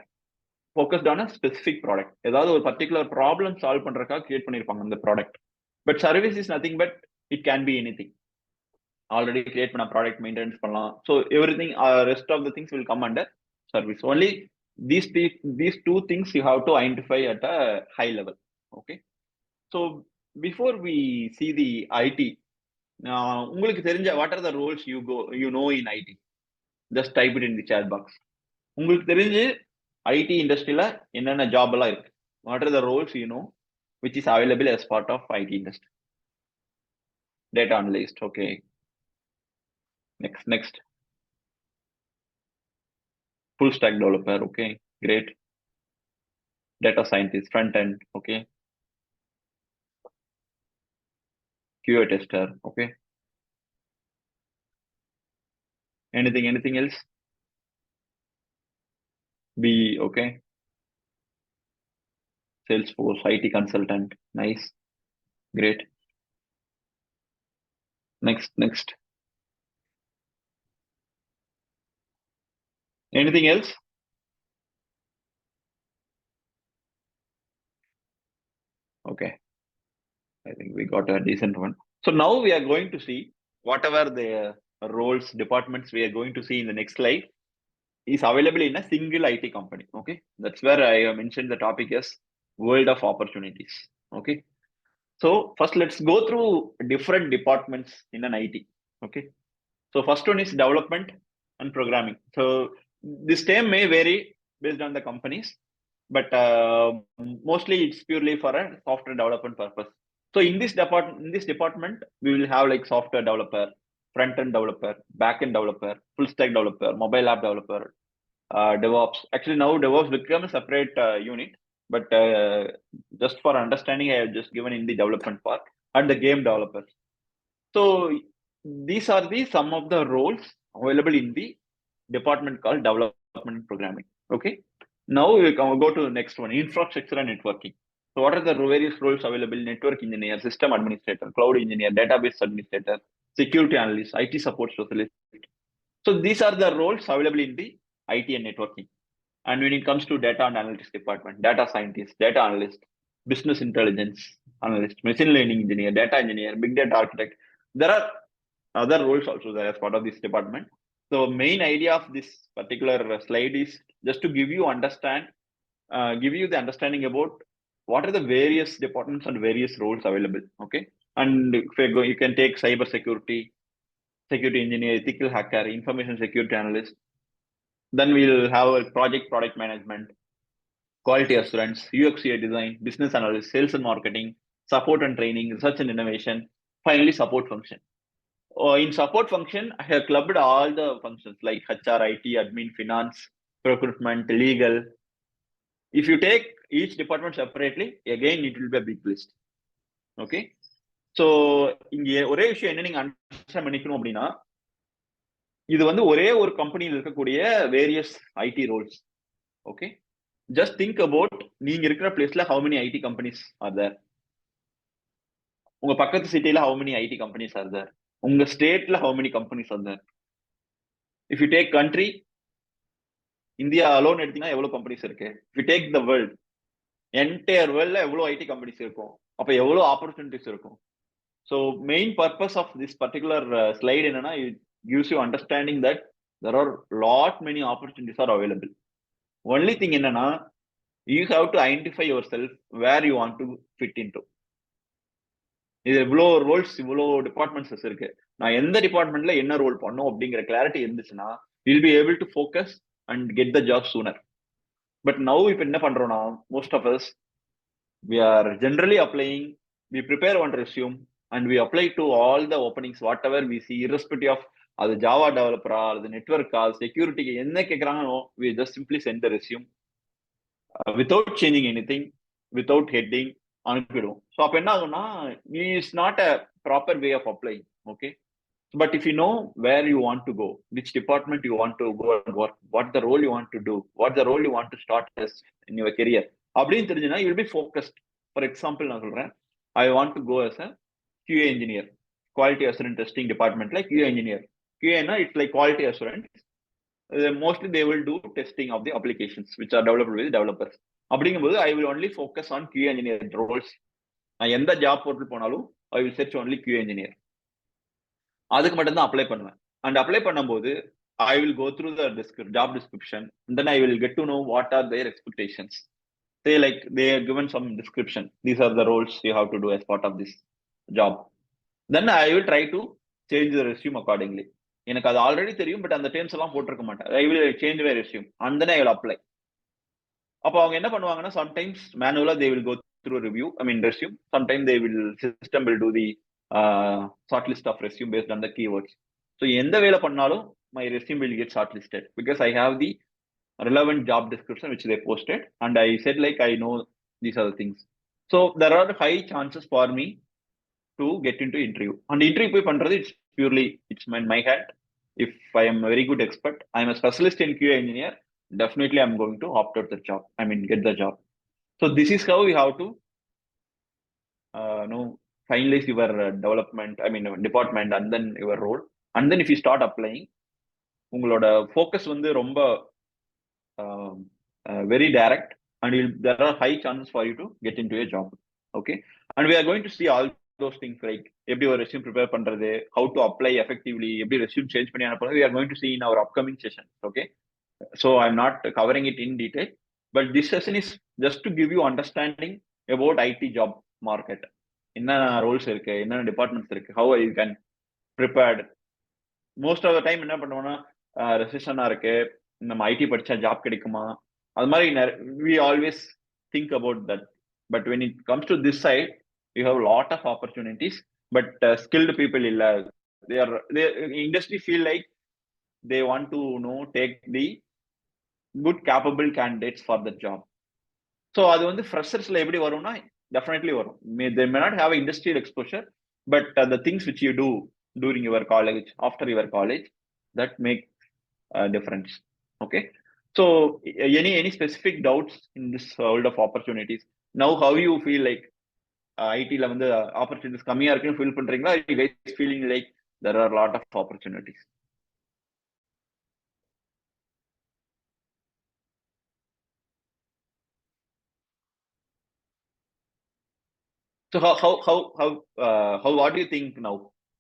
focused on a specific product. ஏதாவது ஒரு particular problem solve பண்றதுக்காக create பண்ணிருப்பாங்க அந்த product. But service is nothing but it can be anything. Already create பண்ண product maintenance பண்ணலாம். So everything rest of the things will come under service. Only these two things you have to identify at a high level. Okay. So before we see the IT, உங்களுக்கு தெரிஞ்ச what are the roles you know in IT? Just type it in the chat box. உங்களுக்கு தெரிஞ்சு IT இண்டஸ்ட்ரியில என்னென்ன job எல்லாம் இருக்கு? What are the roles you know which is available as part of IT industry? Data analyst. Okay. Next. Full stack developer. Okay. Great. Data scientist, front end. Okay. QA tester. Okay. Anything else? B. Okay. Salesforce, IT consultant. Nice. Great. Next. Anything else? Okay. I think we got a decent one. So now we are going to see whatever the roles, departments we are going to see in the next slide is available in a single IT company. Okay. That's where I mentioned the topic as world of opportunities. Okay. So first let's go through different departments in an IT. Okay. So first one is development and programming. So this term may vary based on the companies, but mostly it's purely for a software development purpose. So in this department, we will have like software developer, front-end developer, back-end developer, full-stack developer, mobile app developer, DevOps. Actually, now DevOps become a separate unit, but just for understanding, I have just given in the development part, and the game developers. So these are some of the roles available in the department called development programming. Okay. Now we can go to the next one, infrastructure and networking. So what are the various roles available? Network engineer, system administrator, cloud engineer, database administrator, security analyst, IT support specialist. So these are the roles available in the IT and networking. And when it comes to data and analytics department, data scientist, data analyst, business intelligence analyst, machine learning engineer, data engineer, big data architect, there are other roles also there as part of this department. So main idea of this particular slide is just to give you the understanding about what are the various departments and various roles available. Okay. And if you can take cyber security engineer, ethical hacker, information security analyst. Then we'll have a product management, quality assurance, UX UI design, business analyst, sales and marketing, support and training, research and innovation, finally support function. In support function, I have clubbed all the functions like HR, IT, admin, finance, procurement, legal. If you take each department separately, again, it will be a big list. Okay. So, இங்க ஒரே விஷயம் என்ன நீங்க understand பண்ணிக்கணும் அப்படின்னா, இது வந்து ஒரே ஒரு கம்பெனியில் இருக்கக்கூடிய various IT roles. Okay. Just think about நீங்க இருக்கிற பிளேஸ்ல how many IT companies are there? உங்க பக்கத்து சிட்டில how many IT companies are there? உங்க ஸ்டேட்ல how many companies are there? If you take country, India alone எடுத்தீங்கன்னா எவ்வளவு கம்பெனிஸ் இருக்கு? If you take the world, entire வேர்ல்ட்ல எவ்வளவு ஐடி கம்பெனிஸ் இருக்கும்? அப்ப எவ்வளவு ஆப்பர்ச்சுனிட்டிஸ் இருக்கும்? So main purpose of this particular slide என்னன்னா, it gives you understanding that there are lot many opportunities are available. Only thing என்னன்னா, you have to identify yourself where you want to fit into. இது இவ்வளோ Rolle's, இவ்வளோ departments இருக்கு, நான் எந்த டிபார்ட்மெண்ட்ல என்ன ரோல் பண்ணும் அப்படிங்கிற கிளாரிட்டி இருந்துச்சுன்னா, will be able to focus and get the job sooner. But now இப்ப என்ன பண்றோம்னா, most of us we are generally applying, we prepare one resume and we apply to all the openings whatever we see, irrespective of அது Java டெவலப்பரா, அது நெட்வொர்க்கா, செக்யூரிட்டிக்கு என்ன கேட்கறாங்களோ, we just simply send the resume without changing anything, without heading, அனுப்பிடுவோம். So அப்போ என்ன ஆகும்னா is not a proper way of applying. Okay, but if you know where you want to go, which department you want to go and work, what the role you want to do, what the role you want to start as in your career, அப்படின்னு தெரிஞ்சுன்னா you will be focused. For example, நான் சொல்றேன், I want to go as a QA engineer, quality assurance testing department, like QA engineer. QA na, it's like quality assurance. Mostly they will do testing of the applications which are developed with developers. அப்படிங்கும்போது I will only focus on QA engineer roles. நான் எந்த job portal போனாலும் I will search only QA engineer. அதுக்கு மட்டும் தான் apply பண்ணுவேன். And apply பண்ணும்போது I will go through the job description, then I will get to know what are their expectations. They like they are given some description. These are the roles you have to do as part of this job. Then I will try to change the resume accordingly. எனக்கு அது already தெரியும், but அந்த terms எல்லாம் போட்டிருக்க மாட்டேன். I will change my resume and then I will apply. அப்போ அவங்க என்ன பண்ணுவாங்கன்னா, சம்டைம்ஸ் மேனுவலா they will go through review, I mean resume. Sometime they will system will do the shortlist of resume based on the keywords. So எந்த வேலை பண்ணாலும் my resume will get shortlisted because I have the relevant job description which they posted, and I said like I know these are the things. So there are high chances for me to get into interview. And interview போய் பண்றது it's purely it's in my hand. If I am a very good expert, I am a specialist in QA engineer, definitely I'm going to opt out the job, I mean get the job. So this is how you have to know finalize your development, I mean department, and then your role. And then if you start applying, உங்களோட focus வந்து ரொம்ப very direct, and there are high chances for you to get into a job. Okay, and we are going to see all those things like எப்படி ஒரு resume prepare பண்றது, how to apply effectively, எப்படி resume change பண்ணி அனுப்புறது, we are going to see in our upcoming session. Okay, so I'm not covering it in detail, but this session is just to give you understanding about IT job market. என்னென்ன roles இருக்கு, என்னென்ன departments இருக்கு, how you can prepared. Most of the time என்ன பண்ணுவோம்னா, ரெசிஷனா இருக்கு, நம்ம ID படிச்சா job கிடைக்குமா, அது மாதிரி we always think about that. But when it comes to this side, you have a lot of opportunities, but skilled people இல்ல, they industry feel like they want to take the good capable candidates for the job. So அது வந்து ஃப்ரெஷர்ஸ்ல எப்படி வரும்னா definitely வரும். They may not have industrial exposure, but the things which you do during your college, after your college, that make a difference. Okay, so any specific doubts in this world of opportunities? Now how you feel like IT la வந்து opportunities கம்மியா இருக்குன்னு feel பண்றீங்களா, you guys feeling like there are a lot of opportunities? So how what do you think now?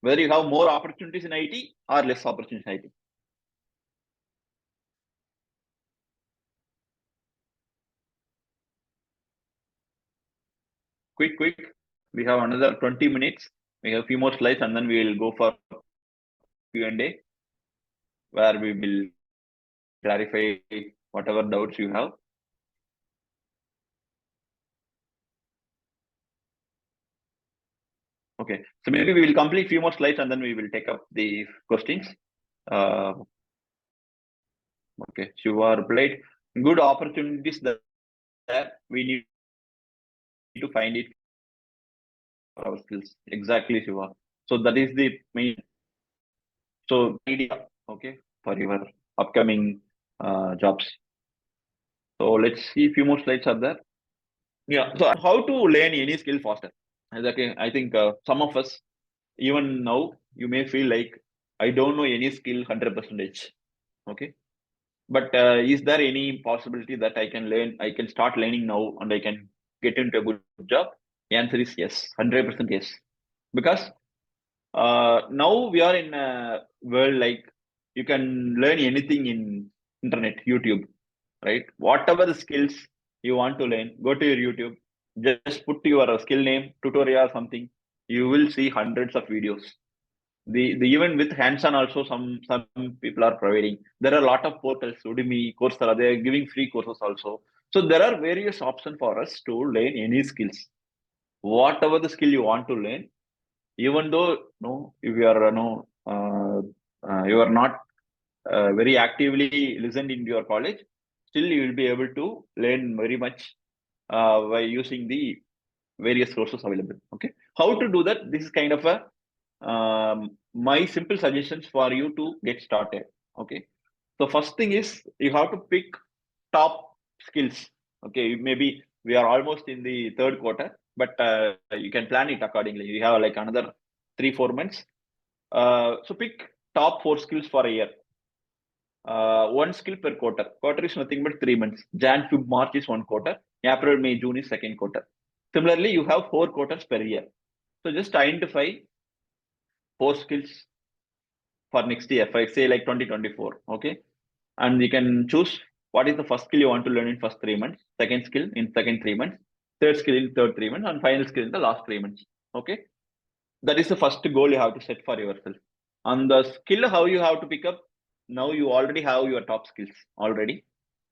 Whether you have more opportunities in IT or less opportunities in IT? Quick. We have another 20 minutes. We have a few more slides, and then we will go for Q&A, where we will clarify whatever doubts you have. Okay, so maybe we will complete few more slides and then we will take up the questions. Okay, Shiva replied, good opportunities there, we need to find it for our skills. Exactly, Shiva. So that is the main idea, okay, for your upcoming jobs. So let's see, few more slides are there. Yeah, so how to learn any skill faster? Okay, I think some of us, even now, you may feel like I don't know any skill 100%. Okay, but is there any possibility that I can start learning now and I can get into a good job? The answer is yes, 100% yes. Because now we are in a world like you can learn anything in internet, YouTube, right? Whatever the skills you want to learn, go to your YouTube, just put your skill name, tutorial or something, you will see hundreds of videos. The even with hands-on also, some people are providing. There are a lot of portals, Udemy, Coursera, they are giving free courses also. So there are various options for us to learn any skills, whatever the skill you want to learn. Even though if you are you are not very actively listened in your college, still you will be able to learn very much by using the various sources available. Okay, how to do that? This is kind of a my simple suggestions for you to get started. Okay, so first thing is you have to pick top skills. Okay, maybe we are almost in the third quarter, but you can plan it accordingly. You have like another 3-4 months. So pick top 4 skills for a year. 1 skill per quarter. Quarter is nothing but 3 months. Jan, Feb, March is 1 quarter. April, May, June is 2nd quarter. Similarly, you have 4 quarters per year. So just identify 4 skills for next year, for say like 2024. Okay, and you can choose what is the first skill you want to learn in first 3 months, second skill in second 3 months, third skill in third 3 months, and final skill in the last 3 months. Okay, that is the first goal you have to set for yourself. And the skill how you have to pick up, now you already have your top skills already.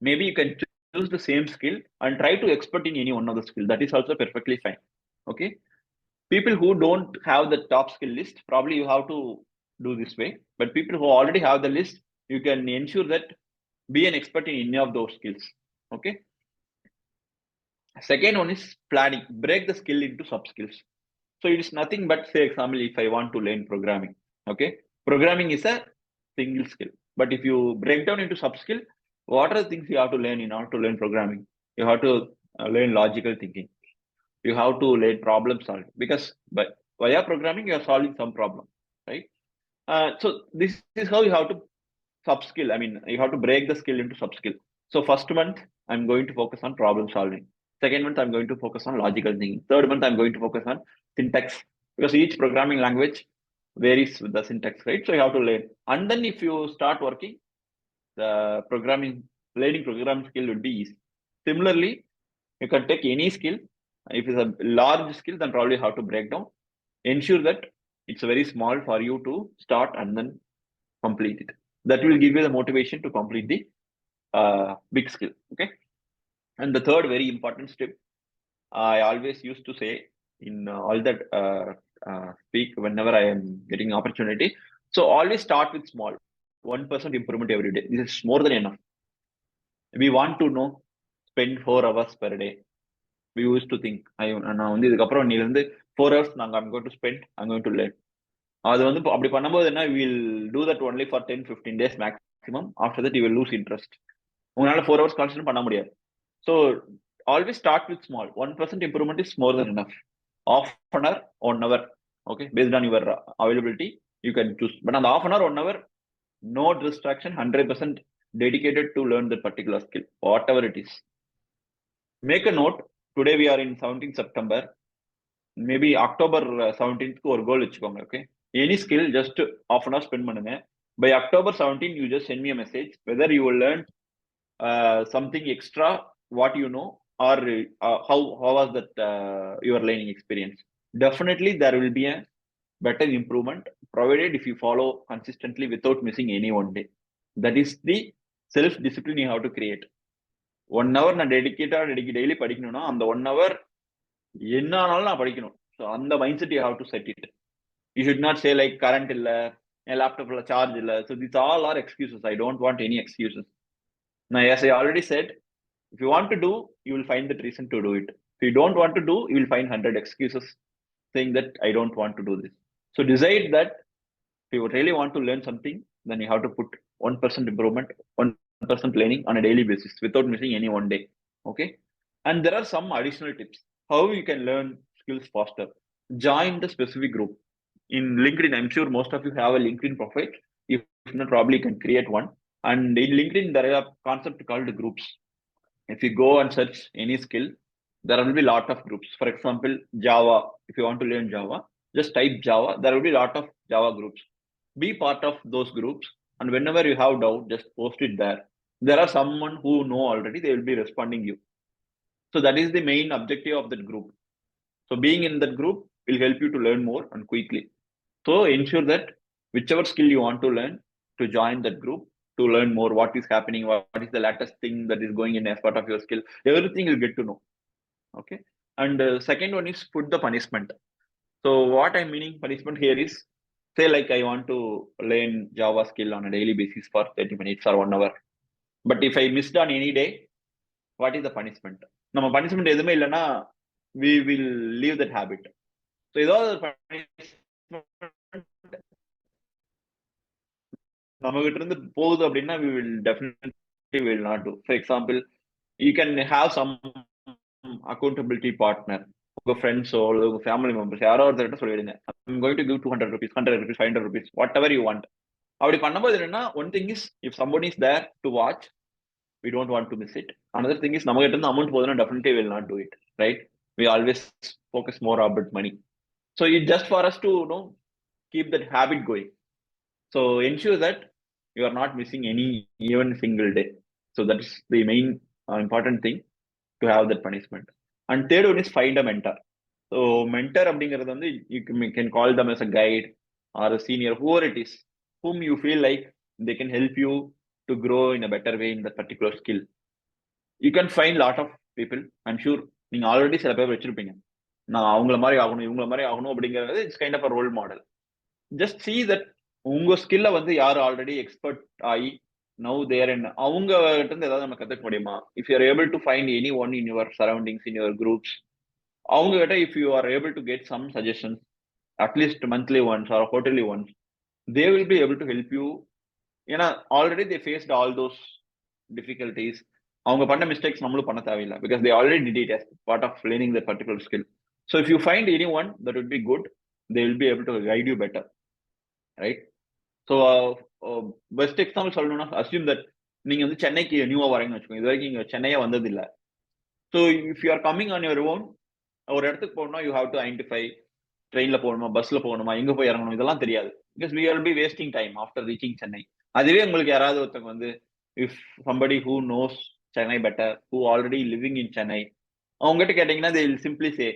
Maybe you can choose the same skill and try to expert in any one of the skill. That is also perfectly fine. Okay, people who don't have the top skill list, probably you have to do this way. But people who already have the list, you can ensure that be an expert in any of those skills. Okay, second one is planning. Break the skill into sub skills. So it is nothing but, say example, if I want to learn programming, okay, programming is a single skill. But if you break down into sub skill, what are the things you have to learn in order to learn programming? You have to learn logical thinking. You have to learn problem solving, because via programming you are solving some problem, right? So this is how you have to sub skill. I mean, you have to break the skill into sub skill. So first month I'm going to focus on problem solving. Second month I'm going to focus on logical thinking. Third month I'm going to focus on syntax, because each programming language varies with the syntax, right? So you have to learn. And then if you start working, the learning programming skill will be easy. Similarly, you can take any skill. If it's a large skill, then probably how to break down. Ensure that it's very small for you to start and then complete it. That will give you the motivation to complete the big skill. Okay. And the third very important step, I always used to say in all that speak whenever I am getting opportunity. So always start with small, 1% improvement every day. This is more than enough. We want to know, spend 4 hours per day. We used to think, நான் வந்து இதுக்கப்புறம் நீ வந்து 4 hours I'm going to spend, I'm going to learn. அது வந்து அப்படி பண்ணும்போது என்ன, we'll do that only for 10-15 days maximum. After that you will lose interest. உங்களால 4 hours concentrate பண்ண முடியாது. So always start with small. 1% improvement is more than enough. Half an hour, 1 hour. Okay, based on your availability, you can choose. But on the half an hour, 1 hour, no distraction, 100% dedicated to learn that particular skill, whatever it is. Make a note. Today we are in 17th September. Maybe October 17th or goal வச்சுக்கோங்க. Okay, any skill just half an hour spend பண்ணுங்க. By October 17th, you just send me a message whether you will learn something extra, what you know, or how was that your learning experience. Definitely there will be a better improvement, provided if you follow consistently without missing any one day. That is the self discipline you have to create. 1 hour நான் daily படிக்கணும்னா அந்த 1 hour என்ன ஆனாலும் நான் படிக்கணும். So அந்த mind set you have to set it. You should not say like current இல்லை, என் லேப்டாப்ல சார்ஜ் இல்லை. So this all are excuses. I don't want any excuses. Now, as I already said, if you want to do, you will find that reason to do it. If you don't want to do, you will find 100 excuses saying that I don't want to do this. So decide that if you really want to learn something, then you have to put 1% improvement, 1% learning on a daily basis without missing any one day. Okay. And there are some additional tips how you can learn skills faster. Join the specific group. In LinkedIn, I'm sure most of you have a LinkedIn profile. If not, probably you can create one. And in LinkedIn, there is a concept called groups. If you go and search any skill, there will be a lot of groups. For example, Java. If you want to learn Java, just type Java. There will be a lot of Java groups. Be part of those groups. And whenever you have doubt, just post it there. There are someone who know already. They will be responding you. So that is the main objective of that group. So being in that group will help you to learn more and quickly. So ensure that whichever skill you want to learn, to join that group to learn more what is happening, what is the latest thing that is going in as part of your skill. Everything you'll get to know. Okay. And second one is put the punishment. So what I'm meaning punishment here is, say like I want to learn Java skill on a daily basis for 30 minutes or 1 hour. But if I missed on any day, what is the punishment? நம்ம punishment எதுவுமே இல்லைன்னா we will leave that habit. So ஏதாவது ஒரு punishment நம்மகிட்ட இருந்து போகுது அப்படின்னா we will definitely will not do. For example, you can have some accountability partner, உங்க ஃப்ரெண்ட்ஸோ அல்லது உங்க ஃபேமிலி மெம்பர்ஸ் யாரோ ஒருத்தர்கிட்ட சொல்லிடுங்க, I'm going to give 200 rupees, 100 rupees, 500 rupees, whatever you want. அப்படி பண்ணும்போது என்னன்னா, one thing is if somebody is there to watch, we don't want to miss it. Another thing is நம்ம கிட்ட இருந்து அமௌண்ட் போகுதுன்னா definitely will not do it, right? We always focus more about money. So it's just for us to keep that habit going. So ensure that you are not missing any even single day. So that is the main important thing to have that punishment. And third one is find a mentor. So mentor அப்படிங்கிறது வந்து you can call them as a guide or a senior, whoever it is, whom you feel like they can help you to grow in a better way in that particular skill. You can find lot of people. I'm sure நீங்க already சில பேர் வச்சிருப்பீங்க, நான் அவங்கள மாதிரி ஆகணும் இவங்கள மாதிரி ஆகணும் அப்படிங்கிறது. It's kind of a role model. Just see that உங்க ஸ்கில்ல வந்து யார் ஆல்ரெடி எக்ஸ்பர்ட் ஆகி நவ் தேர் என்ன, அவங்க கிட்ட இருந்து ஏதாவது நம்ம கத்துக்க முடியுமா? If you are able to find any one in your surroundings, in your groups, அவங்க கிட்ட if you are able to get some suggestions at least monthly once or quarterly once, they will be able to help you. ஏன்னா already they faced all those difficulties. அவங்க பண்ண mistakes நம்மளும் பண்ண தேவையில்லை, because they already did it as part of learning that particular skill. So if you find anyone that would be good, they will be able to guide you better, right? So best example சொல்லணும்னா, assume that நீங்க வந்து சென்னைக்கு நியூவா வரீங்கன்னு வச்சுக்கோங்க, இது வரைக்கும் இங்க சென்னையே வந்தது இல்லை. So if you are coming on your own, ஒரு இடத்துக்கு போகணும்னா யூ ஹாவ் டு ஐடென்டிஃபை ட்ரெயின்ல போகணுமா, பஸ்ல போகணுமா, எங்க போய் இறங்கணும், இதெல்லாம் தெரியாது. Because we will be wasting time after reaching Chennai. அதுவே உங்களுக்கு யாராவது ஒருத்தவங்க வந்து, if somebody who knows Chennai better, who already living in Chennai, அவங்ககிட்ட கேட்டீங்கன்னா they will simply say,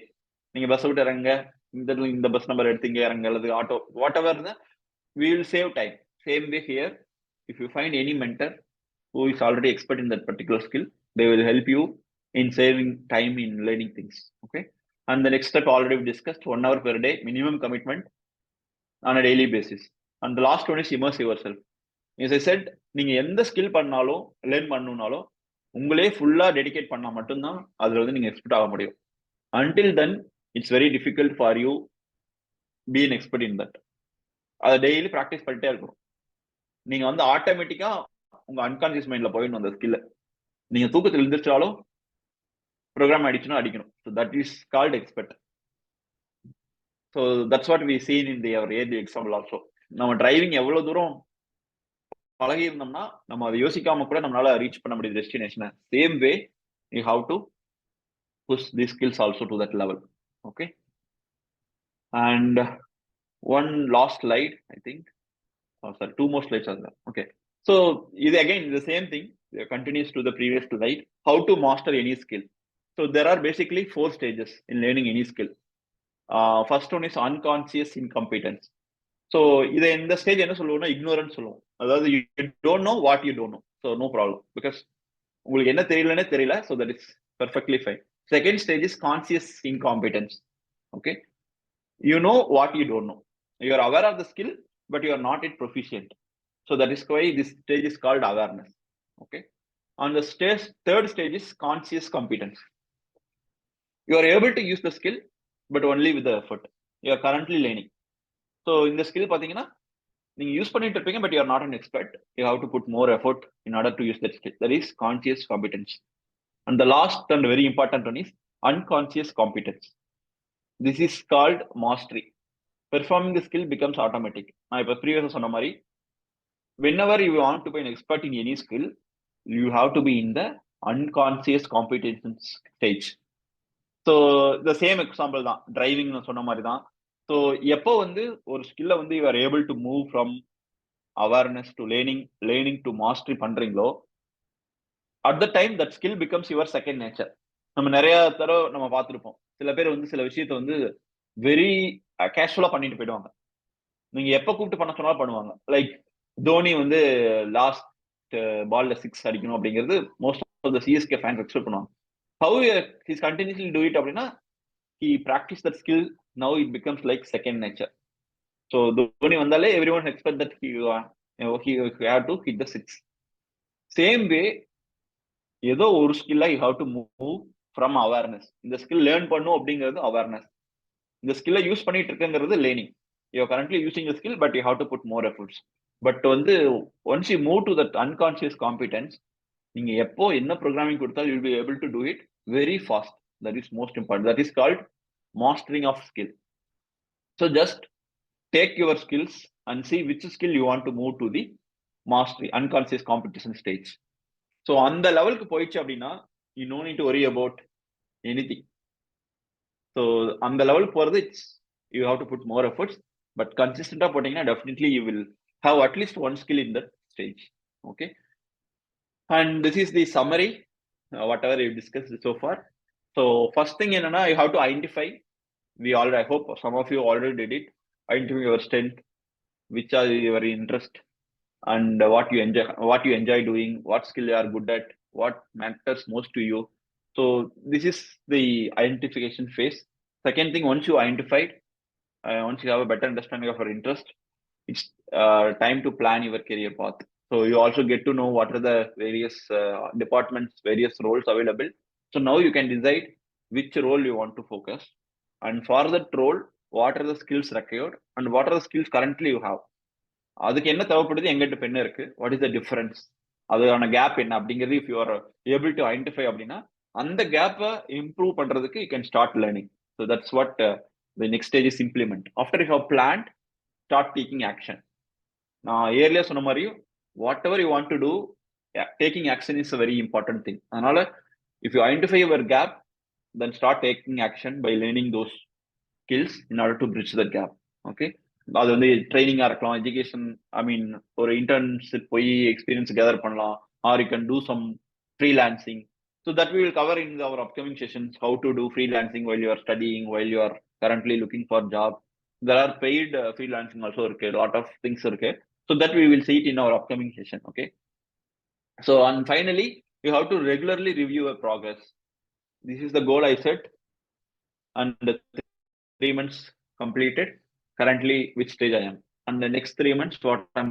நீங்க பஸ் விட்டு இறங்க, இந்த பஸ் நம்பர் எடுத்தீங்க இறங்க, அல்லது auto, whatever, we will save time. Same way here, if you find any mentor who is already expert in that particular skill, they will help you in saving time in learning things. Okay. And the next step already we discussed, 1 hour per day minimum commitment on a daily basis. And the last one is immerse yourself. As I said, நீங்க எந்த skill பண்ணாலும் learn பண்ணணும்னாலும் உங்களே ஃபுல்லா dedicate பண்ணா மட்டும்தான் அதுல வந்து நீங்க எக்ஸ்பர்ட் ஆக முடியும். Until then it's very difficult for you be an expert in that. அதை டெய்லி ப்ராக்டிஸ் பண்ணிட்டே இருக்கணும். நீங்க வந்து ஆட்டோமேட்டிக்கா உங்க அன்கான்சியஸ் மைண்ட்ல போயிடணும் அந்த ஸ்கில்ல. நீங்க தூக்கத்தில் எழுந்திரிச்சாலும் ப்ரோக்ராம் அடிச்சுன்னா அடிக்கணும். So that is called expert. So that's what we seen in their early example also. நம்ம டிரைவிங் எவ்வளவு தூரம் பழகி இருந்தோம்னா நம்ம அதை யோசிக்காம கூட நம்மளால ரீச் பண்ண முடியுது டெஸ்டினேஷனை. Same way you have to push the skills also to that level. Okay. And one last slide, I think. Oh, sorry, 2 more slides are there. Okay. So is again the same thing. It continues to the previous slide. How to master any skill. So there are basically 4 stages in learning any skill. First one is unconscious incompetence. So இதை இந்த stage என்ன சொல்லுவோம்னா ignorance சொல்லுவோம். அதாவது you don't know what you don't know. So no problem, because உங்களுக்கு என்ன தெரியலனே தெரியல. So that is perfectly fine. Second stage is conscious incompetence. Okay. You know what you don't know. You are aware of the skill, but you are not yet proficient. So that is why this stage is called awareness. Okay. On the third stage is conscious competence. You are able to use the skill, but only with the effort. You are currently learning. So in the skill, pathina, you use பண்ணிட்டு இருப்பீங்க, but you are not an expert. You have to put more effort in order to use that skill. That is conscious competence. And the last and very important one is unconscious competence. This is called mastery. Performing the skill becomes automatic. நான் இப்போ ப்ரீவியஸா சொன்ன மாதிரி, whenever you want to be an expert in any skill, you have to be in the unconscious competence stage. So the same example தான், driving சொன்ன மாதிரி தான். So எப்போ வந்து ஒரு ஸ்கில்ல வந்து you are able to move from awareness to learning to mastery பண்றீங்களோ, at the time that skill becomes your second nature. நம்ம நிறைய தடவை நம்ம பார்த்துருப்போம், சில பேர் வந்து சில விஷயத்த வந்து வெரி கேஷுவலா பண்ணிட்டு போயிடுவாங்க. நீங்க எப்ப கூப்பிட்டு பண்ண சொன்னாலும் பண்ணுவாங்க. லைக் தோனி வந்து லாஸ்ட் பால்ல 6 அடிக்கணும் அப்படிங்கிறது most of the CSK fans expect பண்ணுவாங்க. How his continuously do it அப்படின்னா, he practice that skill, now it becomes like second nature. So Dhoni வந்தாலே everyone expect that he have to hit the 6. Same way ஏதோ ஒரு ஸ்கில்ல you have to move from awareness. இந்த skill learn பண்ணும் அப்படிங்கிறது awareness. இந்த skill use பண்ணிட்டு இருக்குங்கிறது learning. You are currently using the skill, but you have to put more efforts. But வந்து once you move to that unconscious competence, நீங்க எப்போ என்ன ப்ரோக்ராமிங் கொடுத்தாலும் you'll be able to do it very fast. That is most important. That is called mastering of skill. So just take your skills and see which skill you want to move to the mastery, unconscious competition stage. So அந்த லெவலுக்கு போயிடுச்சு அப்படின்னா you no need to worry about anything. So அந்த லெவலுக்கு போறது you have to put more efforts, but consistent-ஆ போட்டீங்கன்னா definitely you will have at least one skill in that stage. Okay, and this is the summary, whatever you discussed so far. So first thing என்னன்னா you have to identify. I hope some of you already did it. Identify your strength, which are your interest, and what you enjoy doing, what skill you are good at, what matters most to you. So this is the identification phase. Second thing, once you identified, once you have a better understanding of your interest, it's time to plan your career path. So you also get to know what are the various departments, various roles available. So now you can decide which role you want to focus, and for that role, what are the skills required, and what are the skills currently you have. அதுக்கு என்ன தேவைப்படுது, எங்கிட்ட பெண்ணு இருக்கு, what is the difference, அதுக்கான gap என்ன அப்படிங்கிறது if you are able to identify அப்படின்னா அந்த கேப்பை இம்ப்ரூவ் பண்றதுக்கு you can start learning. So that's what the next stage is implement. After you have planned, start taking action. நான் ஏர்லியா சொன்ன மாதிரியும் whatever you want to do, taking action is a very important thing. அதனால if you identify your gap, then start taking action by learning those skills in order to bridge that gap. Okay, அது வந்து ட்ரைனிங்கா இருக்கலாம், education, ஐ மீன் ஒரு internship போய் experience gather பண்ணலாம், or you can do some freelancing. So that we will cover in our upcoming sessions, how to do freelancing while you are studying, while you are currently looking for job. There are paid freelancing also இருக்கு, lot of things இருக்கு. So that we will see it in our upcoming session. Okay, so and finally you have to regularly review your progress. This is the goal I set, and the 3 months completed. Currently which stage I am, and the next 3 months what I'm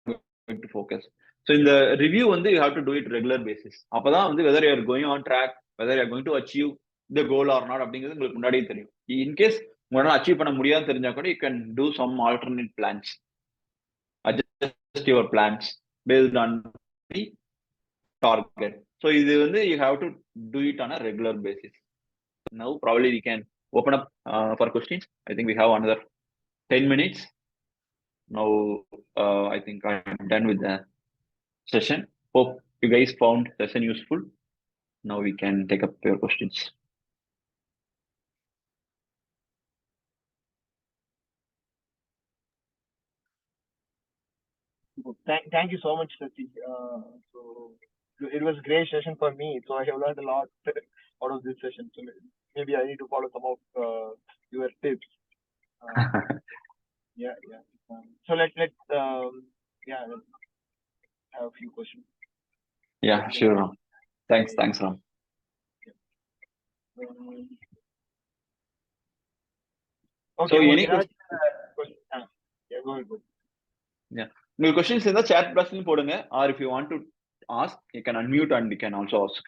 going to focus. So in the review வந்து you have to do it regular basis. அப்பதான் வந்து whether you are going on track, whether you are going to achieve the goal or not அப்படிங்கிறது உங்களுக்கு முன்னாடியே தெரியும். In case உங்களால achieve பண்ண முடியாது தெரிஞ்சா கூட you can do some alternate plans, adjust your plans based on the target. So இது வந்து you have to do it on a regular basis. Now probably we can open up for questions. I think we have another 10 minutes. Now I think I'm done with the session. Hope you guys found session useful. Now we can take up your questions. Thank you so much, Sati. So it was a great session for me. So I have learned a lot out of this session. So maybe I need to follow some of your tips. Yeah. So let's have a few questions. Yeah, sure, Ram. Thanks, Ram. Okay. So any question? Yeah, go ahead. Yeah, உங்களுக்கு questions இருந்தா chat box-ல போடுங்க, or if you want to ask, you can unmute and you can also ask.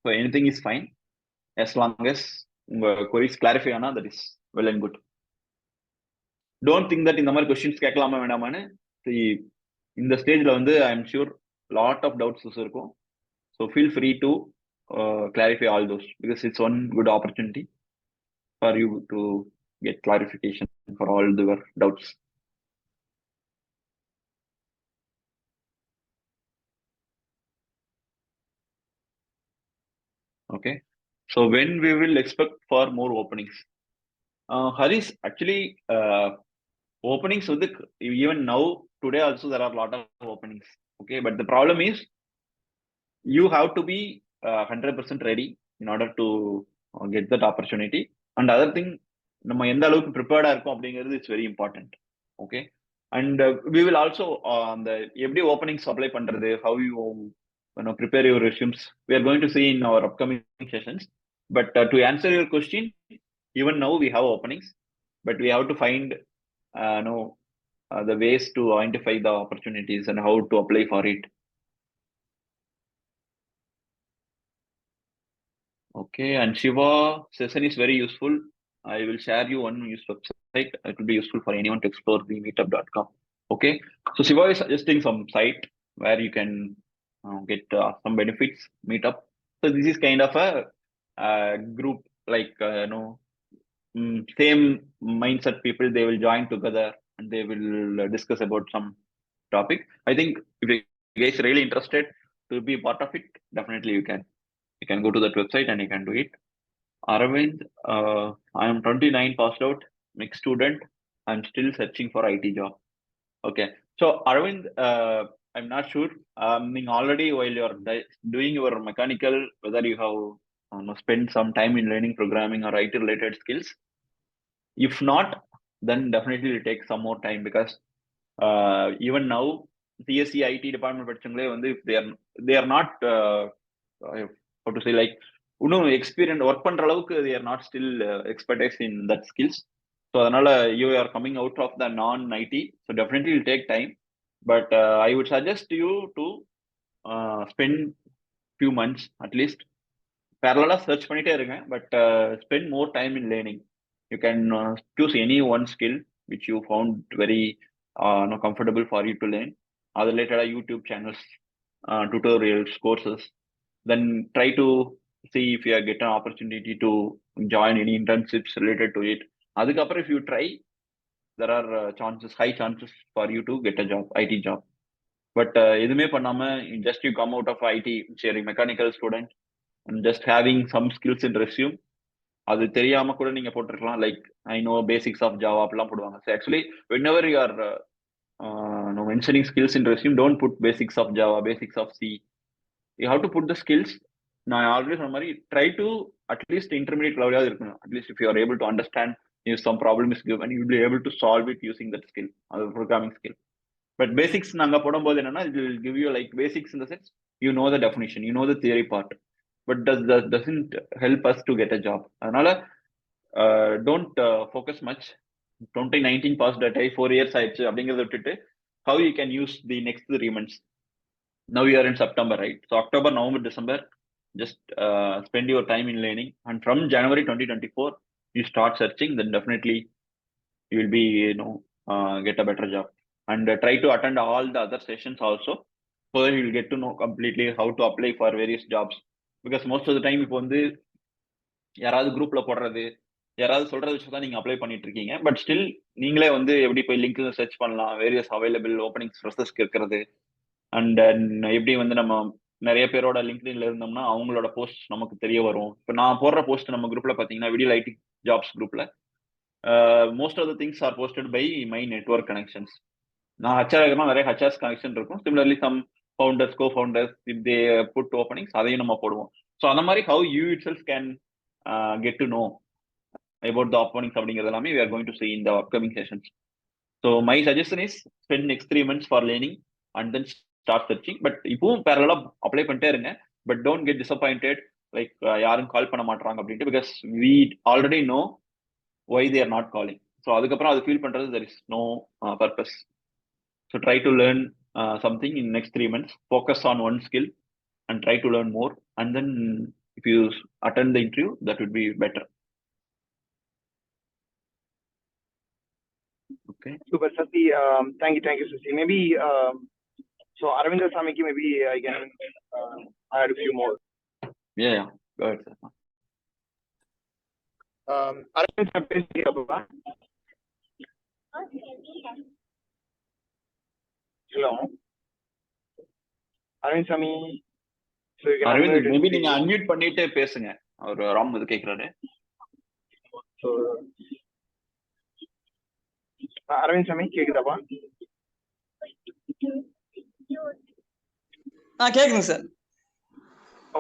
So anything is fine as long as உங்க queries clarify ஆனா that is well and good. Don't think that இந்த மாதிரி questions கேட்கலாமா வேண்டாமான்னு. இந்த ஸ்டேஜ்ல வந்து I am sure lot of doubts இருக்கும். So feel free to clarify all those, because it's one good opportunity for you to get clarification for all your doubts. Okay, so when we will expect for more openings? Harish, actually openings with even now today also there are a lot of openings. Okay, but the problem is you have to be 100% ready in order to get that opportunity. And other thing, நம்ம எந்த அளவுக்கு ப்ரிப்பேர்டா இருக்கும் அப்படிங்கிறது it's very important. Okay, and we will also அந்த எப்படி openings apply பண்றது, how you prepare your resumes, we are going to see in our upcoming sessions. But to answer your question, even now we have openings, but we have to find the ways to identify the opportunities and how to apply for it. Okay, and Shiva session is very useful. I will share you one use website. It will be useful for anyone to explore the meetup.com. Okay, so Shiva is suggesting some site where you can get some benefits. Meetup. So this is kind of a group, like same mindset people. They will join together and they will discuss about some topic. I think if you guys are really interested to be part of it, definitely you can. You can go to that website and you can do it. Aravind, I am 29, passed out, mixed student. I'm still searching for IT job. Okay. So Aravind, I'm not sure. Already while you're doing your mechanical, whether you have spent some time in learning programming or IT related skills. If not, then definitely it'll take some more time, because even now CSE IT department படிச்சவங்களே வந்து if they are not how to say, like இன்னும் experience work பண்ற அளவுக்கு they are not still expertise in that skills. So அதனால you are coming out of the non IT, so definitely will take time, but I would suggest you to spend few months at least parallel search பண்ணிட்டே இருங்க, but spend more time in learning. You can choose any one skill which you found very comfortable for you to learn. Other related YouTube channels, tutorials, courses. Then try to see if you get an opportunity to join any internships related to it. Adukapra, if you try, there are high chances for you to get a job, IT job. But எதுவுமே பண்ணாம just you come out of IT, sharing mechanical student, and just having some skills in resume, அது தெரியாம கூட நீங்க போட்டிருக்கலாம், like I know basics of Java அப்படிலாம் போடுவாங்க. So actually whenever you are mentioning skills in resume, don't put basics of Java, basics of C. You have to put the skills. நான் already சொன்ன மாதிரி try to at least intermediate level இருக்கணும். At least if you are able to understand if some problem is given, you will be able to solve it using that skill, அது programming skill. But basics நாங்க போடும்போது என்னன்னா, it will give you like basics in the sense you know the definition, you know the theory part, but doesn't help us to get a job. அதனால don't focus much. 2019 passed that 4 years ஆயிடுச்சு அப்படிங்கறத விட்டுட்டு how you can use the next 3 months. Now we are in September, right? So October, November, December, just spend your time in learning, and from January 2024 you start searching, then definitely you will be get a better job. And try to attend all the other sessions also, so that you will get to know completely how to apply for various jobs. Because most of the time இப்போ வந்து யாராவது குரூப்ல போடுறது, யாராவது சொல்றது வச்சு தான் நீங்க அப்ளை பண்ணிட்டு இருக்கீங்க. பட் ஸ்டில் நீங்களே வந்து எப்படி போய் லிங்க் சர்ச் பண்ணலாம், வேரியஸ் அவைலபிள் ஓப்பனிங்ஸ் ஃப்ரெஷர்ஸ்க்கு இருக்கிறது, அண்ட் எப்படி வந்து நம்ம நிறைய பேரோட லிங்க்டின்ல இருந்தோம்னா அவங்களோட போஸ்ட் நமக்கு தெரிய வரும். இப்போ நான் போடுற போஸ்ட் நம்ம குரூப்ல பாத்தீங்கன்னா விடியல் ஐடி ஜாப்ஸ் குரூப்ல most of the things are posted by my network connections. நான் ஹச்ஆர் நிறைய ஹச்ஆர்ஸ் கனெக்ஷன் இருக்கும். Similarly some founders, cofounders, if they put openings, அதையும் நம்ம போடுவோம். ஸோ அந்த மாதிரி how you it self can get to no about the openings அப்படிங்கிறது எல்லாமே we are going to see in the upcoming sessions. So my suggestion is spend next 3 months for learning and then start searching. But இப்பவும் parallel apply பண்ணிட்டே இருங்க, but don't get disappointed like யாரும் கால் பண்ண மாட்டாங்க அப்படின்ட்டு, because we already know why they are not calling. So அதுக்கப்புறம் அது feel பண்றது there is no purpose. So try to learn something in next 3 months, focus on one skill and try to learn more, and then if you attend the interview, that would be better. Okay. Super, Sasi. Thank you, Sasi. Maybe so Aravind Samiki, maybe I can add a few more. Yeah. Go ahead, sir. Aravind Samiki, hello. Aravind Sami. So you can Aravind, maybe நீங்க unmute பண்ணிட்டே பேசுங்க. அவர் ராம் இது கேக்குறாரு. So Aravind சாமி கேக்குதாப்பா? கேக்குங்க sir.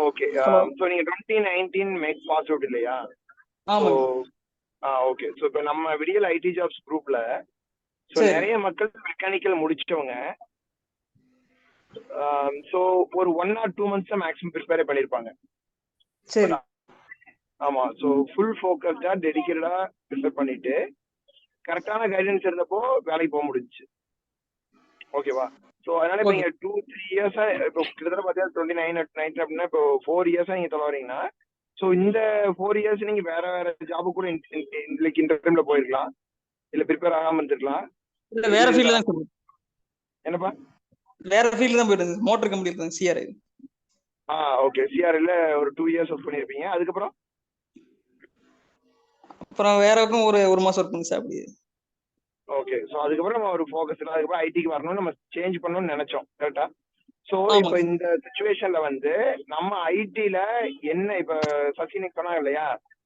Okay. So நீங்க 2019 make pass out இல்லையா? ஆமா. ஓகே. சோ இப்போ நம்ம விடியல் ஐடி ஜாப்ஸ் குரூப்ல சோ நிறைய மக்கள் மெக்கானிக்கல் முடிச்சிட்டவங்க. சோ ஒரு 1 or 2 months மேக்ஸிமம் ப்ரிப்பேர் பண்ணிருப்பாங்க. சரி. ஆமா. சோ ஃபுல் ஃபோக்கஸ்டா டெடிகேட்டடா ப்ரிப்பேர் பண்ணிட்டு கரெக்டான கைடன்ஸ் இருந்தப்போ வேலைக்கு போக முடிஞ்சுச்சு. ஓகேவா? ஸோ அதனால இப்போ நீங்க 2-3 இயர்ஸா இப்போ கிட்டத்தட்ட பார்த்தீங்கன்னா 2019 அப்படின்னா இப்போ 4 இயர்ஸா நீங்க தொலைவீங்கன்னா ஸோ இந்த 4 இயர்ஸ் நீங்க வேற வேற ஜாபு கூட லைக் இன்டர்வியூல போயிருக்கலாம், இல்ல ப்ரிப்பேர் ஆகாம இருந்திருக்கலாம். இல்ல வேற ஃபீல்டு தான் சார். என்னப்பா? வேற ஃபீல்டு தான் போயிட்டு மோட்டர் கம்பெனி இருக்காங்க சிஆர். ஓகே. சிஆர்ல ஒரு 2 இயர்ஸ் ஒர்க் பண்ணிருப்பீங்க. அதுக்கப்புறம் அப்புறம் வேற பக்கம் ஒரு மாசம் ஒர்க் பண்ணி சார் அப்படி. ஓகே. ஸோ அதுக்கப்புறம் நம்ம ஒரு ஃபோக்கஸ் இல்லை, அதுக்கப்புறம் ஐடிக்கு வரணும்னு நம்ம சேஞ்ச் பண்ணணும்னு நினைச்சோம். கரெக்டா? ஸோ இப்போ இந்த சுச்சுவேஷன்ல வந்து நம்ம ஐடில என்ன இப்போ சசினிக்கு சொன்னாங்க இல்லையா,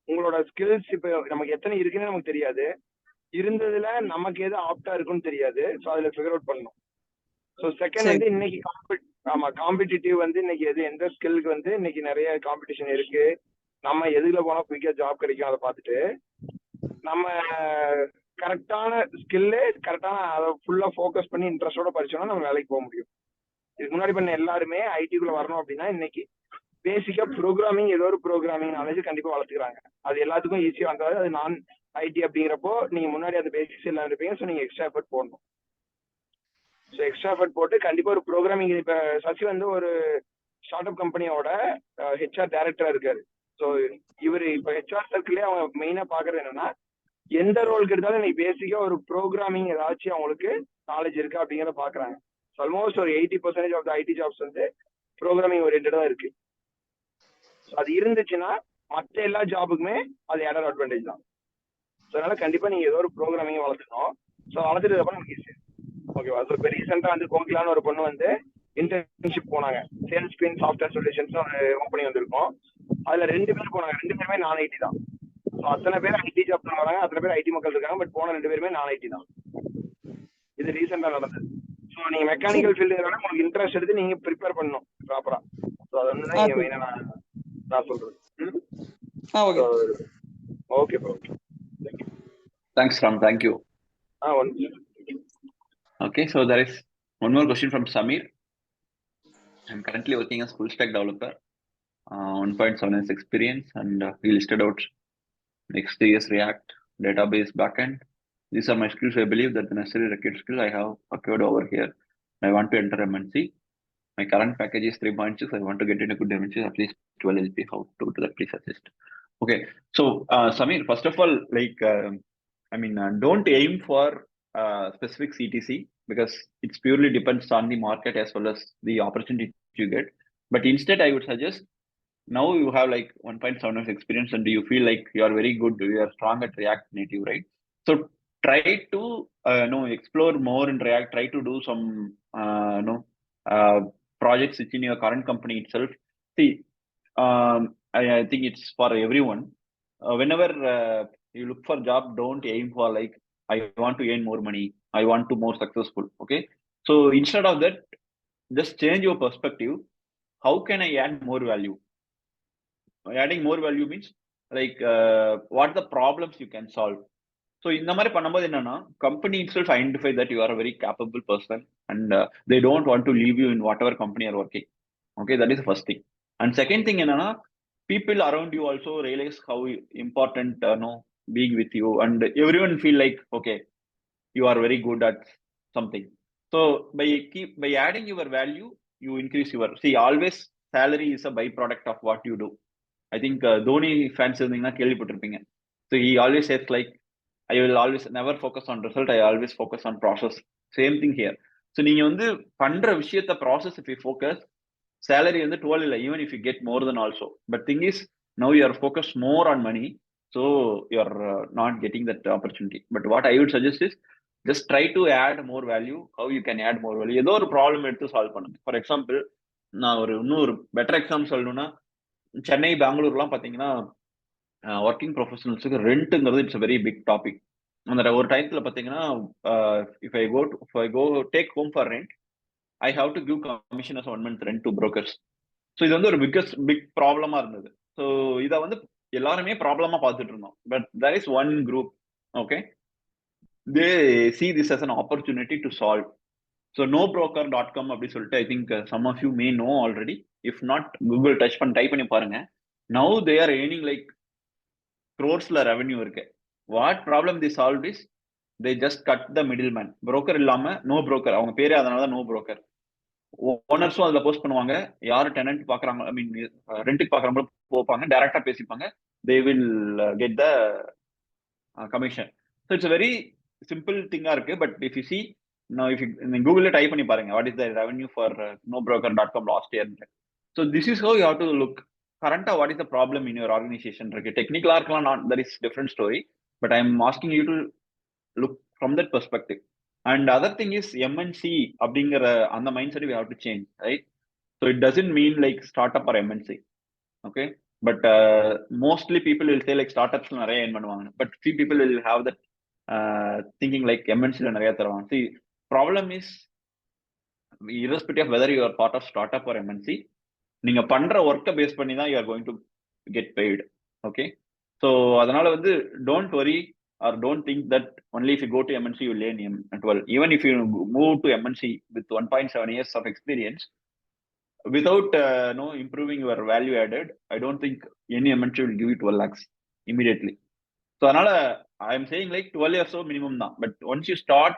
உங்களோட ஸ்கில்ஸ் இப்போ நமக்கு எத்தனை இருக்குன்னு நமக்கு தெரியாது, இருந்ததுல நமக்கு எது ஆப்டா இருக்குன்னு தெரியாது. ஸோ அதுல ஃபிகர் அவுட் பண்ணணும். ஸோ செகண்ட் வந்து இன்னைக்கு காம்படிட்டிவ் வந்து இன்னைக்கு எந்த ஸ்கில்க்கு வந்து இன்னைக்கு நிறைய காம்படிஷன் இருக்கு, நம்ம எதுல போனா குயிக்கா ஜாப் கிடைக்கும் அதை பார்த்துட்டு நம்ம கரெக்டான ஸ்கில்லு கரெக்டான அதை ஃபுல்லா ஃபோக்கஸ் பண்ணி இன்ட்ரெஸ்டோட படிச்சோம்னா நம்ம வேலைக்கு போக முடியும். இதுக்கு முன்னாடி பண்ண எல்லாருமே ஐடிக்குள்ள வரணும் அப்படின்னா இன்னைக்கு பேசிக்கா ப்ரோக்ராமிங் ஏதோ ஒரு ப்ரோக்ராமிங் நாலேஜ் கண்டிப்பா வளர்த்துக்கிறாங்க. அது எல்லாத்துக்கும் ஈஸியா வந்தாது. அது நான் ஐடி அப்படிங்கிறப்போ நீங்க முன்னாடி அந்த பேசிக்ஸ் எல்லாம் இருப்பீங்க. ஸோ நீங்க எக்ஸ்ட்ரா எஃபர்ட் போடணும். ஸோ எக்ஸ்ட்ரா எஃபர்ட் போட்டு கண்டிப்பா ஒரு ப்ரோக்ராமிங். இப்ப சசி வந்து ஒரு ஸ்டார்ட் அப் கம்பெனியோட ஹெச்ஆர் டைரக்டரா இருக்காரு. ஸோ இவர் இப்ப ஹெச்ஆர் சர்க்கிளே அவங்க மெயினா பாக்குறது என்னன்னா, எந்த ரோலுக்கு எடுத்தாலும் இன்னைக்கு பேசிக்கா ஒரு ப்ரோக்ராமிங் ஏதாச்சும் அவங்களுக்கு நாலேஜ் இருக்கா அப்படிங்கிறத பாக்குறாங்க. ஆல்மோஸ்ட் ஒரு 80% ஆஃப் த ஐடி ஜாப்ஸ் வந்து ப்ரோக்ராமிங் ஓரியன்டா இருக்கு. அது இருந்துச்சுன்னா மற்ற எல்லா ஜாபுக்குமே அது ஆடட் அட்வான்டேஜ் தான். ஸோ அதனால கண்டிப்பா நீங்க ஏதோ ஒரு ப்ரோக்ராமிங் வளர்த்துக்கணும். ஸோ வளர்த்துட்டு அப்புறம் நமக்கு ஈஸி. ஓகேவா? ஸோ இப்போ ரீசெண்டா வந்து கோகிலான்னு ஒரு பொண்ணு வந்து இன்டர்ன்ஷிப் போனாங்க. சேல்ஸ் ஸ்கிரீன் சாஃப்ட்வேர் சொல்யூஷன்ஸ் ஒரு கம்பெனி வந்திருக்கும். அதுல 2 பேர் போனாங்க. 2 பேருமே நான் ஐடி தான். ஸோ அத்தனை பேர் ஐடி ஜாப் வராங்க, அத்தனை பேர் ஐடி மக்கள் இருக்காங்க. பட் போன 2 பேருமே நான் ஐடி தான். இது ரீசெண்டா நடந்தது. ஸோ நீங்க மெக்கானிக்கல் ஃபீல்டுங்கிறத உங்களுக்கு இன்ட்ரெஸ்ட் எடுத்து நீங்க ப்ரிப்பேர் பண்ணணும் ப்ராப்பரா. ஸோ அது வந்து தான் நீங்க மெயினா நான் சொல்றது. Okay bro. Thanks, Ram. Thank you. Okay, so there is one more question from Samir. I'm currently working as full stack developer, 1.7 years experience, and he listed out next year's React, database, backend. These are my skills. I believe that the necessary required skill I have acquired over here. I want to enter MNC. My current package is 3.6. I want to get into good MNC, at least 12 LP. How to do that? Please assist. Okay, so Samir, first of all, like, don't aim for specific CTC because it's purely depends on the market as well as the opportunity you get. But instead, I would suggest now you have like 1.7 years experience and you feel like you are very good, you are strong at React Native, right? So try to explore more in React. Try to do some projects within your current company itself. See, I think it's for everyone. Whenever you look for job, don't aim for like I want to earn more money, I want to more successful. Okay, so instead of that, just change your perspective. How can I add more value? Adding more value means like what the problems you can solve. So இந்த மாதிரி பண்ணும்போது என்னன்னா, company itself identify that you are a very capable person and they don't want to leave you in whatever company you are working. Okay, that is the first thing. And second thing என்னன்னா, people around you also realize how important being with you, and everyone feel like okay, you are very good at something. So by adding your value, you increase your, see, always salary is a byproduct of what you do. I think Dhoni fans இருந்தீங்கன்னா கேள்விப்பட்டிருப்பீங்க. So he always says like, I will always never focus on result, I always focus on process. Same thing here. So நீங்க வந்து பண்ற விஷயத்த process if you focus, salary வந்து 12 இல்லை, even if you get more than also. But thing is, now you are focused more on money, so you are not getting that opportunity. But what I would suggest is just try to add more value. How you can add more value? ஏதோ ஒரு problem எடுத்து solve பண்ணுங்க. For example, நான் இன்னொரு better example சொல்லணும்னா, சென்னை பெங்களூர்லாம் பார்த்தீங்கன்னா working ப்ரொஃபஷனல்ஸுக்கு ரெண்ட்டுங்கிறது இட்ஸ் வெரி பிக் டாபிக். அந்த ஒரு டைத்துல பார்த்தீங்கன்னா, if I go take home for rent, I have to give commission as 1 month rent to brokers. So இது வந்து ஒரு பிக் ப்ராப்ளமா இருந்தது. ஸோ இதை வந்து எல்லாருமே ப்ராப்ளமா பார்த்துட்டு இருந்தோம். But there is one group, okay, they see this as an opportunity to solve. So nobroker.com அப்படி சொல்லிட்டு, I think some of you may know already. If not, Google type பண்ணி பாருங்க. Now they are earning like crores-ல revenue இருக்கு. What problem the solve is they just cut the middleman. broker இல்லாம no broker, அவங்க பேரே அதனால தான் no broker. ஓனர்ஸும் அதுல போஸ்ட் பண்ணுவாங்க, யாரு டெனன்ட் பாக்குறாங்க, ஐ மீன் ரெண்டுக்கு பாக்குறவங்களும் போப்பாங்க, டைரக்டா பேசிப்பாங்க, they will get the commission. So it's very simple திங்கா இருக்கு. But if you see if கூகுள்ல டைப் பண்ணி பாருங்க, what is the revenue for nobroker.com last year. So this is how you have to look கரண்டா what is the problem in your organisation இருக்கு. டெக்னிக்கலா இருக்கலாம், not that is different story. But I am asking you to look from that perspective. And other thing is MNC அப்படிங்கிற அந்த mind set we have to change, right? So it doesn't mean like startup or MNC, okay? But mostly people will say like startups நிறைய earn பண்ணுவாங்க. But few people will have that thinking like எம்என்சில நிறைய தருவாங்க. See, problem is irrespective of whether you are part of startup or MNC, நீங்க பண்ற ஒர்க்கை base பண்ணி தான் you are going to get paid, okay? So அதனால வந்து don't worry or don't think that only if you go to MNC you will earn well. Even if you move to MNC with 1.7 years of experience without improving your value added, I don't think any MNC will give you 12 lakhs immediately. So அதனால I am saying like 12 years so minimum தான். But once you start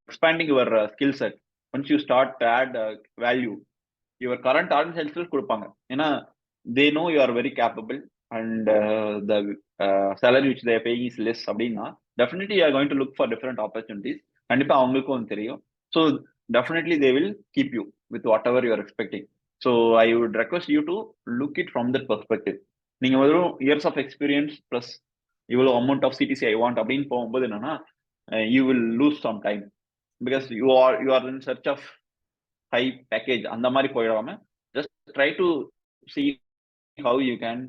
expanding your skill set, once you start to add value, your current organization கொடுப்பாங்க. ஏன்னா they know you are very capable and the salary which they are paying is less அப்படின்னா definitely you are going to look for different opportunities. கண்டிப்பா அவங்களுக்கும் தெரியும். So definitely they will keep you with whatever you are expecting. So I would request you to look it from that perspective. நீங்க வெறும் years of experience plus இவ்வளோ amount of CTC I want அப்படின்னு போகும்போது என்னன்னா you will lose some time because you are in search of high package அந்த மாதிரி போயிடாம just try to see how you can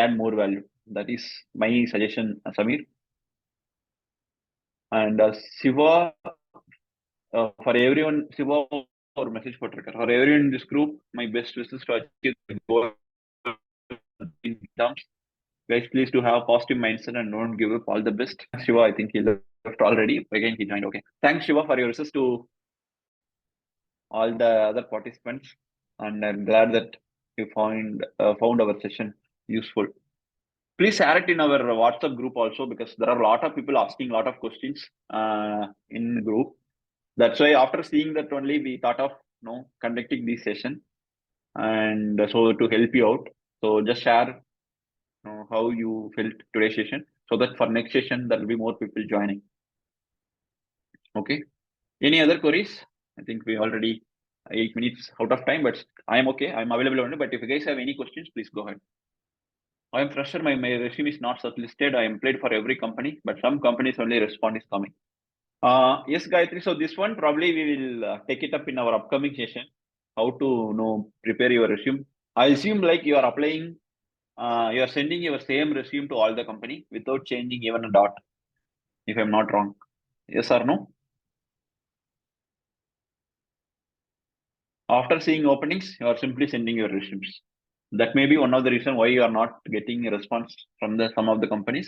add more value. That is my suggestion, Sameer. And Shiva, for everyone, Shiva ஒரு message போட்டிருக்காரு. For everyone in this group my best wishes to achieve goal in terms. Guys, please do have a positive mindset and don't give up. All the best. Shiva, I think he left already. Again, he joined. Okay. Thanks, Shiva, for your wishes to all the other participants. And I'm glad that you found our session useful. Please share it in our WhatsApp group also, because there are a lot of people asking a lot of questions in the group. That's why after seeing that only we thought of conducting this session, and so to help you out. So just share how you felt today's session, so that for next session there will be more people joining. Okay, any other queries? I think we already 8 minutes out of time, but I am okay, I'm available only. But if you guys have any questions, please go ahead. I am fresher, my resume is not shortlisted. I am applied for every company, but some companies only respond is coming. Yes, Gayatri, so this one probably we will take it up in our upcoming session, how to prepare your resume. I assume like you are applying, you are sending your same resume to all the company without changing even a dot, if I'm not wrong. Yes or no? After seeing openings, you are simply sending your resumes. That may be one of the reasons why you are not getting a response from some of the companies.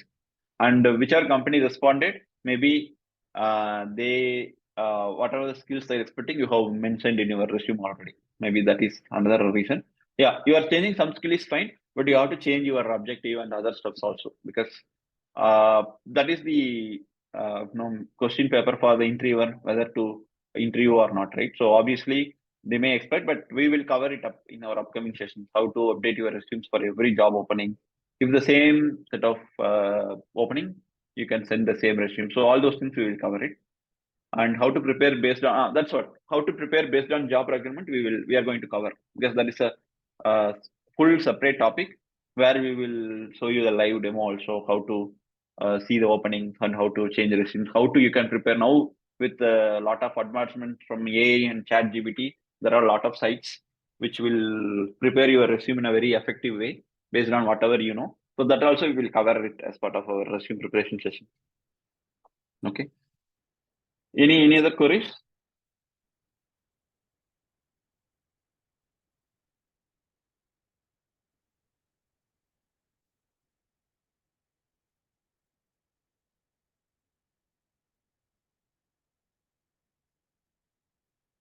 And whichever company responded, maybe they whatever the skills they're expecting, you have mentioned in your resume already. Maybe that is another reason. Yeah, you are changing some skill is fine, but you have to change your objective and other stuffs also, because that is the question paper for the interviewer, whether to interview or not, right? So obviously they may expect, but we will cover it up in our upcoming sessions, how to update your resumes for every job opening. If the same set of opening, you can send the same resume. So all those things we will cover it. And how to prepare based on that's what, how to prepare based on job requirement, we are going to cover, because that is a full separate topic where we will show you the live demo also, how to see the openings and how to change the resumes, how to you can prepare now with a lot of advancement from AI and ChatGPT. There are a lot of sites which will prepare your resume in a very effective way based on whatever you know. So that also we will cover it as part of our resume preparation session. Okay. Any other queries?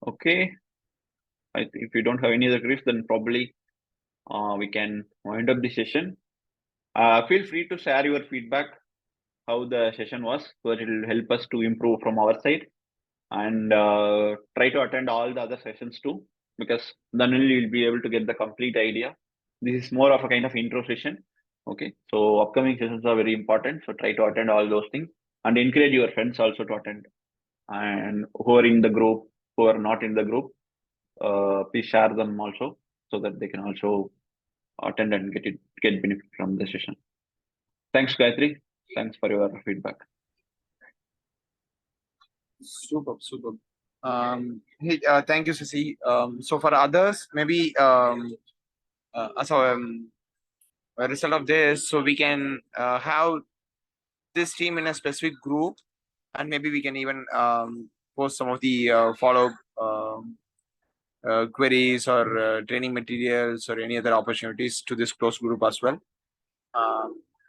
Okay. If you don't have any other queries, then probably we can wind up the session. Feel free to share your feedback, how the session was, because it will help us to improve from our side. and try to attend all the other sessions too, because then only you'll be able to get the complete idea. This is more of a kind of intro session. Okay, so upcoming sessions are very important. So try to attend all those things and encourage your friends also to attend. And who are in the group, who are not in the group, please share them also so that they can also attend and get benefit from the session. Thanks, Gayatri. Thanks for your feedback. Super. Hey, thank you, Sasi. So for others, maybe a result of this, so we can have this team in a specific group, and maybe we can even post some of the follow queries or training materials or any other opportunities to this close group as well.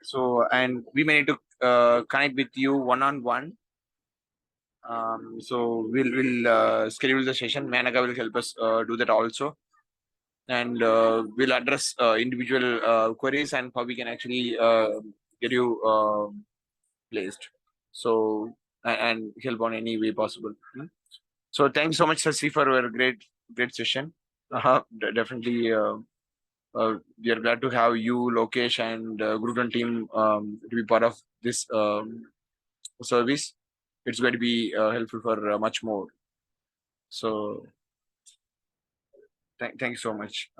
So, and we may need to connect with you one-on-one. So we'll schedule the session. Manaka will help us do that also, and we'll address individual queries and how we can actually get you placed. So and help on any way possible. So thanks so much, Sasi, for your great session. Definitely. We are glad to have you, Lokesh, and Gurugram team to be part of this service. It's going to be helpful for much more. So, thank you so much.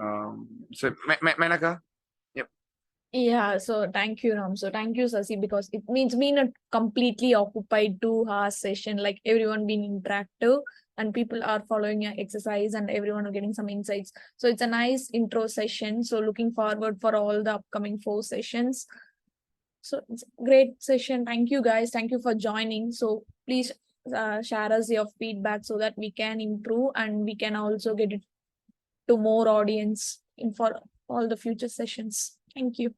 So, Manaka. Yeah, so thank you, Ram. So thank you, Sasi, because it means being a completely occupied 2 hour session, like everyone being interactive and people are following your exercise and everyone are getting some insights. So it's a nice intro session. So looking forward for all the upcoming 4 sessions. So it's a great session. Thank you, guys. Thank you for joining. So please share us your feedback so that we can improve and we can also get it to more audience in for all the future sessions. Thank you.